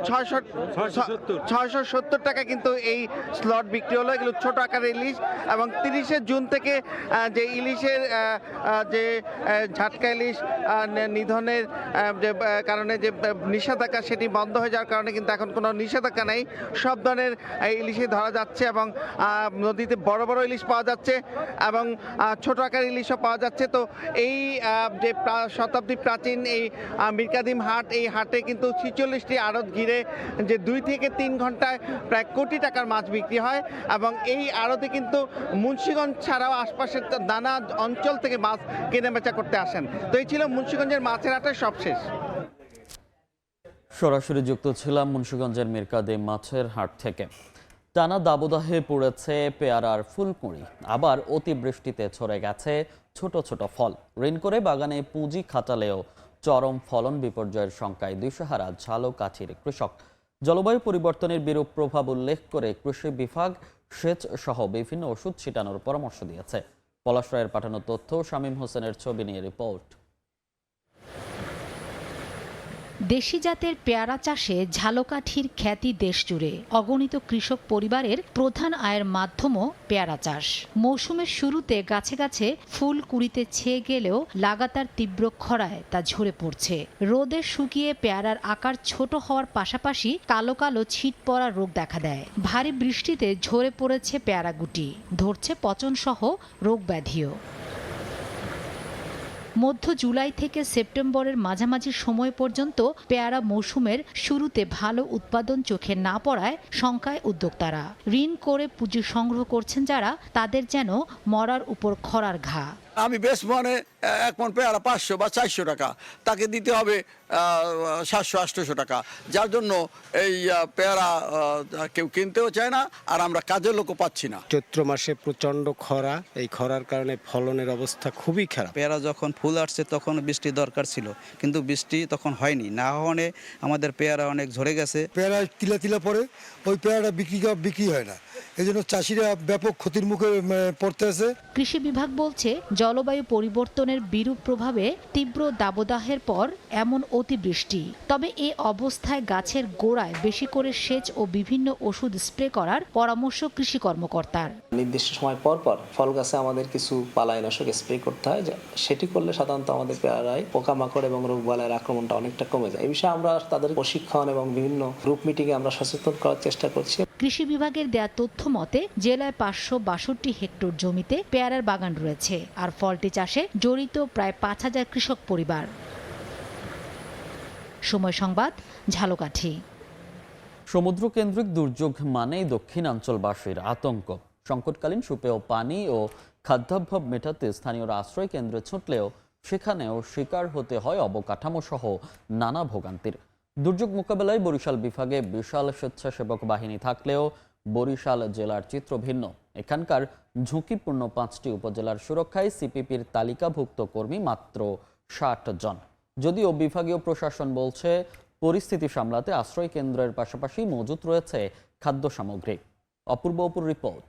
670 টাকা কিন্তু এই স্লট বিক্রি হলো। এগুলো ছোট আকারের ইলিশ এবং 30শে জুন থেকে যে ইলিশের যে ঝাটকা ইলিশ নিধনের যে কারণে যে নিষেধাজ্ঞা সেটি বন্ধ হয়ে যাওয়ার কারণে কিন্তু এখন কোনো নিষেধাজ্ঞা নেই। সব ধরনের ইলিশই ধরা যাচ্ছে এবং নদীতে বড় বড় ইলিশ পাওয়া যাচ্ছে এবং ছোট আকারের ইলিশও পাওয়া যাচ্ছে। তো এই যে শতাব্দী প্রাচীন এই মীরকাদিম হাট, এই হাটে কিন্তু 46টি আড়ত ঘিরে যে 2 থেকে 3 ঘন্টায় প্রায় কোটি টাকার মাছ বিক্রি হয় এবং এই আড়তে কিন্তু মুন্সিগঞ্জ ছাড়াও আশপাশের নানা অঞ্চল থেকে মাছ কেনাবেচা করতে আসেন। তো এই ছিল মুন্সিগঞ্জের মাছের হাটের সবশেষ। সরাসরি যুক্ত ছিলাম মুন্সিগঞ্জের মীরকাদিম মাছের হাট থেকে। টানা দাবদাহে পড়েছে পেয়ারার ফুলকুঁড়ি, আবার অতিবৃষ্টিতে ছড়ে গেছে ছোট ছোট ফল। ঋণ করে বাগানে পুঁজি খাটালেও চরম ফলন বিপর্যয়ের শঙ্কায় দিশেহারা ঝালকাঠির কৃষক। জলবায়ু পরিবর্তনের বিরূপ প্রভাব উল্লেখ করে কৃষি বিভাগ সেচ সহ বিভিন্ন ওষুধ ছিটানোর পরামর্শ দিয়েছে। পলাশ রায়ের পাঠানো তথ্য, শামীম হোসেনের ছবি নিয়ে রিপোর্ট। দেশি জাতের পেয়ারা চাষে ঝালকাঠির খ্যাতি দেশজুড়ে। অগণিত কৃষক পরিবারের প্রধান আয়ের মাধ্যমও পেয়ারা চাষ। মৌসুমের শুরুতে গাছে গাছে ফুল কুড়িতে ছেয়ে গেলেও লাগাতার তীব্র খরায় তা ঝরে পড়ছে। রোদে শুকিয়ে পেয়ারার আকার ছোট হওয়ার পাশাপাশি কালো কালো ছিট পড়া রোগ দেখা দেয়। ভারী বৃষ্টিতে ঝরে পড়েছে পেয়ারা গুটি, ধরছে পচনসহ রোগ ব্যাধিও। মধ্য জুলাই থেকে সেপ্টেম্বরের মাঝামাঝি সময় পর্যন্ত পেয়ারা মৌসুমের শুরুতে ভালো উৎপাদন চোখে না পড়ায় শঙ্কায় উদ্যোক্তারা। ঋণ করে পুঁজি সংগ্রহ করছেন যারা, তাদের যেন মরার উপর খরার ঘা। আমি বেশ মনে 1 মণ পেয়ারা 500 বা 400 টাকা, তাকে দিতে হবে 700-800 টাকা, যার জন্য এই পেয়ারা কেউ কিনতেও চায় না, আর আমরা কাজের লোকও পাচ্ছি না। চৈত্র মাসে প্রচণ্ড খরা, এই খরার কারণে ফলনের অবস্থা খুবই খারাপ। পেয়ারা যখন ফুল আসছে তখন বৃষ্টি দরকার ছিল, কিন্তু বৃষ্টি তখন হয়নি। না হওয়ানে আমাদের পেয়ারা অনেক ঝরে গেছে। পেয়ারা তিলা তিলা পরে ওই পেয়ারা বিক্রি হয় না, এই জন্য চাষিরা ব্যাপক ক্ষতির মুখে পড়তে আছে। কৃষি বিভাগ বলছে, জলবায়ু পরিবর্তনের বিরূপ প্রভাবে তীব্র দাবদাহের পর এমন অতিবৃষ্টি। তবে এ অবস্থায় গাছের গোড়ায় বেশি করে সেচ ও বিভিন্ন ওষুধ স্প্রে করার পরামর্শ কৃষি কর্মকর্তার। নির্দিষ্ট সময় পর পর ফল গাছে আমাদের কিছু পালাইনাশক স্প্রে করতে হয়, সেটি করলে সাধারণত আমাদের পেয়ারায় পোকামাকড় এবং রোগবালাইয়ের আক্রমণটা অনেকটা কমে যায়। এই বিষয়ে আমরা তাদের প্রশিক্ষণ এবং বিভিন্ন গ্রুপ মিটিংয়ে আমরা সচেতন করার চেষ্টা করছি। কৃষি বিভাগের দেয়া তথ্য মতে জেলায় 562 হেক্টর জমিতে পেয়ারার বাগান রয়েছে, আর ফলটি চাষে জড়িত প্রায় 5000 কৃষক পরিবার। সময় সংবাদ, ঝালকাঠি। সমুদ্র কেন্দ্রিক দুর্যোগ মানেই দক্ষিণাঞ্চলবাসীর আতঙ্ক। সংকটকালীন সুপেয় পানি ও খাদ্যাভাব মেটাতে স্থানীয়রা আশ্রয় কেন্দ্রে ছুটলেও সেখানেও শিকার হতে হয় অবকাঠামো সহ নানা ভোগান্তির। দুর্যোগ মোকাবেলায় বরিশাল বিভাগে বিশাল স্বেচ্ছাসেবক বাহিনী থাকলেও বরিশাল জেলার চিত্র ভিন্ন। এখানকার ঝুঁকিপূর্ণ 5টি উপজেলার সুরক্ষায় সিপিপির তালিকাভুক্ত কর্মী মাত্র 60 জন। যদিও বিভাগীয় প্রশাসন বলছে, পরিস্থিতি সামলাতে আশ্রয় কেন্দ্রের পাশাপাশি মজুত রয়েছে খাদ্য সামগ্রী। অপূর্ব অপুর রিপোর্ট।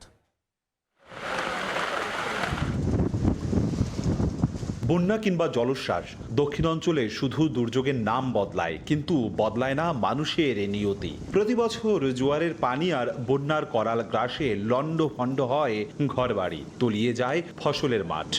বন্যা কিংবা জলোচ্ছ্বাস, দক্ষিণাঞ্চলে শুধু দুর্যোগের নাম বদলায়, কিন্তু বদলায় না মানুষের নিয়তি। প্রতি বছর জোয়ারের পানি আর বন্যার করাল গ্রাসে লন্ডভন্ড হয় ঘরবাড়ি, তলিয়ে যায় ফসলের মাঠ।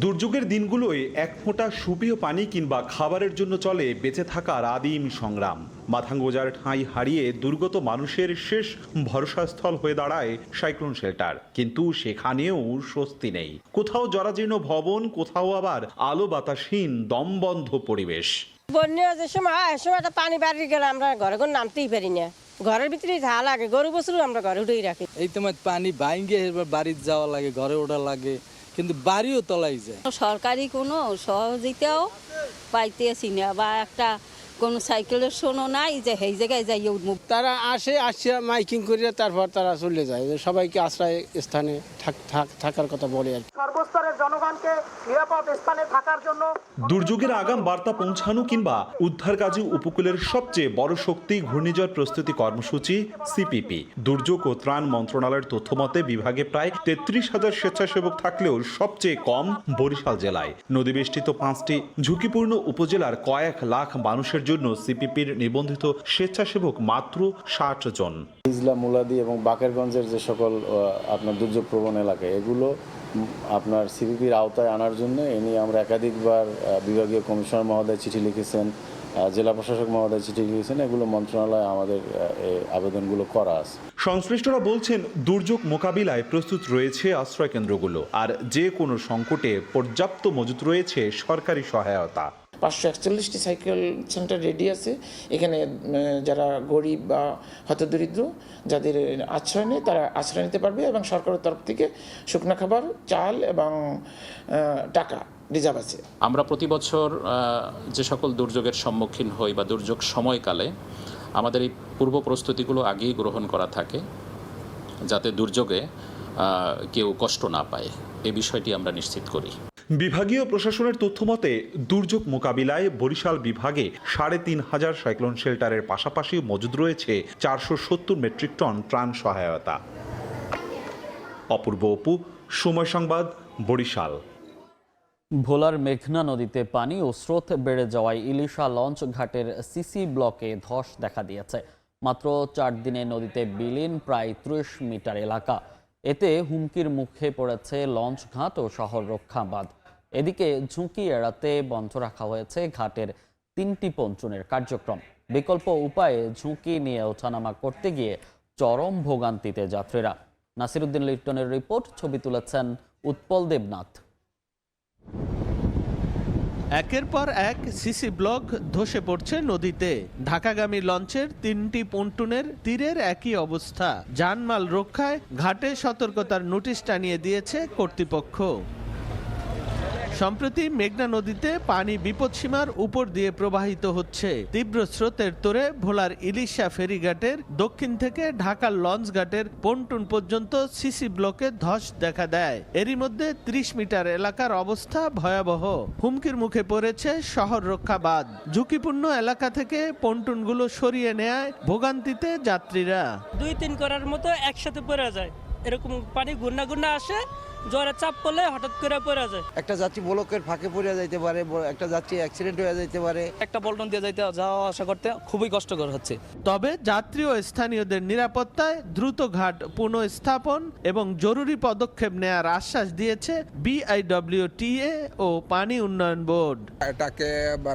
দুর্যোগের দিনগুলোয় এক ফোঁটা সুপেয় পানি কিংবা খাবারের জন্য চলে বেঁচে থাকার আদিম সংগ্রাম। মাথা গোঁজার ঠাঁই হারিয়ে দুর্গত মানুষের শেষ ভরসাস্থল হয়ে দাঁড়ায় সাইক্লোন শেল্টার, কিন্তু সেখানেও স্বস্তি নেই। কোথাও জরাজীর্ণ ভবন, কোথাও আবার আলো বাতাসহীন দমবন্ধ পরিবেশ। বন্যা যে সময় সময়টা পানি বাড়ি গেলে আমরা ঘরে ঘর নামতেই পারি না, ঘরের ভিতরে ঝাল লাগে, গরু বছরও আমরা ঘরে উঠেই রাখি। এই তোমার পানি বাইঙ্গে বাড়িতে যাওয়া লাগে, ঘরে ওঠা লাগে, কিন্তু বাড়িও তলাই যায়। সরকারি কোনো সহযোগিতাও পাইতেছি না, বা একটা কোনো সাইকেলের শোনো নাই যে এই জায়গায় যাই উঠবো। তারা আসে মাইকিং করিয়া তারপর তারা চলে যায়, সবাইকে আশ্রয় স্থানে থাকার কথা বলে। সর্বস্তরের জনগণকে নিরাপদ স্থানে থাকার জন্য দুর্যোগের আগাম বার্তা পৌঁছানো কিংবা উদ্ধার কাজে উপকূলের সবচেয়ে বড় শক্তি ঘূর্ণিঝড় প্রস্তুতি কর্মসূচি সিপিপি। দুর্যোগ ও ত্রাণ মন্ত্রণালয়ের তথ্যমতে বিভাগে প্রায় 33,000 স্বেচ্ছাসেবক থাকলেও সবচেয়ে কম বরিশাল জেলায়। নদীবেষ্টিত 5টি ঝুঁকিপূর্ণ উপজেলার কয়েক লাখ মানুষের জন্য সিপিপির নিবন্ধিত স্বেচ্ছাসেবক মাত্র 60 জন। ইজলা, মুলাদি এবং বাকেরগঞ্জের যে সকল আপনার দুর্যোগ প্রবণ এলাকা, এগুলো আপনার সিপিপির আওতায় আনার জন্য এ নিয়ে আমরা একাধিকবার বিভাগীয় কমিশনার মহোদয় চিঠি লিখেছেন, জেলা প্রশাসক মহোদয় চিঠি লিখেছেন। এগুলো মন্ত্রণালয়ে আমাদের আবেদনগুলো করা আছে। সংশ্লিষ্টরা বলছেন, দুর্যোগ মোকাবিলায় প্রস্তুত রয়েছে আশ্রয় কেন্দ্রগুলো, আর যে কোনো সংকটে পর্যাপ্ত মজুত রয়েছে সরকারি সহায়তা। 541টি সাইকেল সেন্টার রেডি আছে। এখানে যারা গরিব বা হতদরিদ্র যাদের আশ্রয় নেই তারা আশ্রয় নিতে পারবে, এবং সরকারের তরফ থেকে শুকনো খাবার, চাল এবং টাকা রিজার্ভ আছে। আমরা প্রতি বছর যে সকল দুর্যোগের সম্মুখীন হই বা দুর্যোগ সময়কালে আমাদের এই পূর্ব প্রস্তুতিগুলো আগেই গ্রহণ করা থাকে, যাতে দুর্যোগে কেউ কষ্ট না পায়, এই বিষয়টি আমরা নিশ্চিত করি। বিভাগীয় প্রশাসনের তথ্যমতে দুর্যোগ মোকাবিলায় বরিশাল বিভাগে ৩,৫০০ সাইক্লোন শেল্টারের পাশাপাশি মজুদ রয়েছে ৪৭০ মেট্রিক টন ত্রাণ সহায়তা। অপূর্ব অপু, সময় সংবাদ, বরিশাল। ভোলার মেঘনা নদীতে পানি ও স্রোত বেড়ে যাওয়ায় ইলিশা লঞ্চ ঘাটের সিসি ব্লকে ধস দেখা দিয়েছে। মাত্র 4 দিনে নদীতে বিলীন প্রায় 30 মিটার এলাকা। এতে হুমকির মুখে পড়েছে লঞ্চ ঘাট ও শহর রক্ষা বাঁধ। এদিকে ঝুঁকি এড়াতে বন্ধ রাখা হয়েছে ঘাটের 3টি পন্টুনের কার্যক্রম। বিকল্প উপায়ে ঝুঁকি নিয়ে ওঠানামা করতে গিয়ে চরম ভোগান্তিতে যাত্রীরা। নাসিরউদ্দিন লিটনের রিপোর্ট, ছবি তুলেছেন উৎপল দেবনাথ। একের পর এক সিসি ব্লক ধসে পড়ছে নদীতে। ঢাকাগামী লঞ্চের 3টি পন্টুনের তীরের একই অবস্থা। জানমাল রক্ষায় ঘাটে সতর্কতার নোটিশ টানিয়ে দিয়েছে কর্তৃপক্ষ। সম্প্রতি মেঘনা নদীতে পানি বিপদসীমার উপর দিয়ে প্রবাহিত হচ্ছে। তীব্র স্রোতের তোড়ে ভোলার ইলিশা ফেরিঘাটের দক্ষিণ থেকে ঢাকার লঞ্চ ঘাটের পন্টুন পর্যন্ত সিসি ব্লকে ধস দেখা দেয়। এরই মধ্যে 30 মিটার এলাকার অবস্থা ভয়াবহ। হুমকির মুখে পড়েছে শহর রক্ষা বাঁধ। ঝুঁকিপূর্ণ এলাকা থেকে পন্টুনগুলো সরিয়ে নেয় ভোগান্তিতে যাত্রীরা। 2-3 করার মতো একসাথে পড়ে যায়, এরকম পানি গুন্না গুন্না আসে, জ্বরে চাপ পড়লে হঠাৎ করে পড়ে যায়। একটা যাত্রী ব্লকের ফাঁকে পড়ে যাইতে পারে, একটা যাত্রী অ্যাক্সিডেন্ট হয়ে যাইতে পারে। একটা পল্টন দিয়ে যাওয়া আসা করতে খুবই কষ্টকর হচ্ছে। তবে যাত্রী ও স্থানীয়দের নিরাপত্তায় দ্রুত ঘাট পুনঃস্থাপন এবং জরুরি পদক্ষেপ নেয়ার আশ্বাস দিয়েছে BIWTA ও পানি উন্নয়ন বোর্ড। এটাকে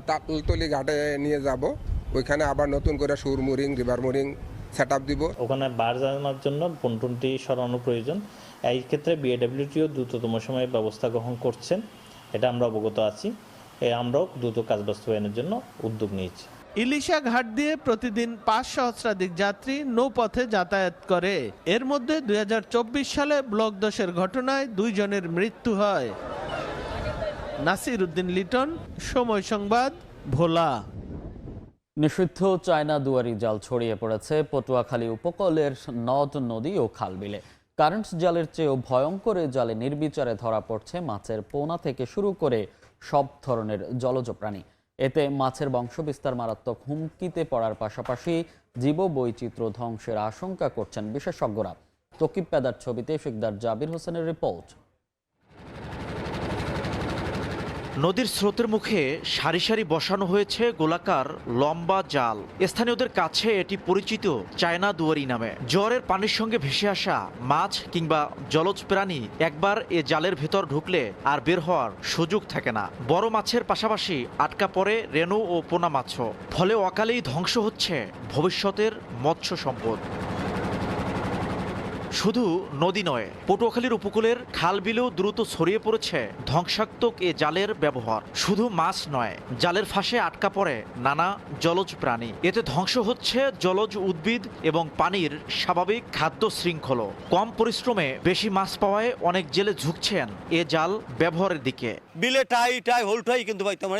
তাকলতলি ঘাটে নিয়ে যাব, ওইখানে আবার নতুন করে সুরমুরিং, রিভার মুরিং সেটআপ দিব। ওখানে বার জানানোর জন্য পন্টুনটি সরানো প্রয়োজন। এই ক্ষেত্রে BIWTও দ্রুততম সময়ে ব্যবস্থা গ্রহণ করছেন, এটা আমরা অবগত আছি। আমরাও দ্রুত কাজ বাস্তবায়নের জন্য উদ্যোগ নিয়েছি। ইলিশা ঘাট দিয়ে প্রতিদিন 5 সহস্রাধিক যাত্রী নৌপথে যাতায়াত করে। এর মধ্যে 2024 সালে ব্লক ধসের ঘটনায় 2 জনের মৃত্যু হয়। নাসিরউদ্দিন লিটন, সময় সংবাদ, ভোলা। নিষিদ্ধ চায়না দুয়ারি জাল ছড়িয়ে পড়েছে পটুয়াখালী উপকূলের নদ, নদী ও খালবিলে। কারেন্ট জালের চেয়েও ভয়ঙ্কর জালে নির্বিচারে ধরা পড়ছে মাছের পোনা থেকে শুরু করে সব ধরনের জলজ প্রাণী। এতে মাছের বংশবিস্তার মারাত্মক হুমকিতে পড়ার পাশাপাশি জীববৈচিত্র্য ধ্বংসের আশঙ্কা করছেন বিশেষজ্ঞরা। তকিব পেদার ছবিতে শিকদার জাবির হোসেনের রিপোর্ট। নদীর স্রোতের মুখে সারি সারি বসানো হয়েছে গোলাকার লম্বা জাল। স্থানীয়দের কাছে এটি পরিচিত চায়না দুয়ারি নামে। জোয়ারের পানির সঙ্গে ভেসে আসা মাছ কিংবা জলজ প্রাণী একবার এ জালের ভেতর ঢুকলে আর বের হওয়ার সুযোগ থাকে না। বড় মাছের পাশাপাশি আটকা পড়ে রেণু ও পোনা মাছও। ফলে অকালেই ধ্বংস হচ্ছে ভবিষ্যতের মৎস্য সম্পদ। শুধু নদী নয়, পটুয়াখালীর উপকূলের খাল বিলেও দ্রুত ছড়িয়ে পড়েছে ধ্বংসাত্মক এ জালের ব্যবহার। শুধু মাছ নয়, জালের ফাঁসে আটকা পড়ে নানা জলজ প্রাণী। এতে ধ্বংস হচ্ছে জলজ উদ্ভিদ এবং পানির স্বাভাবিক খাদ্য শৃঙ্খল। কম পরিশ্রমে বেশি মাছ পাওয়ায় অনেক জেলে ঝুঁকছেন এ জাল ব্যবহারের দিকে। বিলে টাই হোলটাই কিন্তু ভাই তোমার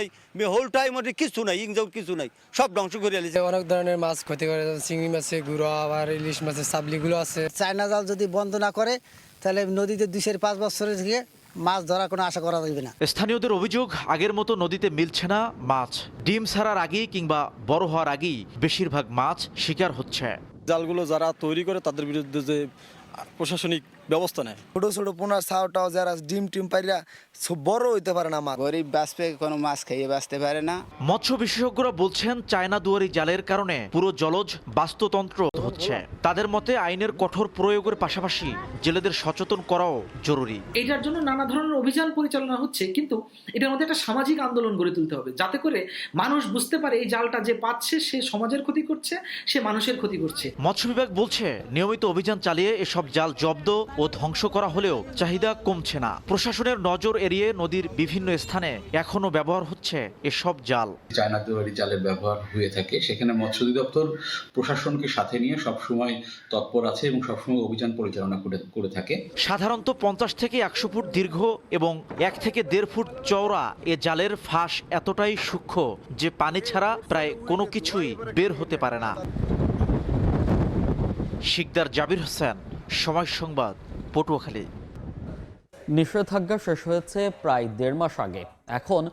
হোলটাই মধ্যে কিছু নাই, ইংজাউ কিছু নাই, সব ধ্বংস করে আলিছে। অনেক ধরনের মাছ ক্ষতি করে, চিংড়ি মাছে গুঁড়ো, আবার ইলিশ মাছের সাবলিগুলো আছে। চায়না জাল যদি বন্ধ না করে তাহলে নদীতে 2-5 বছরের থেকে মাছ ধরার কোনো আশা করা যাবে না। স্থানীয়দের অভিযোগ, আগের মতো নদীতে মিলছে না মাছ। ডিম ছাড়ার আগেই কিংবা বড় হওয়ার আগেই বেশিরভাগ মাছ শিকার হচ্ছে। জালগুলো যারা তৈরি করে তাদের বিরুদ্ধে যে প্রশাসনিক ব্যবস্থা নেয়। ছোট ছোট পোনার ছাওটাও যারা ডিম টিম পাইরা বড় হইতে পারে না মাছ, গরিব বাঁচবে কোনো মাছ খাইয়ে বাঁচতে পারে না। মৎস্য বিশেষজ্ঞরা বলছেন চায়না দুয়ারি জালের কারণে পুরো জলজ বাস্তুতন্ত্র হচ্ছে। তাদের মতে আইনের কঠোর প্রয়োগের পাশাপাশি জেলেদের সচেতন করাও জরুরি। এটার জন্য নানা ধরনের অভিযান পরিচালনা হচ্ছে, কিন্তু এটার মধ্যে একটা সামাজিক আন্দোলন গড়ে তুলতে হবে, যাতে করে মানুষ বুঝতে পারে এই জালটা যে পাচ্ছে সে সমাজের ক্ষতি করছে, সে মানুষের ক্ষতি করছে। মৎস্য বিভাগ বলছে নিয়মিত অভিযান চালিয়ে এসব জাল জব্দ ও ধ্বংস করা হলেও চাহিদা কমছে না। প্রশাসনের নজর এড়িয়ে নদীর বিভিন্ন স্থানে এখনো ব্যবহার হচ্ছে এসব জাল। চায়না দুয়ারি জালের ব্যবহার হয়ে থাকে, সেখানে মৎস্য অধিদপ্তর প্রশাসনকে সাথে নিয়ে সবসময় তৎপর আছে এবং সবসময় অভিযান পরিচালনা করে থাকে। সাধারণত 50 থেকে 100 ফুট দীর্ঘ এবং 1 থেকে 1.5 ফুট চওড়া এ জালের ফাঁস এতটাই সূক্ষ্ম যে পানি ছাড়া প্রায় কোনো কিছুই বের হতে পারে না। শিকদার জাবির হোসেন, সময় সংবাদ, পটুয়াখালী। নিষেধাজ্ঞা শেষ হয়েছে প্রায় 1.5 মাস আগে। এখন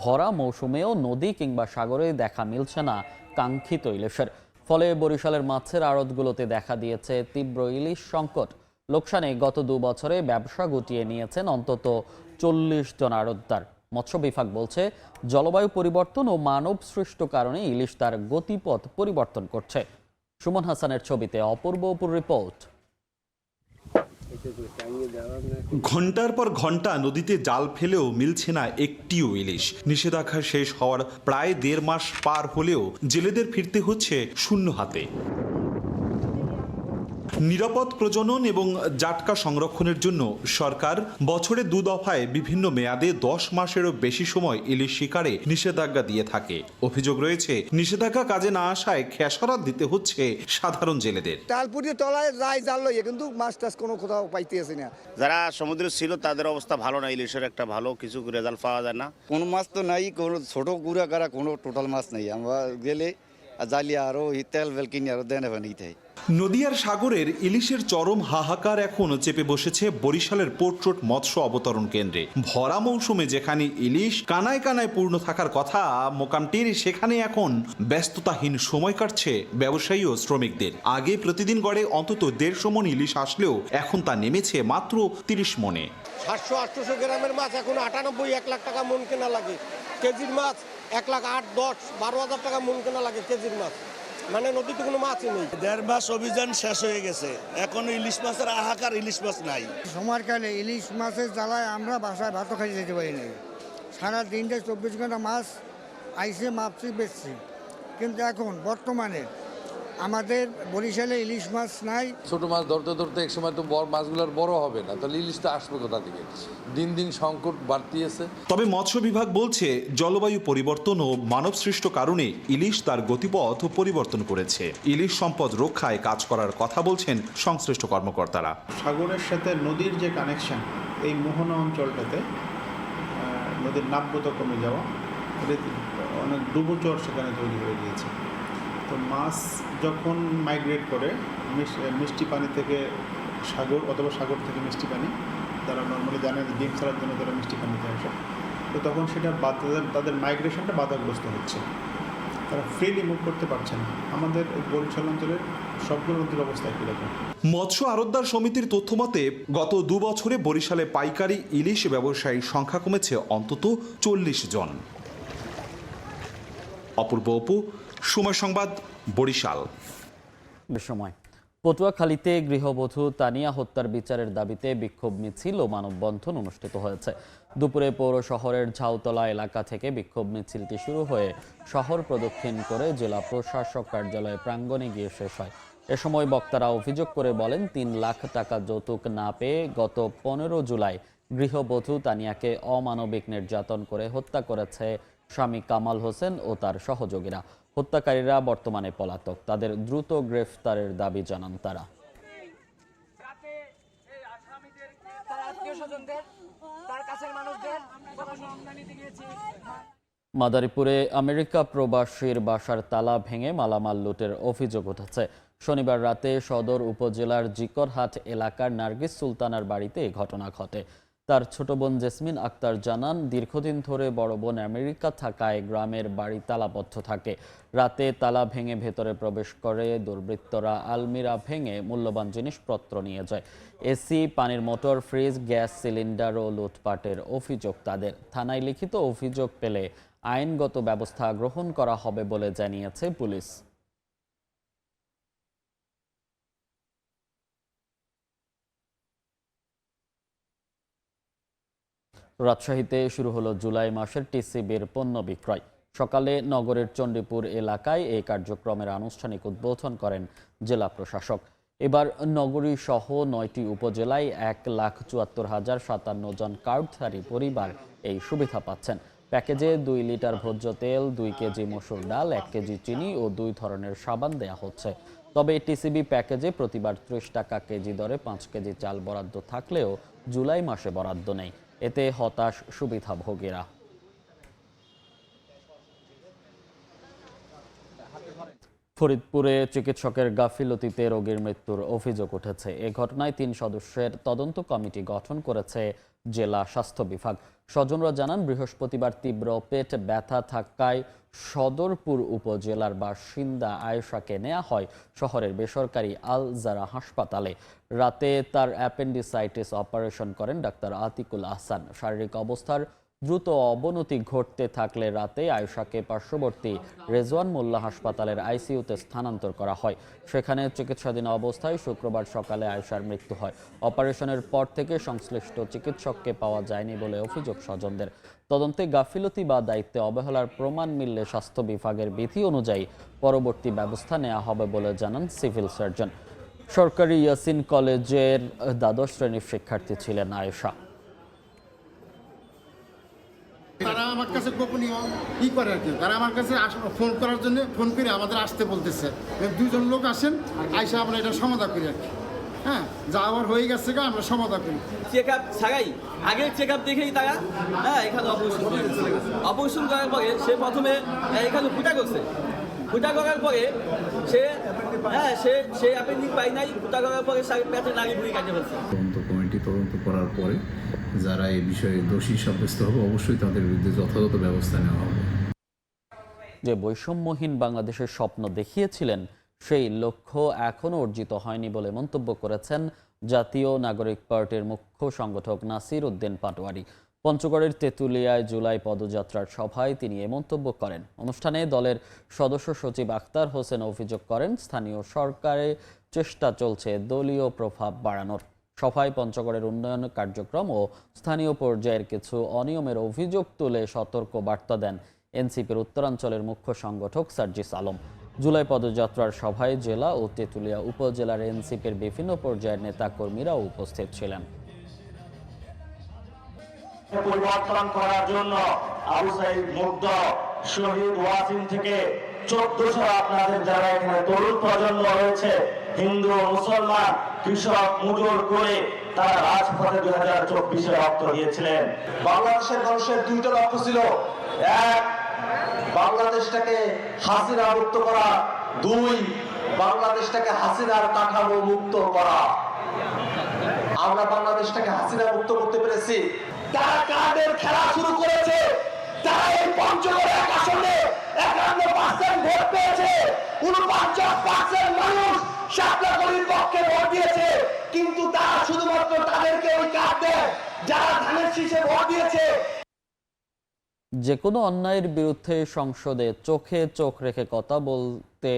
ভরা মৌসুমেও নদী কিংবা সাগরে দেখা মিলছে না কাঙ্ক্ষিত ইলিশের। ফলে বরিশালের মাছের আড়তগুলোতে দেখা দিয়েছে তীব্র ইলিশ সংকট। লোকসানে গত 2 বছরে ব্যবসা গুটিয়ে নিয়েছেন অন্তত 40 জন আড়তদার। মৎস্য বিভাগ বলছে জলবায়ু পরিবর্তন ও মানব সৃষ্ট কারণে ইলিশ তার গতিপথ পরিবর্তন করছে। সুমন হাসানের ছবিতে অপূর্ব রিপোর্ট। ঘন্টার পর ঘন্টা নদীতে জাল ফেলেও মিলছে না একটিও ইলিশ। নিষেধাজ্ঞা শেষ হওয়ার প্রায় 1.5 মাস পার হলেও জেলেদের ফিরতে হচ্ছে শূন্য হাতে। নিরাপদ প্রজনন এবং জাটকা সংরক্ষণের জন্য সরকার বছরে 2 দফায় বিভিন্ন মেয়াদে 10 মাসেরও বেশি সময় ইলিশ শিকারে নিষেধাজ্ঞা দিয়ে থাকে। অভিযোগ রয়েছে নিষেধাজ্ঞা কাজে না আসায় খেসারত দিতে হচ্ছে সাধারণ জেলেদের। তালপুরির তলায় যায় জাল লইয়ে কিন্তু মাছ টাছ কোনো কোথাও পাইতেছি না। যারা সমুদ্রে ছিল তাদের অবস্থা ভালো না, ইলিশের একটা ভালো কিছু রেজাল্ট পাওয়া যায় না। কোনো মাছ তো নাই, কোনো ছোট গুড়া কারা কোনো টোটাল মাছ নেই। আমরা গেলে জালিয়া আরো তেল বেল কিনে আরো দেনে বানিয়ে। নদী আর সাগরের ইলিশের চরম হাহাকার এখন চেপে বসেছে বরিশালের পোর্ট রোড মৎস্য অবতরণ কেন্দ্রে। ভরা মৌসুমে যেখানে ইলিশ কানায় কানায় পূর্ণ থাকার কথা মোকামটির, সেখানে এখন ব্যস্ততাহীন সময় কাটছে ব্যবসায়ী ও শ্রমিকদের। আগে প্রতিদিন গড়ে অন্তত 150 মণ ইলিশ আসলেও এখন তা নেমেছে মাত্র 30 মণে। 700-800 গ্রামের মাছ এখন 98-1 লাখ টাকা মন কেনা লাগে। কেজির মাছ 1 লাখ 8-10-12 হাজার টাকা মন কেনা লাগে কেজির মাছ। মানে নদীতে কোনো মাছই নেই। 1.5 মাস অভিযান শেষ হয়ে গেছে, এখন ইলিশ মাছের হাহাকার, ইলিশ মাছ নাই। সময়কালে ইলিশ মাছের জ্বালায় আমরা বাসায় ভাতও খাই যেতে পারি না। সারা দিনটা 24 ঘন্টা মাছ আইসে মাপছি বেচছি, কিন্তু এখন বর্তমানে আমাদের বরিশালে ইলিশ মাছ নাই। ছোট মাছ ধরতে ধরতে এক সময় তো বড় মাছগুলোর বড় হবে না, তাহলে ইলিশটা আসবে কোথা থেকে? দিন দিন সংকট বাড়তিয়েছে। তবে মৎস্য বিভাগ বলছে জলবায়ু পরিবর্তন ও মানব সৃষ্ট কারণে ইলিশ তার গতিপথ পরিবর্তন করেছে। ইলিশ সম্পদ রক্ষায় কাজ করার কথা বলছেন সংশ্লিষ্ট কর্মকর্তারা। সাগরের সাথে নদীর যে কানেকশন, এই মোহনা অঞ্চলটাতে নদীর নাব্যতা কমে যাওয়া, অনেক ডুবোচর সেখানে তৈরি হয়ে গিয়েছে। তো মাছ যখন মাইগ্রেট করে মিষ্টি পানি থেকে সাগর অথবা সাগর থেকে মিষ্টি পানি, তারা নর্মালি জানে যে ডিম ছাড়ার জন্য তারা মিষ্টি পানিতে আসে, তো তখন সেটা তাদের মাইগ্রেশনটা বাধাগ্রস্ত হচ্ছে, তারা ফ্রিলি মুভ করতে পারছে না। আমাদের বরিশাল অঞ্চলের সবগুলো নদীর অবস্থা একই রকম। মৎস্য আড়তদার সমিতির তথ্য মতে গত 2 বছরে বরিশালে পাইকারি ইলিশ ব্যবসায়ীর সংখ্যা কমেছে অন্তত 40 জন। অপূর্ব অপু, সময় সংবাদ, বরিশাল। সময়। পটুয়াখালীতে গৃহবধূ তানিয়া হত্যার বিচারের দাবিতে বিক্ষোভ মিছিল ও মানববন্ধন অনুষ্ঠিত হয়েছে। দুপুরে পৌর শহরের ঝাউতলা এলাকা থেকে বিক্ষোভ মিছিলটি শুরু হয়ে শহর প্রদক্ষিণ করে জেলা প্রশাসক কার্যালয় প্রাঙ্গণে গিয়ে শেষ হয়। এ সময় বক্তারা অভিযোগ করে বলেন 3 লাখ টাকা যৌতুক না পেয়ে গত 15 জুলাই গৃহবধূ তানিয়াকে অমানবিক নির্যাতন করে হত্যা করেছে স্বামী কামাল হোসেন ও তার সহযোগীরা। হত্যাকারীরা বর্তমানে পলাতক, তাদের দ্রুত গ্রেফতারের দাবি জানান তারা। মাদারীপুরে আমেরিকা প্রবাসীর বাসার তালা ভেঙে মালামাল লুটের অভিযোগ উঠেছে। শনিবার রাতে সদর উপজেলার জিকরহাট এলাকার নার্গিস সুলতানার বাড়িতে এই ঘটনা ঘটে। তার ছোট বোন জেসমিন আক্তার জানান, দীর্ঘদিন ধরে বড় বোন আমেরিকা থাকায় গ্রামের বাড়ি তালাবদ্ধ থাকে। রাতে তালা ভেঙে ভেতরে প্রবেশ করে দুর্বৃত্তরা আলমিরা ভেঙে মূল্যবান জিনিসপত্র নিয়ে যায়। এসি, পানির মোটর, ফ্রিজ, গ্যাস সিলিন্ডার ও লুটপাটের অভিযোগ তাদের। থানায় লিখিত অভিযোগ পেলে আইনগত ব্যবস্থা গ্রহণ করা হবে বলে জানিয়েছে পুলিশ। রাজশাহীতে শুরু হলো জুলাই মাসের টিসিবির পণ্য বিক্রয়। সকালে নগরের চণ্ডীপুর এলাকায় এই কার্যক্রমের আনুষ্ঠানিক উদ্বোধন করেন জেলা প্রশাসক। এবার নগরী সহ 9টি উপজেলায় 1,74,057 জন কার্ডধারী পরিবার এই সুবিধা পাচ্ছেন। প্যাকেজে 2 লিটার ভোজ্য তেল, 2 কেজি মসুর ডাল, 1 কেজি চিনি ও 2 ধরনের সাবান দেয়া হচ্ছে। তবে টিসিবি প্যাকেজে প্রতিবার 30 টাকা কেজি দরে 5 কেজি চাল বরাদ্দ থাকলেও জুলাই মাসে বরাদ্দ নেই। এতে হতাশ সুবিধাভোগীরা। ফরিদপুরে চিকিৎসকের গাফিলতিতে রোগীর মৃত্যুর অভিযোগ উঠেছে। এ ঘটনায় 3 সদস্যের তদন্ত কমিটি গঠন করেছে জেলা স্বাস্থ্য বিভাগ। স্বজনরা জানান, বৃহস্পতিবার তীব্র পেট ব্যথা থাকায় সদরপুর উপজেলার বাসিন্দা আয়েশাকে নেওয়া হয় শহরের বেসরকারি আল জারা হাসপাতালে। রাতে তার অ্যাপেন্ডিসাইটিস অপারেশন করেন ডাক্তার আতিকুল আহসান। শারীরিক অবস্থার দ্রুত অবনতি ঘটতে থাকলে রাতে আয়েশাকে পার্শ্ববর্তী রেজওয়ান মোল্লা হাসপাতালের আইসিইউতে স্থানান্তর করা হয়। সেখানে চিকিৎসাধীন অবস্থায় শুক্রবার সকালে আয়েশার মৃত্যু হয়। অপারেশনের পর থেকে সংশ্লিষ্ট চিকিৎসককে পাওয়া যায়নি বলে অভিযোগ স্বজনদের। তদন্তে গাফিলতি বা দায়িত্বে অবহেলার প্রমাণ মিললে স্বাস্থ্য বিভাগের বিধি অনুযায়ী পরবর্তী ব্যবস্থা নেওয়া হবে বলে জানান সিভিল সার্জন। সরকারি ইয়াসিন কলেজের দ্বাদশ শ্রেণীর শিক্ষার্থী ছিলেন আয়েশা। তারা আমার কাছে গোপনীয় করে আর কি, তারা আমার কাছে ফোন করার জন্য ফোন করে আমাদের আসতে বলতেছে। 2 জন লোক আসেন, আইসা আমরা এটা সমাধান করি আর কি। হ্যাঁ, যা আবার হয়ে গেছে আমরা সমাধান করি। চেক আপ ছাড়াই আগে চেক আপ দেখেই তারা এখানে অপারেশন করার পরে সে প্রথমে এখানে ফুটা করছে। ফুটা করার পরে সে অ্যাপেন্ডিক্স পাই নাই। ফুটা করার পরে পেটে নাড়ি ভুঁড়ি কাটে ফেলছে। তদন্ত কমিটি তদন্ত করার পরে যারা এই বিষয়ে দোষী সাব্যস্ত হবে অবশ্যই তাদের বিরুদ্ধে যথাযথ ব্যবস্থা নেওয়া হবে। যে বৈষম্যহীন বাংলাদেশের স্বপ্ন দেখিয়েছিলেন, সেই লক্ষ্য এখনও অর্জিত হয়নি বলে মন্তব্য করেছেন জাতীয় নাগরিক পার্টির মুখ্য সংগঠক নাসির উদ্দিন পাটোয়ারি। পঞ্চগড়ের তেঁতুলিয়ায় জুলাই পদযাত্রার সভায় তিনি এ মন্তব্য করেন। অনুষ্ঠানে দলের সদস্য সচিব আখতার হোসেন অভিযোগ করেন, স্থানীয় সরকারে চেষ্টা চলছে দলীয় প্রভাব বাড়ানোর। সভায় পঞ্চগড়ের উন্নয়ন কার্যক্রম ও স্থানীয় পর্যায়ের কিছু অনিয়মের অভিযোগ তুলে সতর্ক বার্তা দেন এনসিপির উত্তরাঞ্চলের মুখ্য সংগঠক সার্জিস আলম। জুলাই পদযাত্রার সভায় জেলা ও তেঁতুলিয়া উপজেলার এনসিপির বিভিন্ন পর্যায়ের নেতাকর্মীরাও উপস্থিত ছিলেন। পরিবর্তন করার জন্য আবু সাইদ মুগ্ধ, শহীদ ওয়াসিম থেকে 1400 আপনাদের যারা এখানে তরুণ প্রজন্ম রয়েছে, হিন্দু মুসলমান কৃষক মজুর করে তারা রাজপথে 2024-এ রক্ত দিয়েছিলেন। বাংলাদেশের মানুষের 2টা লক্ষ্য ছিল, এক বাংলাদেশটাকে হাসিনা মুক্ত করা, 2 বাংলাদেশটাকে হাসিনার কাঠামো মুক্ত করা। আমরা বাংলাদেশটাকে হাসিনা মুক্ত করতে পেরেছি। তারা কাদের খেলা শুরু করেছে, তারা এই পঞ্চগড় এক আসনে 51% ভোট পেয়েছে। 49% মানুষ শাপলাকলির পক্ষে ভোট দিয়েছে, কিন্তু তারা শুধুমাত্র তাদেরকে ওই কার্ড দেয় যারা ধানের শীষে ভোট দিয়েছে। যে কোনো অন্যায়ের বিরুদ্ধে সংসদে চোখে চোখ রেখে কথা বলতে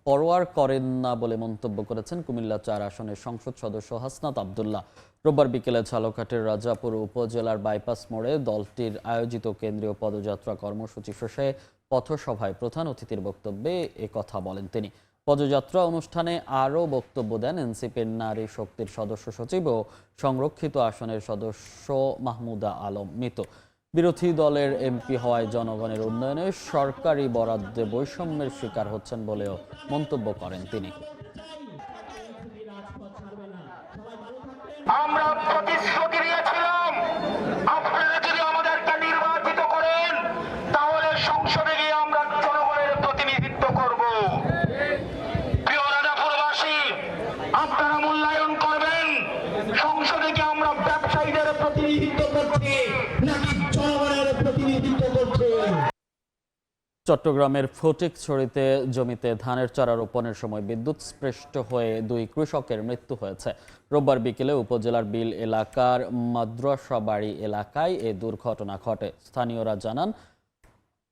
পরোয়ার করেন না বলে মন্তব্য করেছেন কুমিল্লা 4 আসনের সংসদ সদস্য হাসনাত আব্দুল্লাহ। রোববার বিকেলে ঝালকাঠির রাজাপুর উপজেলার বাইপাস মোড়ে দলটির আয়োজিত কেন্দ্রীয় পদযাত্রা কর্মসূচি শেষে পথসভায় প্রধান অতিথির বক্তব্যে কথা বলেন তিনি। পদযাত্রা অনুষ্ঠানে আরও বক্তব্য দেন এনসিপির নারী শক্তির সদস্য সচিব ও সংরক্ষিত আসনের সদস্য মাহমুদা আলম মিতু। বিরোধী দলের এমপি হওয়ায় জনগণের উন্নয়নে সরকারি বরাদ্দে বৈষম্যের শিকার হচ্ছেন বলেও মন্তব্য করেন তিনি। আমরা প্রতিশ্রুতি দিয়েছিলাম, আপনারা যদি আমাদেরকে নির্বাচিত করেন তাহলে সংসদে গিয়ে আমরা জনগণের প্রতিনিধিত্ব করব। প্রিয় রাজাপুরবাসী, আপনারা মূল্যায়ন করবেন সংসদে গিয়ে আমরা ব্যবসায়ী চট্টগ্রামের ফটিকছড়িতে জমিতে ধানের চারা রোপণের সময় বিদ্যুৎ স্পৃষ্ট হয়ে 2 কৃষকের মৃত্যু হয়েছে। রোববার বিকেলে উপজেলার বিল এলাকার মাদ্রাসাবাড়ি এলাকায় এই দুর্ঘটনা ঘটে। স্থানীয়রা জানান,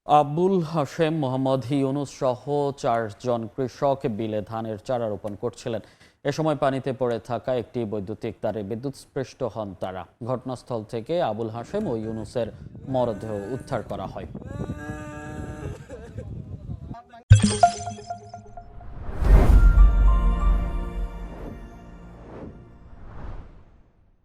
আবুল হাশেম, মোহাম্মদ ইউনুস সহ 4 জন কৃষক বিলে ধানের চারা রোপণ করছিলেন। এ সময় পানিতে পড়ে থাকা একটি বৈদ্যুতিক তারে বিদ্যুৎ স্পৃষ্ট হন তারা। ঘটনাস্থল থেকে আবুল হাশেম ও ইউনুসের মরদেহ উদ্ধার করা হয়।